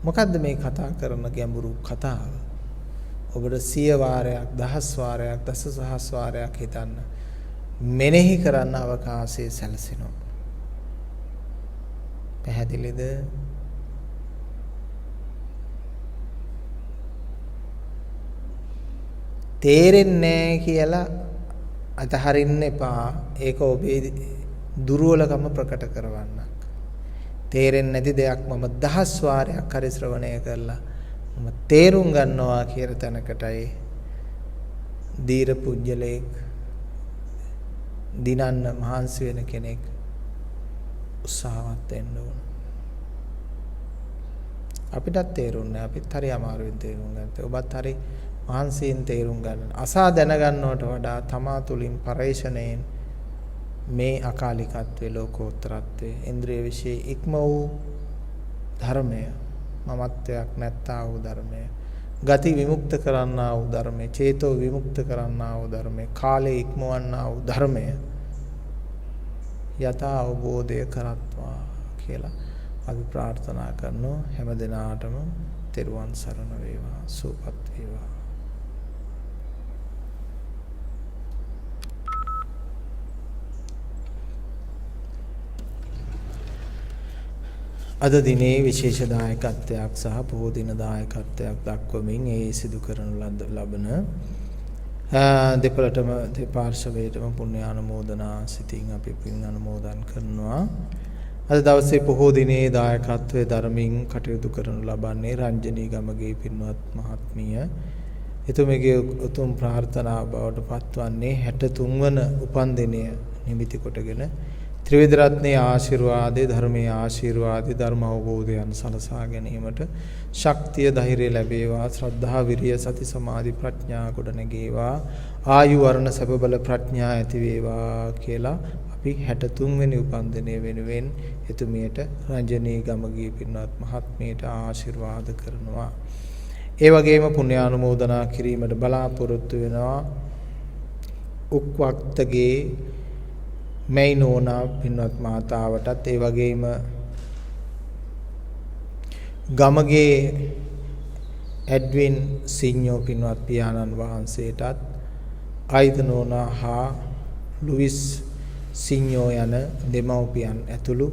මොකද්ද මේ කතා කරන ගැඹුරු කතාව? ඔබට 100 වාරයක් 1000 වාරයක් දසදහස් වාරයක් හිතන්න මෙනෙහි කරන්න අවකාශය සැලසෙනවා. පැහැදිලිද? තේරෙන්නේ කියලා අතහරින්න එපා. ඒක ඔබේ දුර්වලකම ප්‍රකට කරවන්නක්. තේරෙන්නේ නැති දෙයක් මම 1000 වාරයක් හරි ශ්‍රවණය කරලා මම තේරුම් ගන්නවා කියන තැනකටයි දීර පුජ්‍යලේක් දිනන්න මහන්සි වෙන කෙනෙක් උත්සාහවත් වෙන්න ඕන. අපිටත් තේරුන්නේ අපිත් හරි අමාරුවෙන් තේරුම් ගන්නවා. ඔබත් හරි මහන්සියෙන් තේරුම් ගන්න. අසා දැනගන්නවට වඩා තමා තුලින් පරේෂණයෙන් මේ අකාලිකත්වයේ ලෝකෝත්තරත්වයේ ඉන්ද්‍රිය විශ්ේ ඉක්ම වූ ධර්මය මමත්වයක් නැත්තා වූ ධර්මය ගති විමුක්ත කරන්නා වූ ධර්මය චේතෝ විමුක්ත කරන්නා වූ ධර්මය කාලේ ඉක්මවන්නා වූ ධර්මය යථා අවබෝධය කරත්වා කියලා අපි ප්‍රාර්ථනා කරනවා. හැම දිනාටම තෙරුවන් සරණ වේවා, සුවපත් වේවා. අද දිනේ විශේෂ දායකත්වයක් සහ පොහොය දින දායකත්වයක් දක්වමින් ඒ සිදු කරන ලබන දෙපළටම දෙපාර්ශවයටම පුණ්‍ය ආනුමෝදනා සිතින් අපි පින් අනුමෝදන් කරනවා. අද දවසේ පොහෝ දිනේ දායකත්වයේ ධර්මයෙන් කටයුතු කරනු ලබන්නේ රංජනී ගමගේ පින්වත් මහත්මිය. එතුමියගේ උතුම් ප්‍රාර්ථනා බවට පත්වන්නේ 63 වන උපන්දිනය නිමිති කොටගෙන ත්‍රිවිධ රත්නයේ ආශිර්වාදයේ ධර්මයේ ආශිර්වාදයේ ධර්ම අවබෝධයන් සලසා ගැනීමට ශක්තිය ධෛර්යය ලැබේවා ශ්‍රද්ධා විරිය සති සමාධි ප්‍රඥා කොට නැගේවා ආයු වර්ණ සැප බල ප්‍රඥා ඇති වේවා කියලා අපි 63 වෙනි උපන්දිනය වෙනුවෙන් එතුමියට රංජනී ගමගේ පින්වත් මහත්මියට ආශිර්වාද කරනවා. ඒ වගේම පුණ්‍යානුමෝදනා කිරීමට බලාපොරොත්තු වෙනවා උක්වක්තගේ මයිනෝනා පින්වත් මාතාවටත් ඒ වගේම ගමගේ එඩ්වින් සිඤ්ඤෝ පින්වත් පියාණන් වහන්සේටත් ආයිදනෝනා හා ලුයිස් සිඤ්ඤෝ යන දෙමව්පියන් ඇතුළු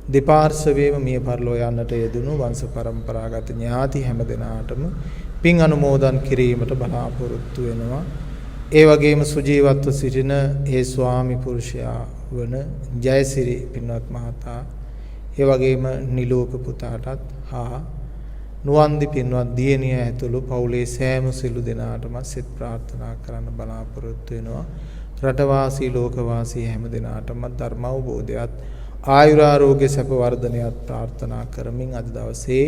දෙපාර්ශවයේම මිය පරලෝ යන්නට යෙදුණු වංශ පරම්පරාගත ඥාති හැම දෙනාටම පින් අනුමෝදන් කිරීමට බලාපොරොත්තු වෙනවා. ඒ වගේම සුජීවත්ව සිටින ඒ ස්වාමි පුරුෂයා වන ජයසිරි පින්වත් මහතා ඒ වගේම නිලෝක පුතාටත් හා නුවන්දි පින්වත් දියණිය ඇතුළු පවුලේ සෑම සිළු දෙනාටම සෙත් ප්‍රාර්ථනා කරන්න බලාපොරොත්තු වෙනවා. රටවාසී ලෝකවාසී හැම දෙනාටම ධර්ම අවබෝධයත් ආයුරාරෝග්‍ය සැප වර්ධනයත් ප්‍රාර්ථනා කරමින් අද දවසේ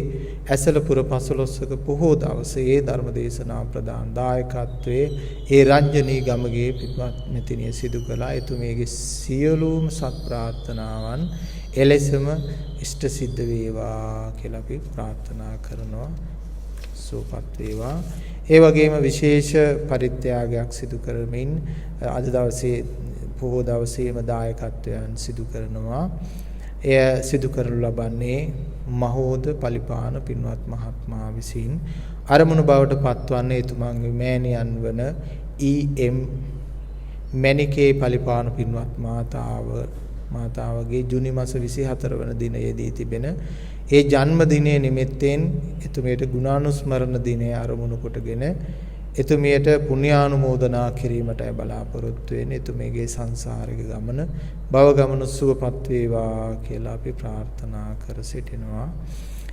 ඇසලපුර පසළොස්වක පොහෝ දවසේ ධර්ම දේශනා ප්‍රදාන දායකත්වයේ ඒ රංජනී ගමගේ පින්වත් මෙතිනිය සිදු කළා. එතුමියගේ සියලුම සත් ප්‍රාර්ථනාවන් එලෙසම ඉෂ්ට සිද්ධ වේවා කියලා අපි ප්‍රාර්ථනා කරනවා. සුවපත් වේවා. ඒ වගේම විශේෂ පරිත්‍යාගයක් සිදු කරමින් අද දවසේ පොහෝ දවසේම දායකත්වයන් සිදු කරනවා. එය සිදු කරනු ලබන්නේ මහෝද පලිපාන පින්වත් මහත්මයා විසින් අරමුණු බවට පත්වන්නේ එතුමාගේ මෑණියන් වන E.M. මැණිකේ පලිපාන පින්වත් මාතාවගේ ජුනි මාස 24 වන දිනයේදී තිබෙන ඒ ජන්මදිනයේ නිමිත්තෙන් එතුමියට ගුණානුස්මරණ දිනය අරමුණු කොටගෙන එතුමියට පුණ්‍යානුමෝදනා කිරීමටයි බලාපොරොත්තු වෙන්නේ. එතුමියගේ සංසාරික ගමන භව ගමන සුවපත් වේවා කියලා අපි ප්‍රාර්ථනා කර සිටිනවා.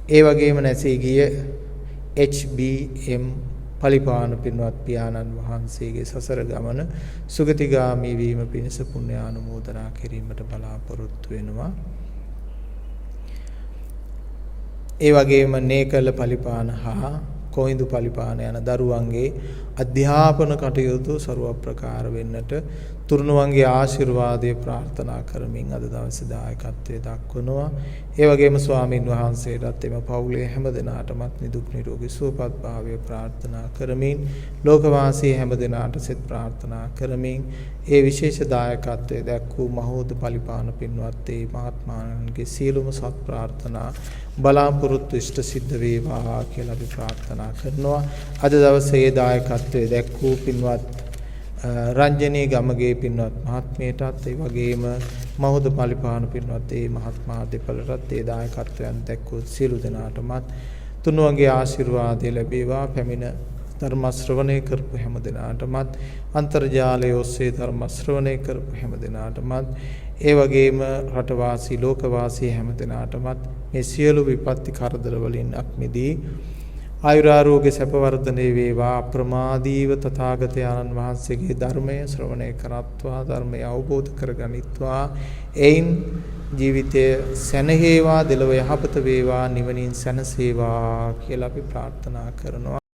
ඒ වගේම නැසී ගිය H.B.M. පලිපාන පින්වත් පියාණන් වහන්සේගේ සසර ගමන සුගතිගාමී වීම පිණිස පුණ්‍යානුමෝදනා කිරීමට බලාපොරොත්තු වෙනවා. ඒ වගේම නේකල පලිපාන හා කොයින්දු පලිපාන යන දරුවන්ගේ අධ්‍යාපන කටයුතු ਸਰව ප්‍රකාර වෙන්නට තුරුණුවන්ගේ ආශිර්වාදය ප්‍රාර්ථනා කරමින් අද දවසේ දායකත්වයේ දක්වනවා. ඒ වගේම ස්වාමින් වහන්සේටත් එම පවුලේ හැම දෙනාටමත් නිදුක් නිරෝගී සුවපත් භාවය ප්‍රාර්ථනා කරමින් ලෝකවාසී හැම දෙනාට සෙත් ප්‍රාර්ථනා කරමින් ඒ විශේෂ දායකත්වයේ දැක්වූ මහෝද පලිපාන පින්වත් ඒ මහත්මාණන්ගේ සියලුම සත් ප්‍රාර්ථනා බලාපොරොත්තු ඉෂ්ට සිද්ධ වේවා කියලා අපි ප්‍රාර්ථනා කරනවා. අද දවසේ දායකත්වයේ දැක්වූ පින්වත් රංජනී ගමගේ පින්වත් මහත්මියටත් ඒ වගේම මහෝද පලිපාන පින්වත් ඒ මහත්මයා දෙපළටත් ඒ දායකත්වයන් දැක්වූ සියලු දෙනාටමත් තුනුවන්ගේ ආශිර්වාදය ලැබේවා. පැමිණ ධර්ම ශ්‍රවණය කරපු හැම දෙනාටමත් අන්තර්ජාලය ඔස්සේ ධර්ම ශ්‍රවණය කරපු හැම දෙනාටමත් ඒ වගේම රටවාසී ලෝකවාසී හැම දෙනාටමත් මේ සියලු විපත්ති කරදර වලින් අත්මිදී ආයුරාරෝග්‍ය සැප වර්ධනය වේවා. අප්‍රමාදීව තථාගතයන්න් වහන්සේගේ ධර්මය ශ්‍රවණය කරත්වා ධර්මය අවබෝධ කරගනිත්වා. එයින් ජීවිතය සැනහේවා දෙලොව යහපත වේවා නිවනින් සැනසේවා කියලා අපි ප්‍රාර්ථනා කරනවා.